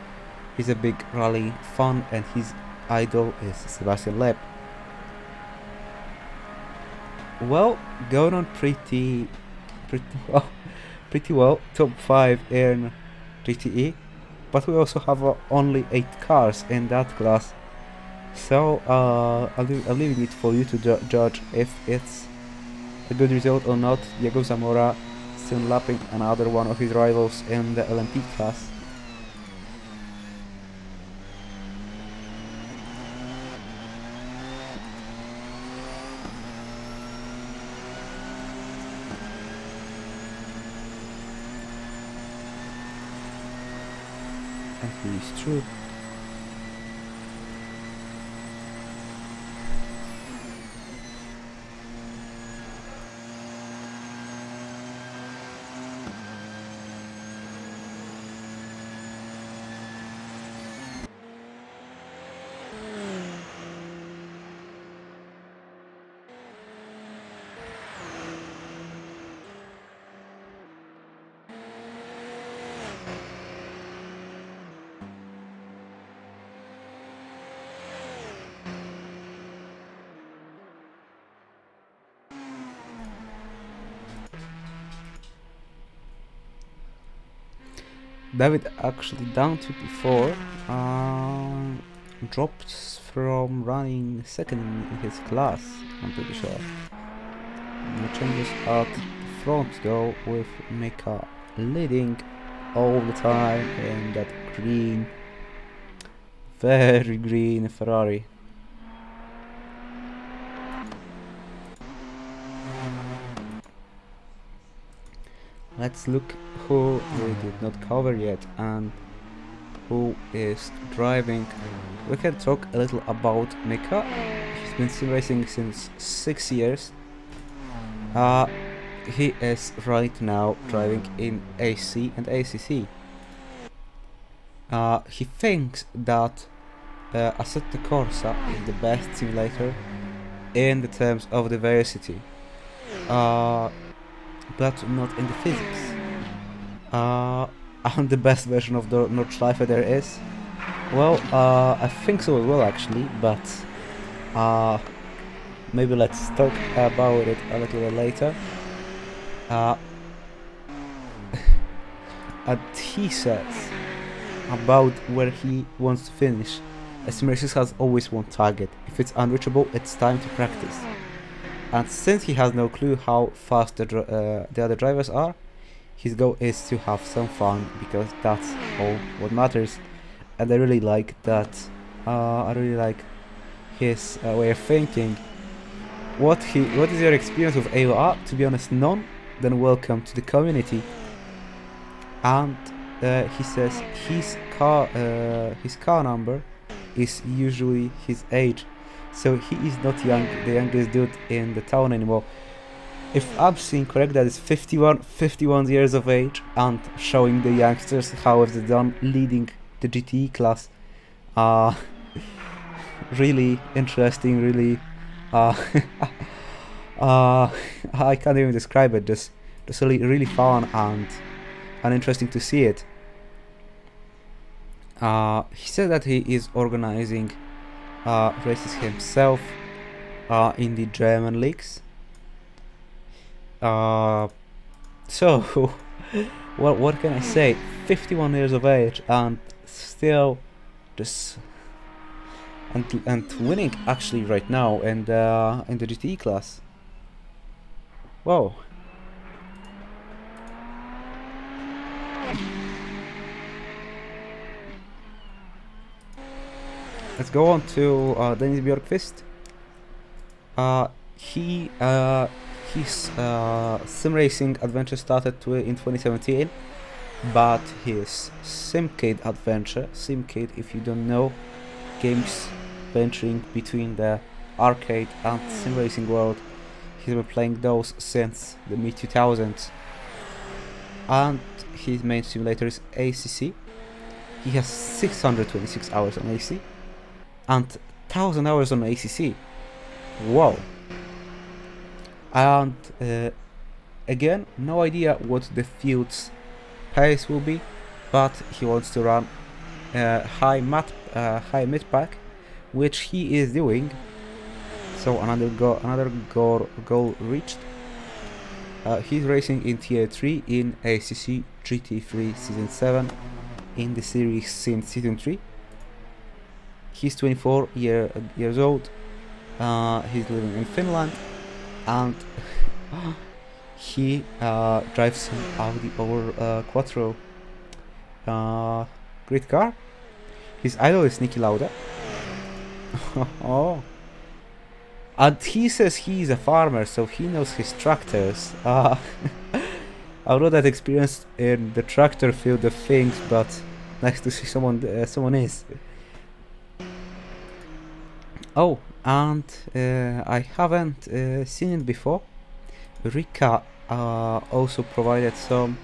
S1: He's a big rally fan, and his idol is Sebastian Loeb. Well, going on pretty well, top 5 in GTE, but we also have only 8 cars in that class. So I'm leaving it for you to judge if it's a good result or not. Diego Zamora soon lapping another one of his rivals in the LMP class. And he is true. David actually down to before dropped from running second in his class, I'm pretty sure. The changes at the front though, with Mckee leading all the time in that green, very green Ferrari. Let's look who we did not cover yet and who is driving. We can talk a little about Mckee. He's been sim racing since 6 years. He is right now driving in AC and ACC. He thinks that Assetto Corsa is the best simulator in the terms of diversity, but not in the physics. I'm the best version of the Nordschleife there is. Well, I think so as well actually, but maybe let's talk about it a little bit later. And he says about where he wants to finish. A sim racer has always one target. If it's unreachable, it's time to practice. And since he has no clue how fast the other drivers are, his goal is to have some fun, because that's all what matters. And I really like that. I really like his way of thinking. What is your experience of AOR? To be honest, none. Then welcome to the community. And he says his car number is usually his age, so he is not the youngest dude in the town anymore. If I'm seeing correct, that is 51 years of age, and showing the youngsters how have they done leading the GTE class. Really interesting, really I can't even describe it, just really fun and interesting to see it. He said that he is organizing races himself in the German leagues. So what can I say? 51 years of age and still just and winning actually right now in the GTE class. Whoa. Let's go on to Dennis Bjorkfest. His sim racing adventure started in 2017, but his Simcade adventure, Simcade, if you don't know, games venturing between the arcade and sim racing world. He's been playing those since the mid 2000s, and his main simulator is ACC. He has 626 hours on AC and 1000 hours on ACC. Wow! And again, no idea what the field's pace will be, but he wants to run high mid pack, which he is doing. So another goal reached. He's racing in Tier 3 in ACC GT3 Season 7 in the series since Season 3. He's 24 years old. He's living in Finland, and he drives an Audi Quattro. Great car. His idol is Niki Lauda. Oh. And he says he's a farmer, so he knows his tractors. I'm not that experienced in the tractor field of things, but nice to see someone is. Oh, and I haven't seen it before. Rika also provided some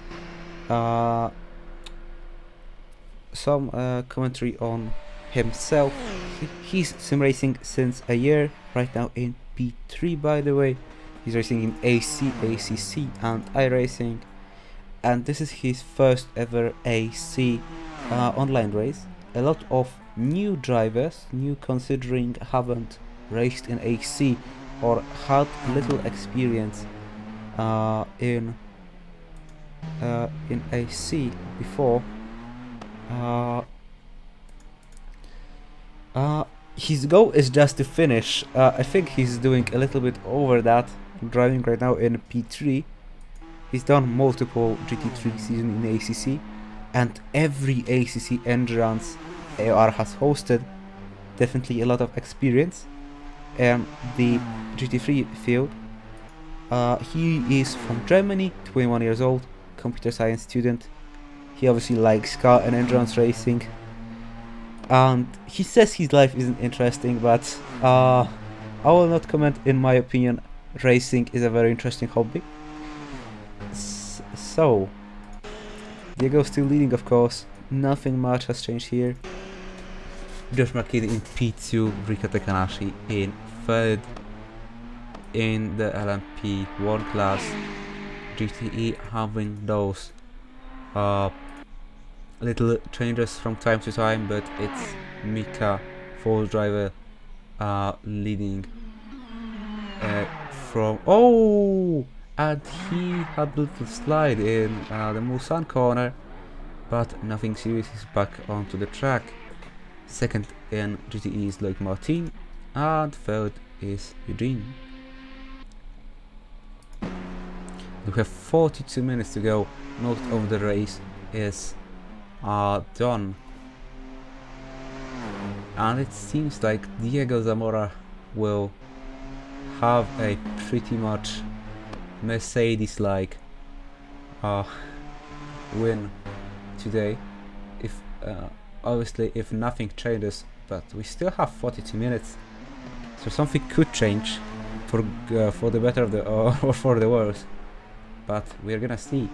S1: commentary on himself. He's sim racing since a year, right now in P3 by the way. He's racing in AC, ACC and iRacing, and this is his first ever AC online race. A lot of new drivers, new considering, haven't raced in AC or had little experience in AC before. His goal is just to finish. I think he's doing a little bit over that, driving right now in P3. He's done multiple GT3 seasons in ACC, and every ACC endurance AR has hosted. Definitely a lot of experience in the GT3 field. He is from Germany, 21 years old, computer science student. He obviously likes car and endurance racing, and he says his life isn't interesting, but I will not comment. In my opinion, racing is a very interesting hobby. So Diego's still leading, of course. Nothing much has changed here. Josh Mckee in P2, Rika Takanashi in third. In the LMP1 class, GTE having those little changes from time to time, but it's Mika, full driver, leading from... Oh! And he had a little slide in the Mulsanne corner, but nothing serious. He's back onto the track. Second in GTE is Loic Martin, and third is Eugene. We have 42 minutes to go. Most of the race is done, and it seems like Diego Zamora will have a pretty much Mercedes-like win today, if obviously if nothing changes, but we still have 42 minutes, so something could change for the better of the or for the worse, but we're gonna see.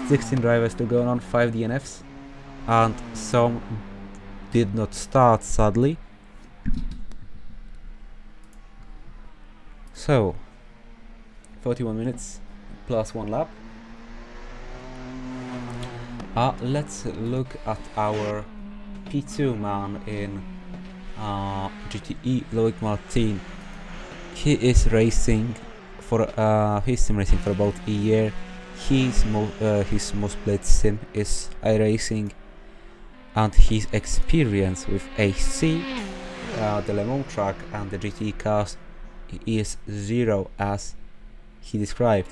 S1: 16 drivers to go on, 5 DNFs, and some did not start, sadly. So 41 minutes plus 1 lap. Let's look at our P2 man in GTE, Loic Martin. He is racing for he's sim racing for about a year. His most played sim is iRacing, and his experience with AC, the Le Mans track and the GTE cars is 0, as he described.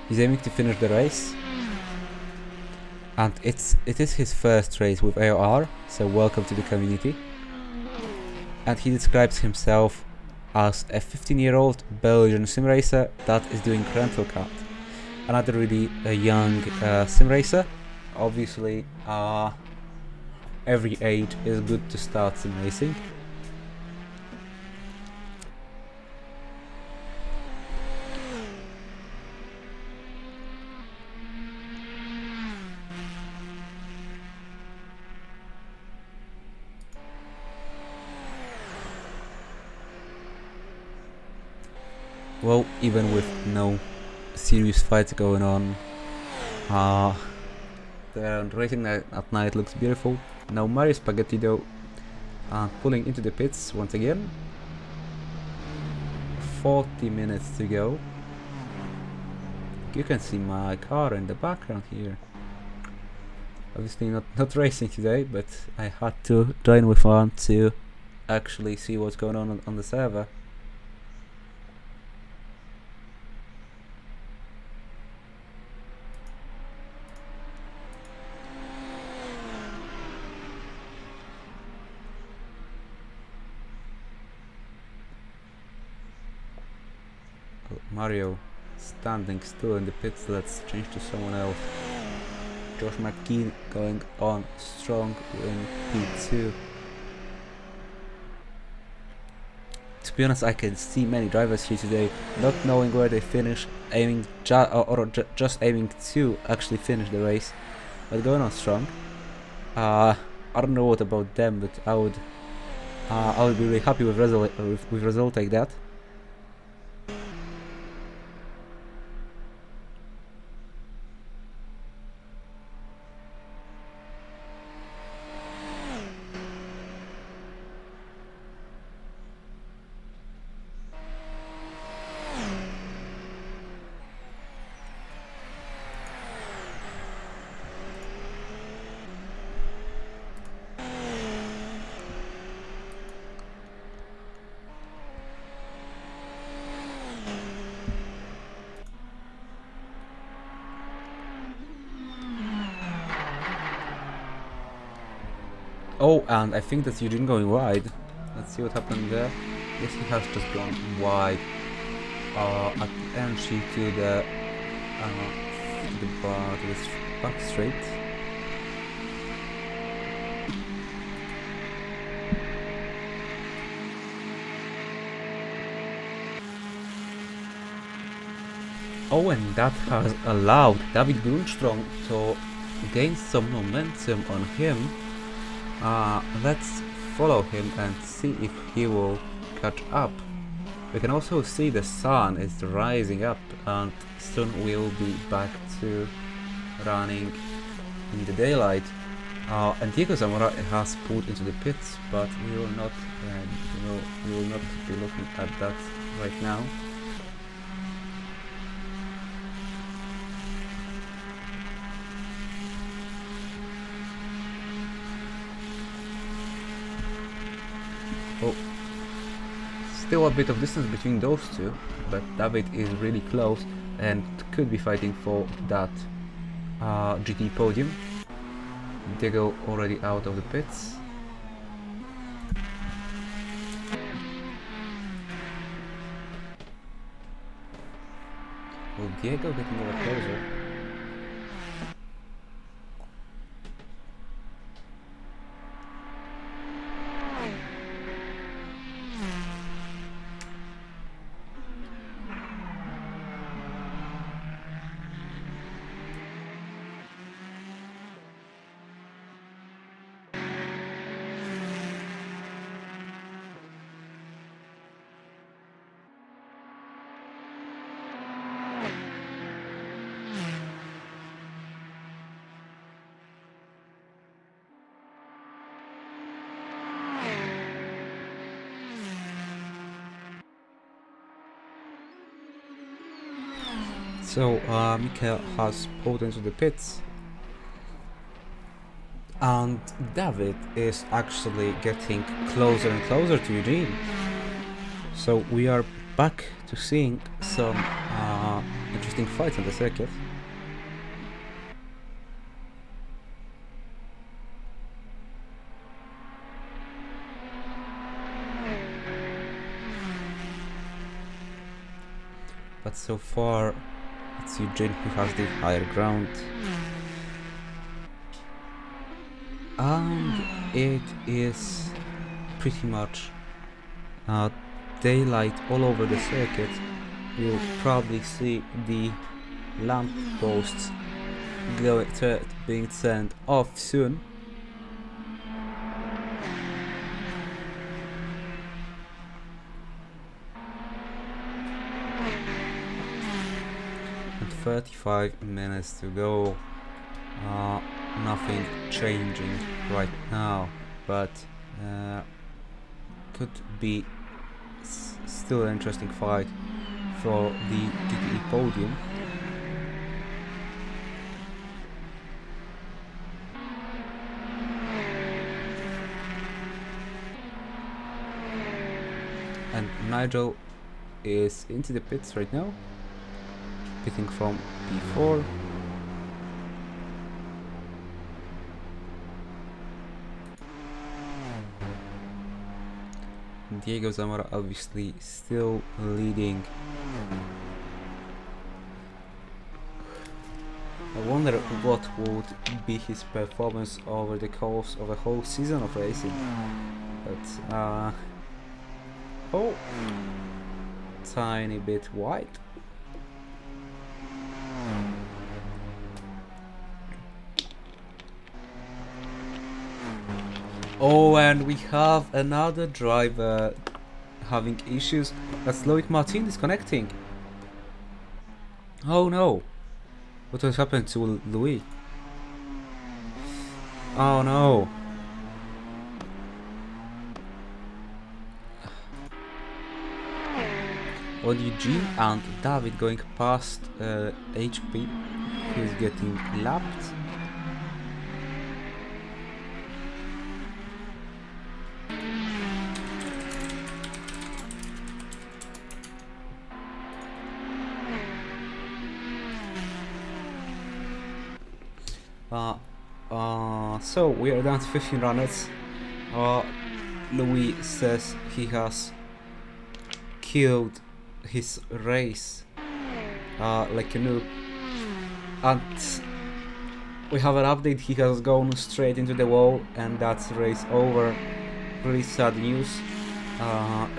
S1: He's aiming to finish the race, and it is his first race with AOR, so welcome to the community. And he describes himself as a 15-year-old Belgian sim racer that is doing rental car. Another really young sim racer. Obviously, every age is good to start sim racing. Well, even with no serious fights going on, the racing at night looks beautiful. Now Mario Spaghetti though, pulling into the pits once again. 40 minutes to go. You can see my car in the background here. Obviously not racing today, but I had to join with one to actually see what's going on the server. Mario standing still in the pits. Let's change to someone else. Josh Mckee going on strong in P2. To be honest, I can see many drivers here today not knowing where they finish, aiming just aiming to actually finish the race, but going on strong. I don't know what about them, but I would be really happy with result like that. Oh, and I think that's Eugene going wide. Let's see what happened there. Yes, he has just gone wide at the entry to the back straight. Oh, and that has allowed David Grundström to gain some momentum on him. Let's follow him and see if he will catch up. We can also see the sun is rising up, and soon we will be back to running in the daylight. And Diego Zamora has pulled into the pits, but we will not be looking at that right now. Oh, still a bit of distance between those two, but David is really close and could be fighting for that GT podium. Diego already out of the pits. Will Diego get more closer? So Mckee has pulled into the pits, and David is actually getting closer and closer to Eugene. So we are back to seeing some interesting fights on the circuit. But so far it's Eugene who has the higher ground. And it is pretty much daylight all over the circuit. You'll probably see the lamp posts being turned off soon. 35 minutes to go. Nothing changing right now, but could be still an interesting fight for the GTE podium. And Nigel is into the pits right now, pitting from P4. Diego Zamora obviously still leading. I wonder what would be his performance over the course of a whole season of racing. But oh, tiny bit wide. Oh, and we have another driver having issues. That's Loic Martin disconnecting. Oh no. What has happened to Louis? Oh no. On Eugene and David going past HP, who's getting lapped. So we are down to 15 runners. Louis says he has killed his race like a noob, and we have an update. He has gone straight into the wall, and that's race over. Really sad news.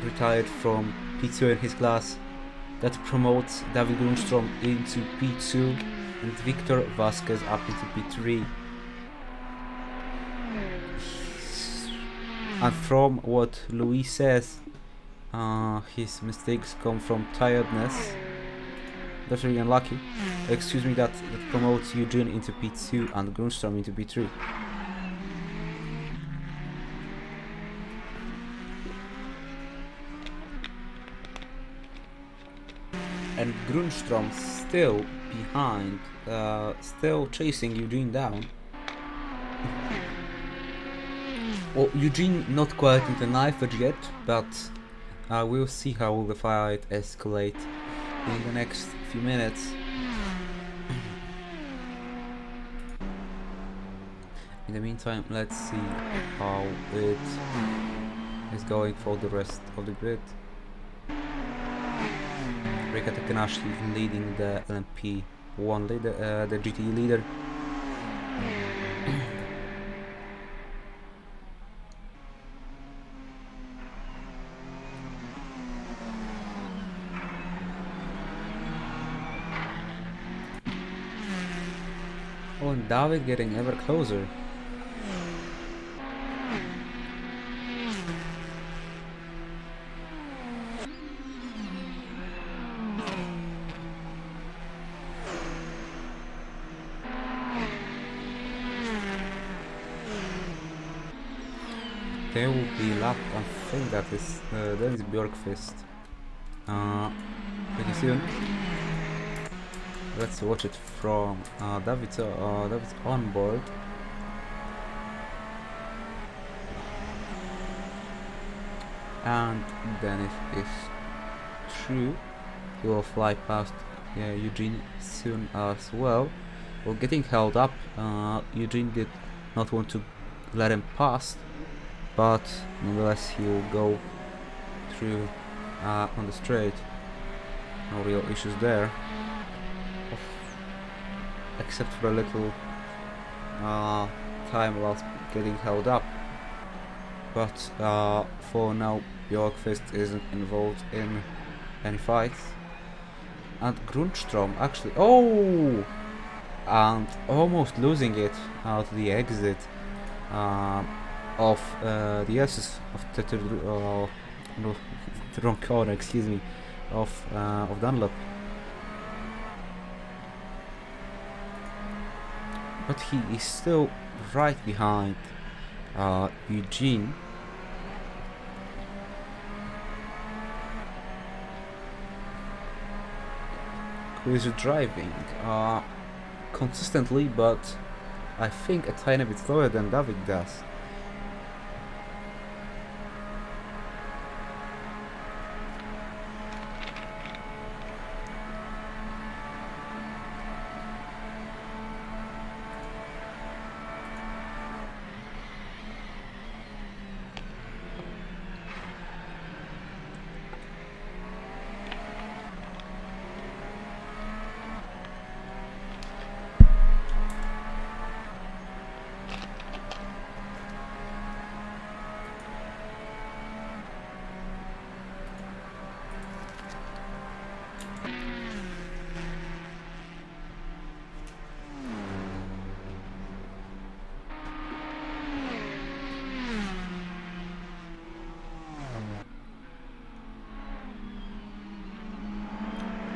S1: Retired from P2 in his class. That promotes David Grundstrom into P2 and Victor Vasquez up into P3. And from what Louis says, his mistakes come from tiredness. That's really unlucky. Excuse me, that promotes Eugene into P2 and Grundstrom into P3. And Grundstrom still behind, still chasing Eugene down. Well, Eugene not quite in the knife edge yet, but we'll see how the fight escalates in the next few minutes. In the meantime, let's see how it is going for the rest of the grid. Rika Takanashi leading the LMP1 leader, the GTE leader. Oh, and David getting ever closer. There will be lap, I think that is Bjorkfest pretty soon. Let's watch it from David's onboard. And then if it's true, he will fly past Eugene soon as well. Well, getting held up, Eugene did not want to let him pass, but nonetheless he will go through on the straight. No real issues there, except for a little time whilst getting held up. But for now, Bjorkfest isn't involved in any fights. And Grundstrom actually, and almost losing it out the exit of the S's of no, the wrong corner, excuse me, of Dunlop. but he is still right behind Eugene. Who is driving consistently, but I think a tiny bit slower than David does.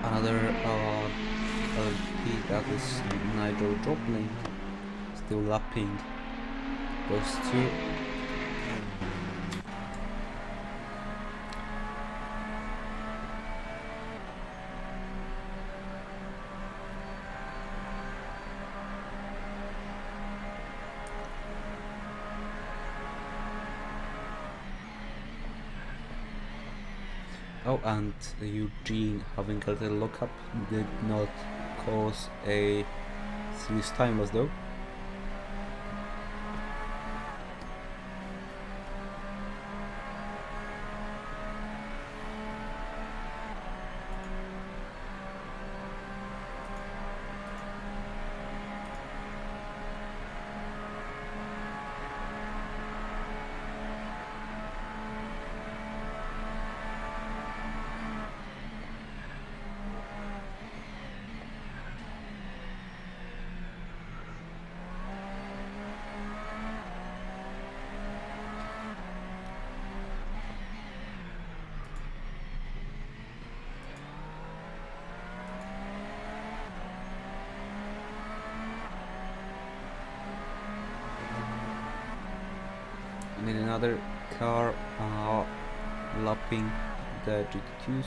S1: Another LP, that is Nigel Dropling, still lapping those two. Oh, and Eugene having a little lockup did not cause a serious time loss though. And then another car lapping the GT2s.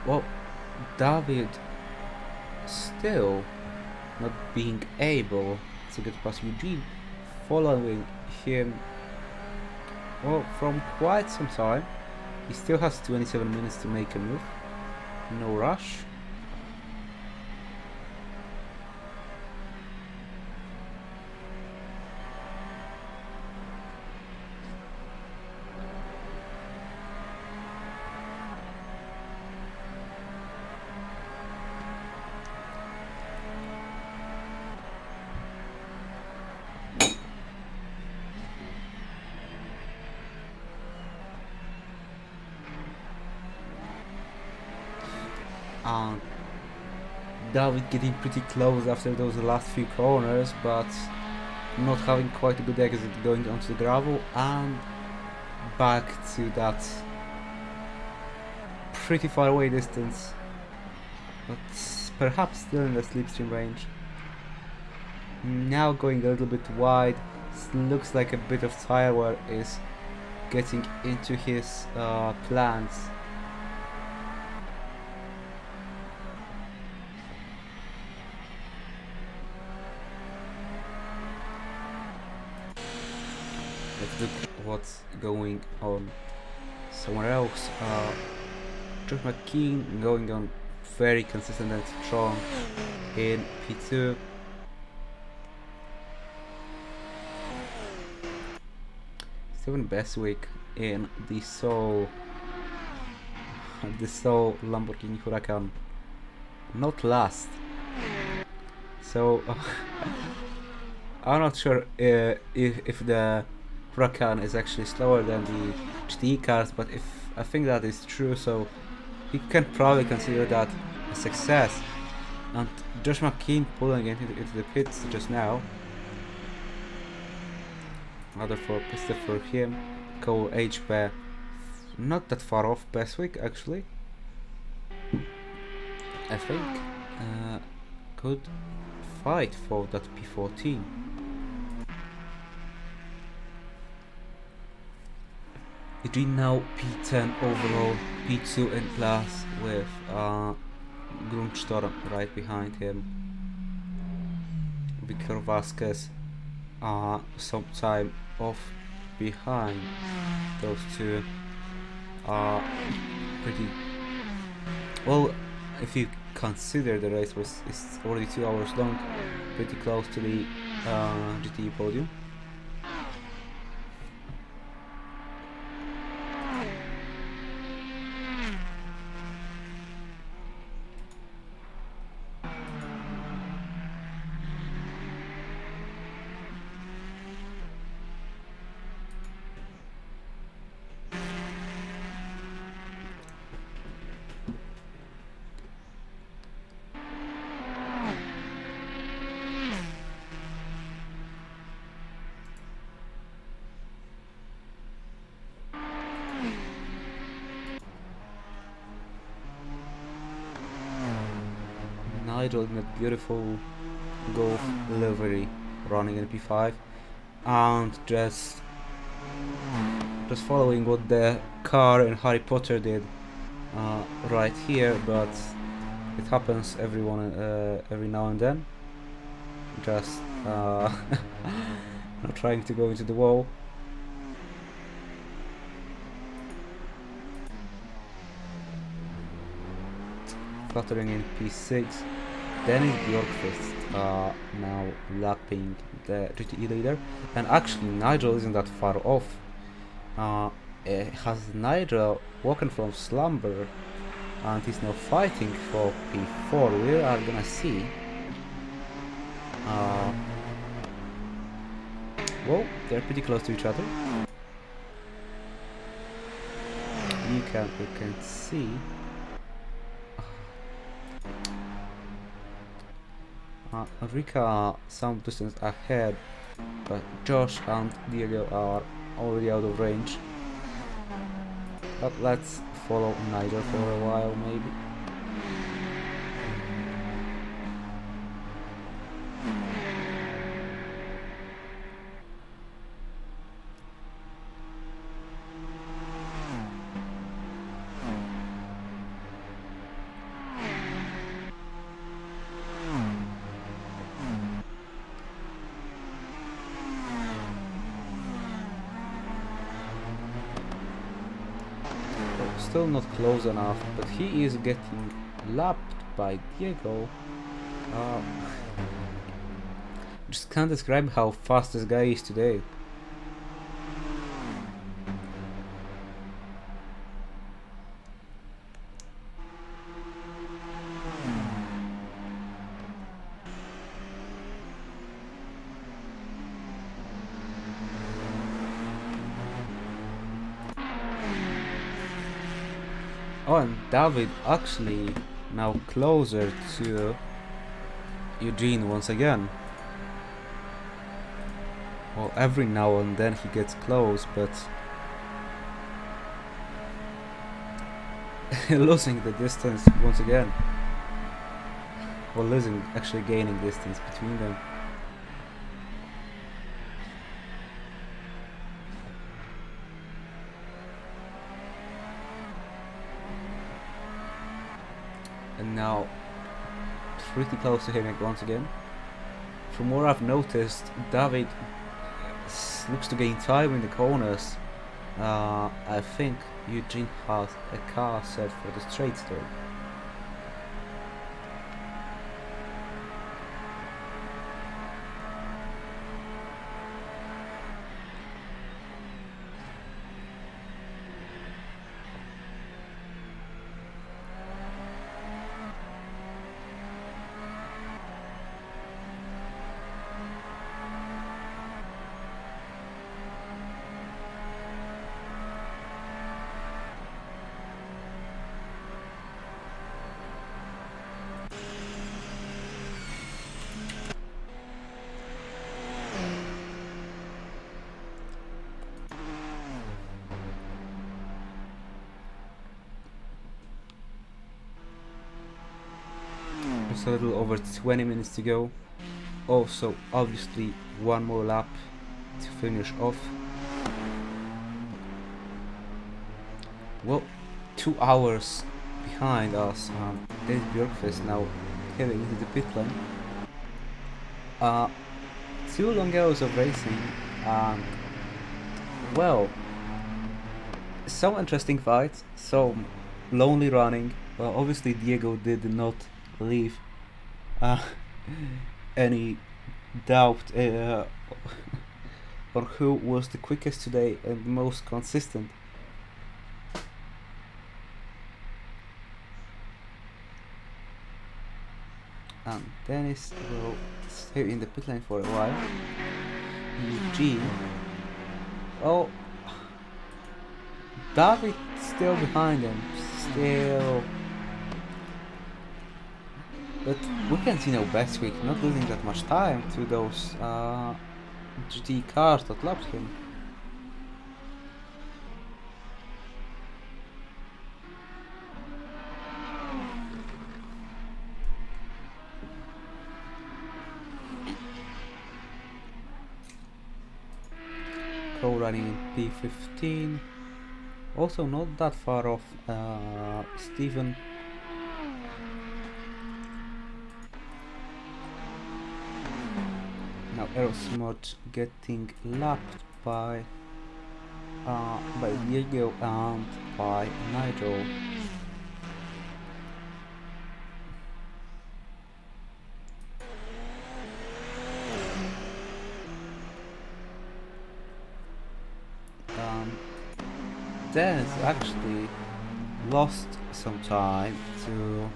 S1: Well, David still not being able to get past Eugene, following him well from quite some time. He still has 27 minutes to make a move. No rush. David getting pretty close after those last few corners, but not having quite a good exit going onto the gravel and back to that pretty far away distance, but perhaps still in the slipstream range. Now going a little bit wide, looks like a bit of tire wear is getting into his plans. Let's look what's going on somewhere else. Josh Mckee going on very consistent and strong in P2. Steven Beswick in the Soul Lamborghini Huracan, not last. So I'm not sure if the Huracan is actually slower than the GT cars, but if I think that is true, so he can probably consider that a success. And Josh Mckee pulling into the pits just now. Another pistol for him. Cole HP not that far off Beswick actually. I think could fight for that P14. Eugene now P10 overall, P2 in class with Grundstorm right behind him. Victor Vasquez some time off behind. Those two are pretty well, if you consider the race is already 2 hours long, pretty close to the GT podium. Nigel in a beautiful Golf livery running in P5 and just following what the car in Harry Potter did right here, but it happens every now and then. Just not trying to go into the wall. Fluttering in P6. Then is Bjorkfest now lapping the GTE leader, and actually Nigel isn't that far off. Has Nigel woken from slumber and he's now fighting for P4? We are gonna see. Well, they're pretty close to each other. You can see. Rika some distance ahead, but Josh and Diego are already out of range. But let's follow Nigel for a while, maybe. Still not close enough, but he is getting lapped by Diego. Just can't describe how fast this guy is today. Oh, and David actually now closer to Eugene once again. Well, every now and then he gets close, but losing the distance once again. Well, actually gaining distance between them. And now pretty close to him once again. From what I've noticed, David looks to gain time in the corners. I think Eugene has a car set for the straights though. a little over 20 minutes to go. Also, obviously, one more lap to finish off. Well, 2 hours behind us. There's Bjorkfest now heading into the pit lane. 2 long hours of racing, and well, some interesting fights, some lonely running. Well, obviously Diego did not leave any doubt on who was the quickest today and the most consistent. And Dennis will stay in the pit lane for a while. Eugene. Oh, David still behind him. Still. But we can see no best week, not losing that much time to those GT cars that lapped him. Co-running in P15. Also not that far off Steven. Now Aerosmart getting lapped by Diego and by Nigel. Dennis actually lost some time to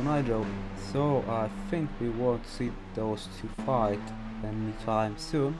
S1: Nigel, so I think we won't see those two fight anytime soon.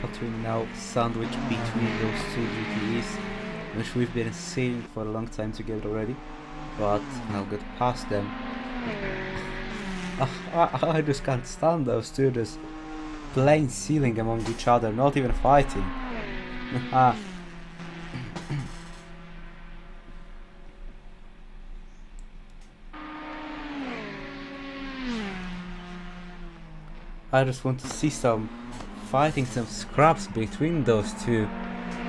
S1: Fluttering now sandwich between those two GTEs, which we've been seeing for a long time together already, but now get past them. I just can't stand those two just plain sealing among each other, not even fighting. I just want to see some fighting, some scraps between those two,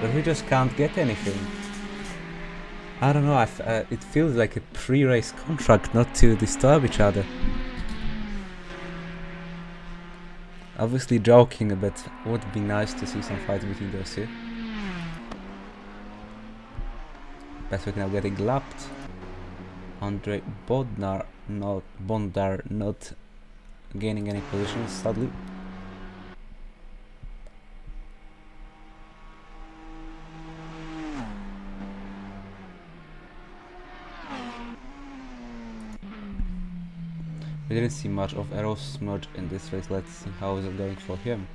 S1: but we just can't get anything. I don't know, it feels like a pre-race contract not to disturb each other. Obviously joking, but would be nice to see some fights between those two. Bestwick now getting lapped. Andre Bondar not gaining any positions, sadly. We didn't see much of Aerosmart in this race. Let's see how is it going for him.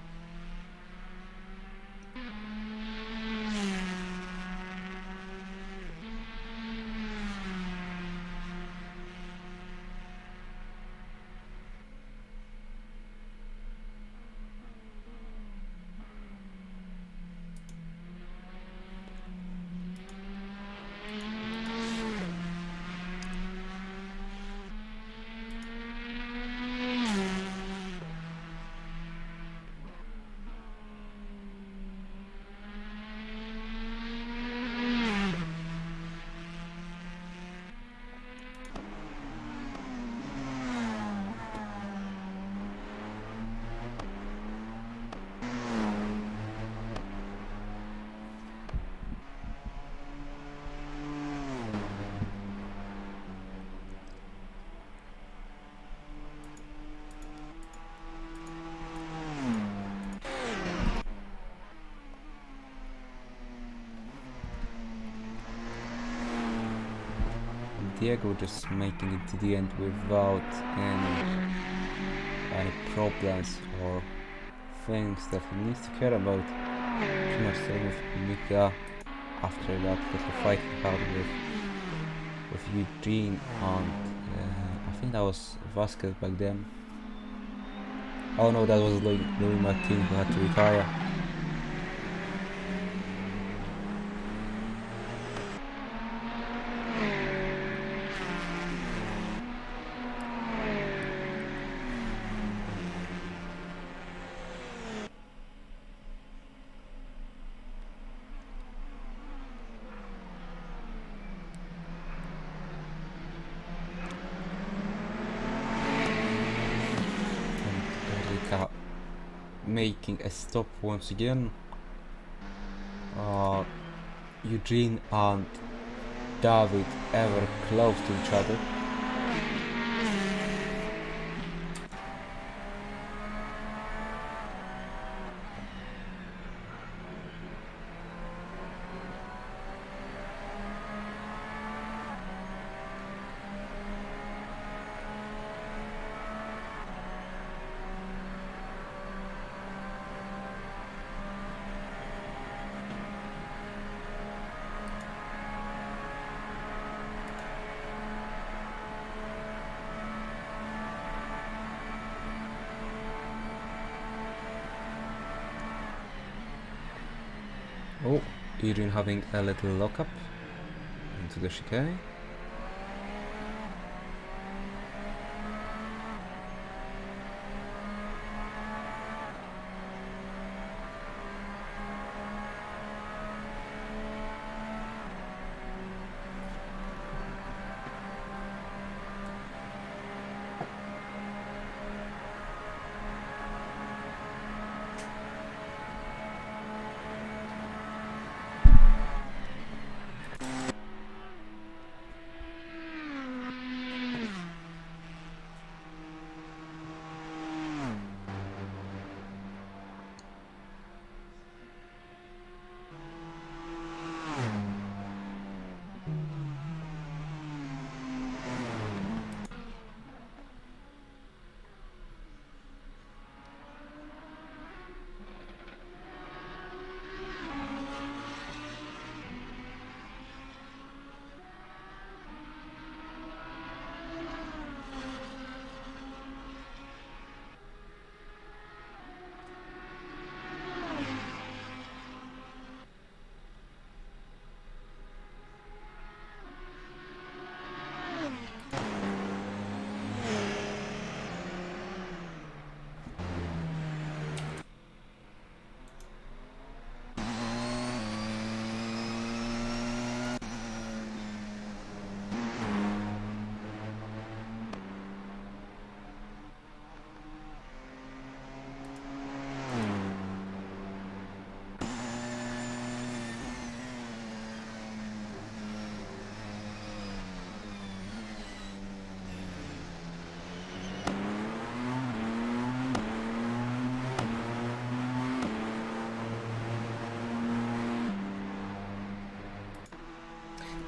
S1: Diego just making it to the end without any problems or things that he needs to care about. Pretty much same with Mckee after that little fight he had with Eugene, and I think that was Vasquez back then. Oh no, that was Louis Martin who had to retire. Making a stop once again. Eugene and David ever close to each other. Oh, Eugene having a little lockup into the chicane.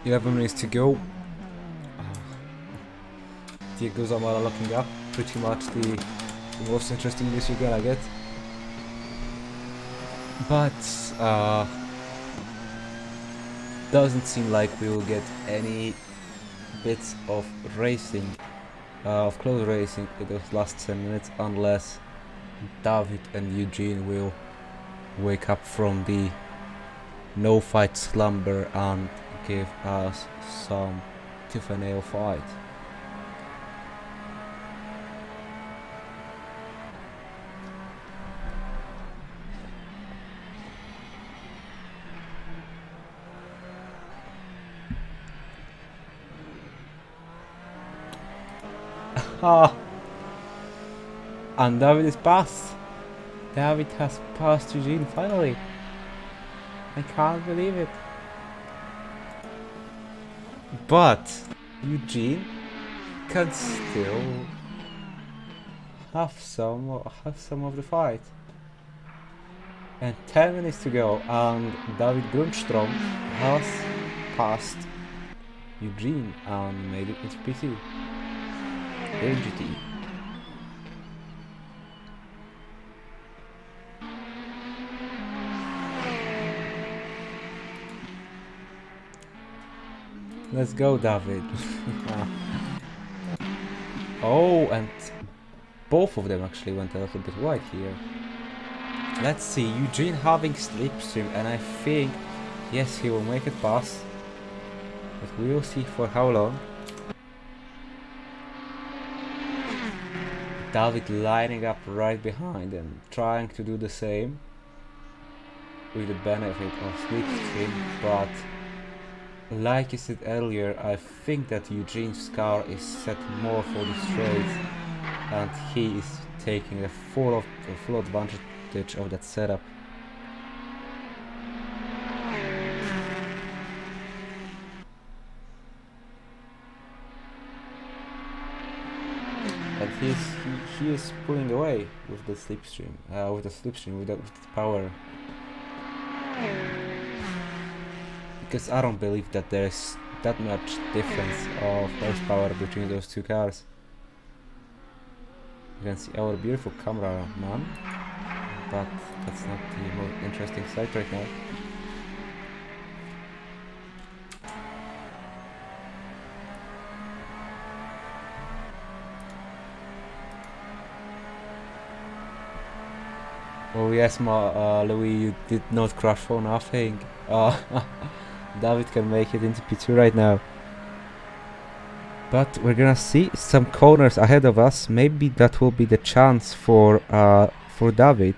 S1: Eleven minutes to go. Diego Zamora locking up. Pretty much the most interesting news you're gonna get. But doesn't seem like we will get any bits of racing, of close racing in those last 10 minutes, unless David and Eugene will wake up from the no fight slumber and give us some tooth and nail fight. And David is passed. David has passed Eugene finally. I can't believe it. But Eugene can still have some of the fight. And 10 minutes to go, and David Grundstrom has passed Eugene and made it into PC. LGT. Let's go, David. Oh, and both of them actually went a little bit wide here. Let's see, Eugene having slipstream, and I think, yes, he will make it past. But we will see for how long. David lining up right behind and trying to do the same with the benefit of slipstream, but like I said earlier, I think that Eugene's car is set more for the straight, and he is taking the full advantage of that setup. And he is pulling away with the slipstream, with the power. Because I don't believe that there's that much difference of horsepower between those two cars. You can see our beautiful camera man, but that's not the most interesting sight right now. Oh yes, Louis, you did not crash for nothing. David can make it into P2 right now. But we're gonna see some corners ahead of us. Maybe that will be the chance for David.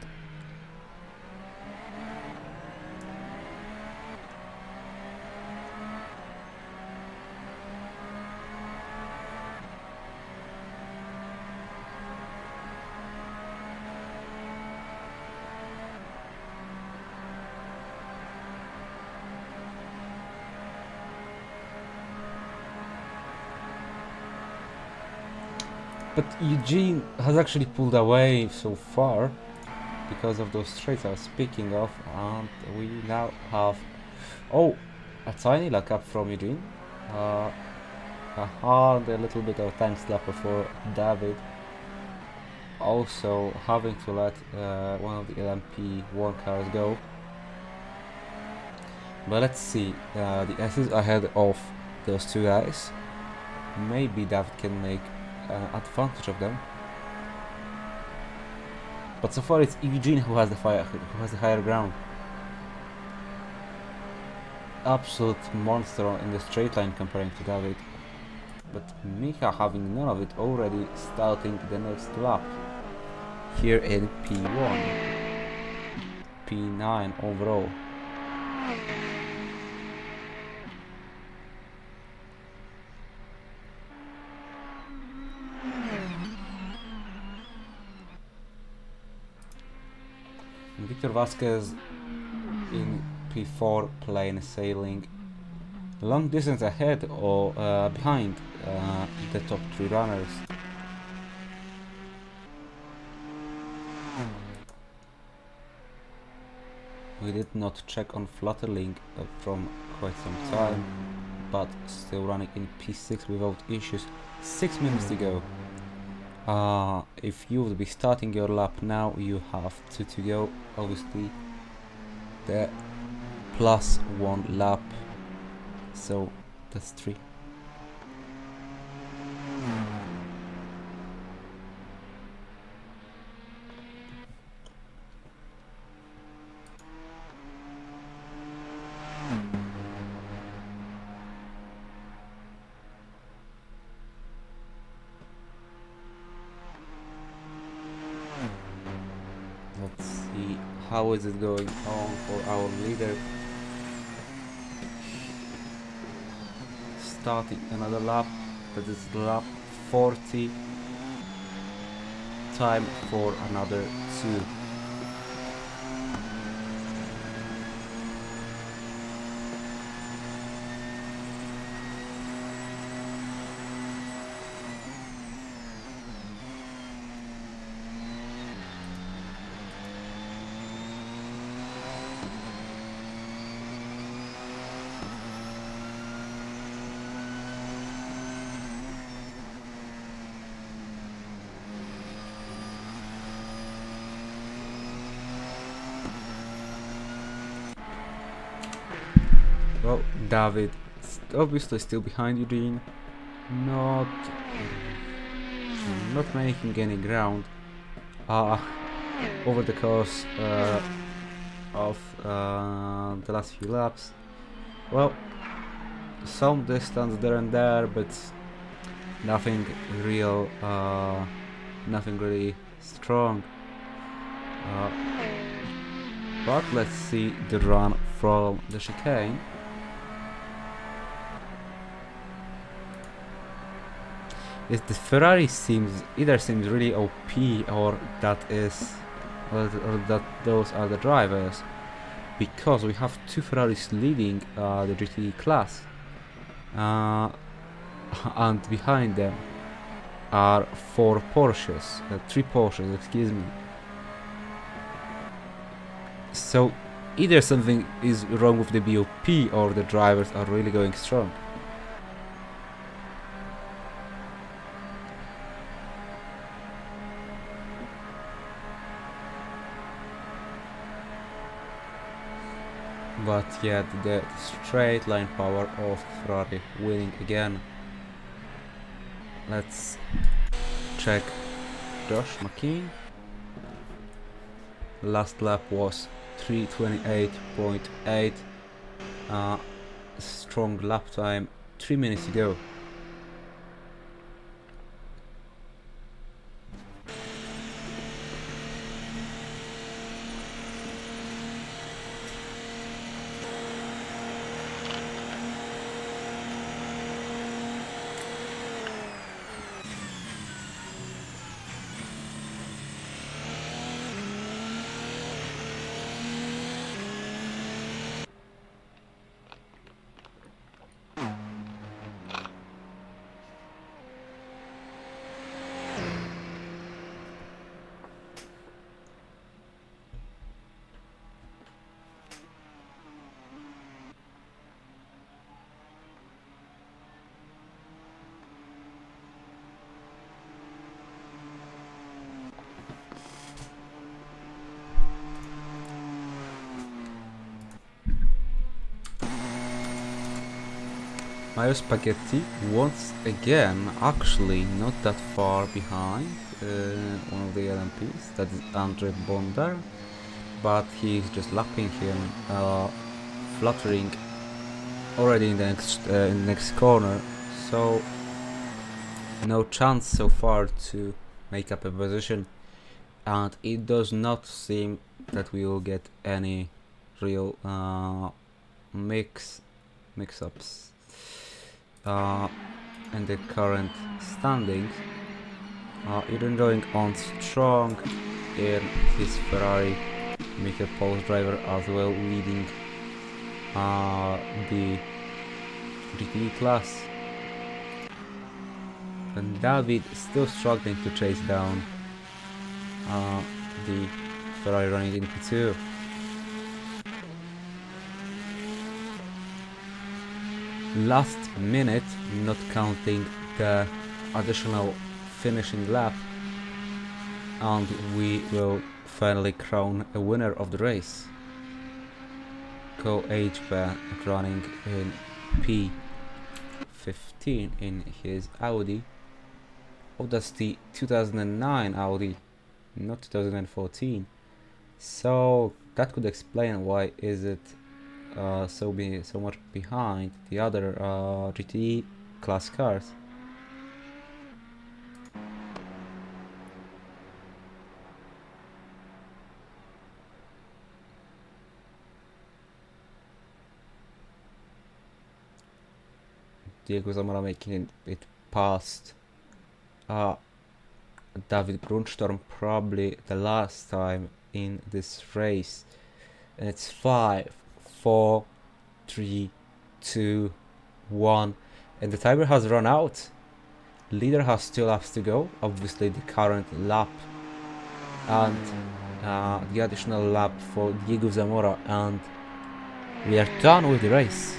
S1: But Eugene has actually pulled away so far because of those straights I was speaking of, and we now have a tiny luck up from Eugene. A little bit of time slapper for David. Also having to let one of the LMP1 cars go. But let's see, the S is ahead of those two guys. Maybe David can make advantage of them, but so far it's Eugene who has the higher ground. Absolute monster in the straight line comparing to David, but Mckee having none of it, already starting the next lap here in P1, P9 overall. Victor Vasquez in P4 plain sailing long distance ahead or behind the top three runners. We did not check on Flutterling from quite some time, but still running in P6 without issues. 6 minutes to go. If you would be starting your lap now, you have 2 to go. Obviously, the +1 lap, so that's 3. Let's see how is it going on for our leader. Starting another lap, that is lap 40. Time for another 2. Well, David obviously still behind Eugene, not making any ground over the course of the last few laps. Well, some distance there and there, but nothing real, nothing really strong. But let's see the run from the chicane. Yes, the Ferrari either seems really OP, or that those are the drivers, because we have two Ferraris leading the GT class, and behind them are three Porsches, excuse me. So either something is wrong with the BOP, or the drivers are really going strong. But yet the straight line power of Ferrari winning again. Let's check Josh Mckee. Last lap was 3:28.8. Strong lap time, 3 minutes to go. Mario Spaghetti once again, actually not that far behind one of the LMPs, that is Andre Bondar, but he's just lapping him, fluttering already in the next corner, so no chance so far to make up a position, and it does not seem that we will get any real mix-ups in the current standings. Even going on strong in his Ferrari, Mckee Pole's driver as well, leading the GT class, and David still struggling to chase down the Ferrari running in P2. Last minute, not counting the additional finishing lap, and we will finally crown a winner of the race. Ko HB running in P15 in his Audi. Oh, that's the 2009 Audi, not 2014. So that could explain why is it so much behind the other GT class cars. Diego Zamora making it past David Brunstorm probably the last time in this race, and it's 5, 4, 3, 2, 1, and the timer has run out. Leader has 2 laps to go, obviously the current lap and the additional lap for Diego Zamora, and we are done with the race.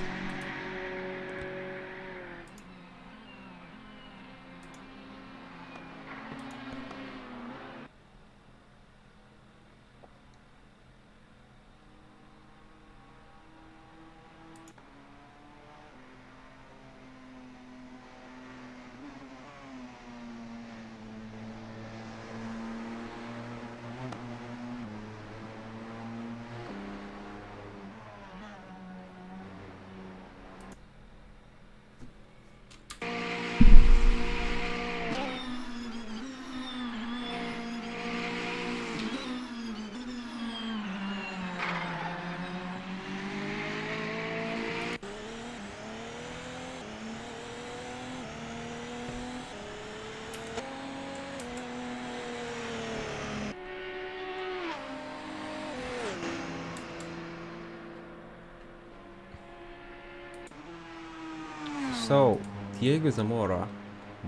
S1: So, Diego Zamora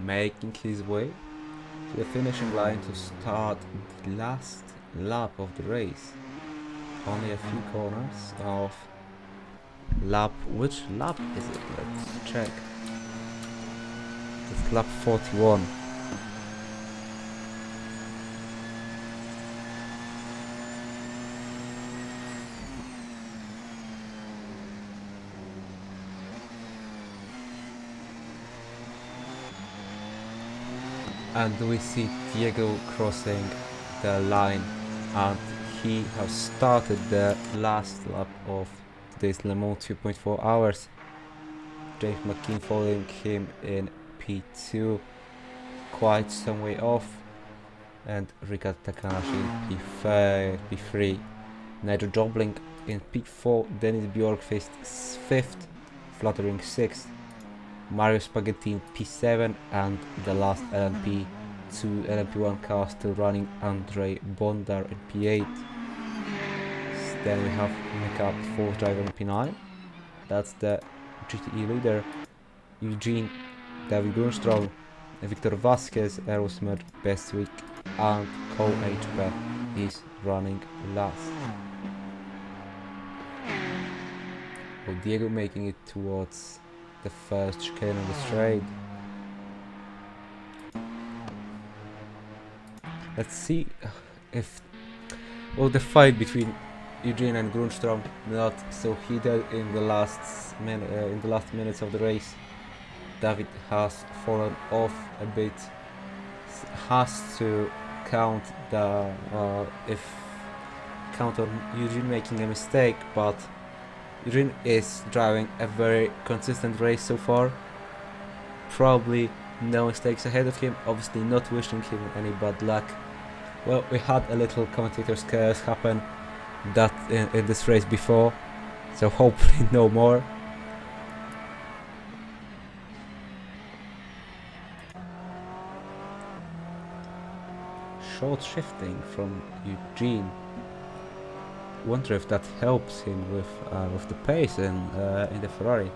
S1: making his way to the finishing line to start the last lap of the race. Only a few corners of lap. Which lap is it? Let's check. It's lap 41. And we see Diego crossing the line, and he has started the last lap of today's Le Mans 2.4 hours. James Mckee following him in P2, quite some way off, and Ricard Takanashi in P3. Nigel Jobling in P4, Dennis Bjorkfest 5th, fluttering 6th. Mario Spaghetti in P7, and the last LMP to LMP1 car still running, Andrei Bondar in P8. Then we have Mckee, fourth driver in P9. That's the GTE leader. Eugene, David Grunstrom, Victor Vasquez, Aerosmith, Bestwick, and Cole HP is running last. Well, Diego making it towards the first chicane on the straight. Let's see if the fight between Eugene and Grunstrom not so heated in the last minutes of the race. David has fallen off a bit. Has to count on Eugene making a mistake, but Eugene is driving a very consistent race so far. Probably no mistakes ahead of him. Obviously not wishing him any bad luck. Well, we had a little commentator's chaos happen that in this race before, so hopefully no more. Short shifting from Eugene. Wonder if that helps him with the pace in the Ferrari.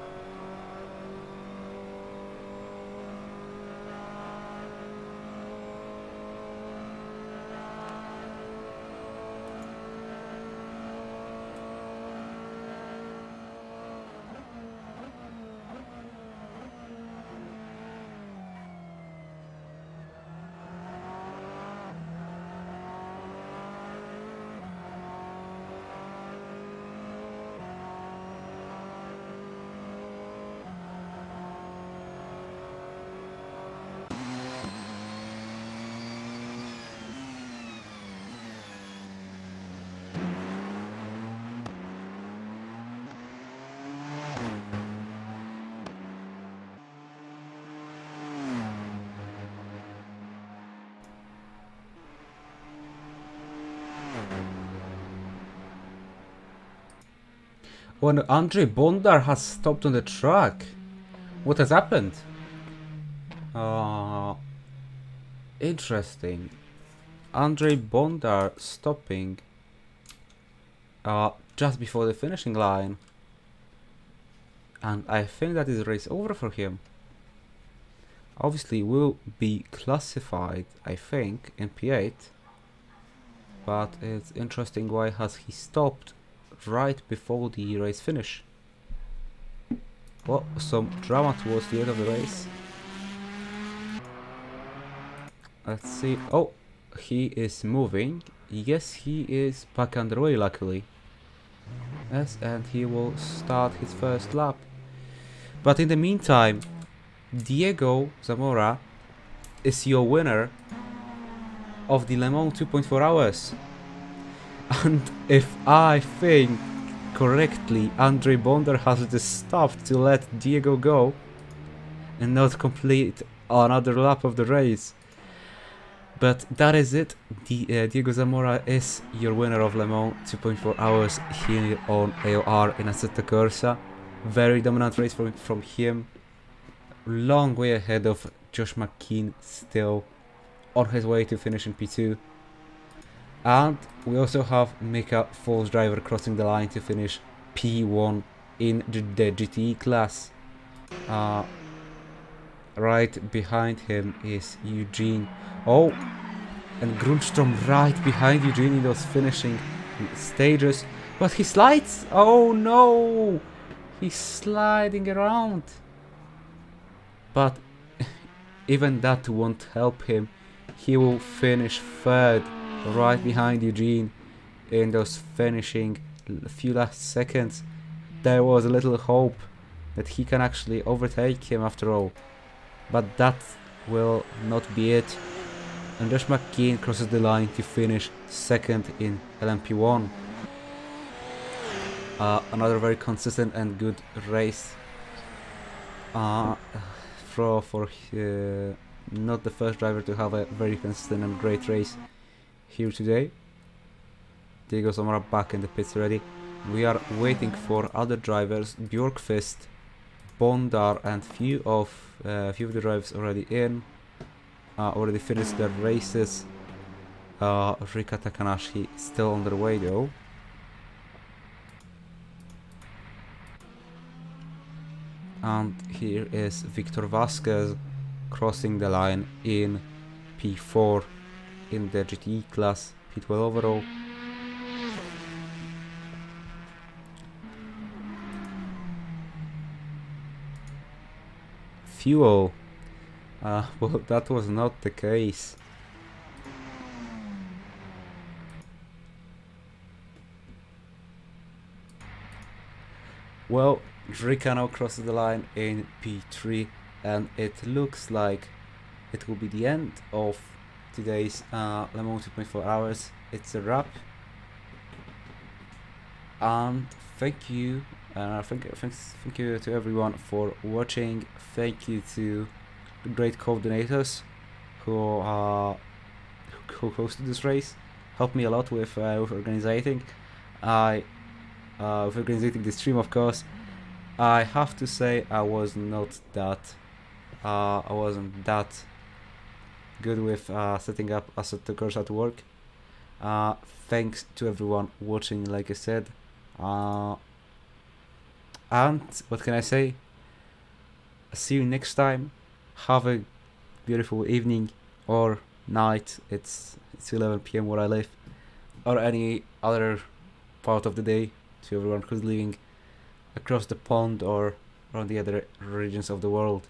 S1: When Andrei Bondar has stopped on the track. What has happened? Interesting. Andrei Bondar stopping just before the finishing line. And I think that is race over for him. Obviously will be classified, I think, in P8. But it's interesting, why has he stopped right before the race finish? Well, some drama towards the end of the race. Let's see. Oh, he is moving. Yes, he is back underway, luckily. Yes, and he will start his first lap. But in the meantime, Diego Zamora is your winner of the Le Mans 2.4 hours. And if I think correctly, Andrei Bondar has just stopped to let Diego go and not complete another lap of the race. But that is it. Diego Zamora is your winner of Le Mans 2.4 hours here on AOR in Assetto Corsa. Very dominant race from him. Long way ahead of Josh Mckee, still on his way to finish in P2. And we also have Mckee, fourth driver, crossing the line to finish P1 in the GTE class. Right behind him is Eugene. Oh, and Grundstrom right behind Eugene in those finishing stages. But he slides! Oh no! He's sliding around. But even that won't help him. He will finish third, right behind Eugene in those finishing few last seconds. There was a little hope that he can actually overtake him after all. But that will not be it. And Josh Mckee crosses the line to finish second in LMP1. Another very consistent and good race. For not the first driver to have a very consistent and great race here today. Diego Zamora back in the pits already. We are waiting for other drivers. Bjorkfest, Bondar, and few of the drivers already in. Already finished their races. Rika Takanashi still on their way though. And here is Victor Vasquez crossing the line in P4 in the GTE class, P12 overall. Fuel. Well, that was not the case. Well, Rika now crosses the line in P3, and it looks like it will be the end of today's Le Mans 2.4 hours. It's a wrap. And thank you, thank you to everyone for watching. Thank you to the great coordinators who hosted this race. Helped me a lot with organizing. With organizing the stream, of course. I have to say I wasn't that good with setting up Assetto Corsa at work. Thanks to everyone watching, like I said. And what can I say? See you next time. Have a beautiful evening or night. It's 11 PM where I live, or any other part of the day to everyone who's living across the pond or on the other regions of the world.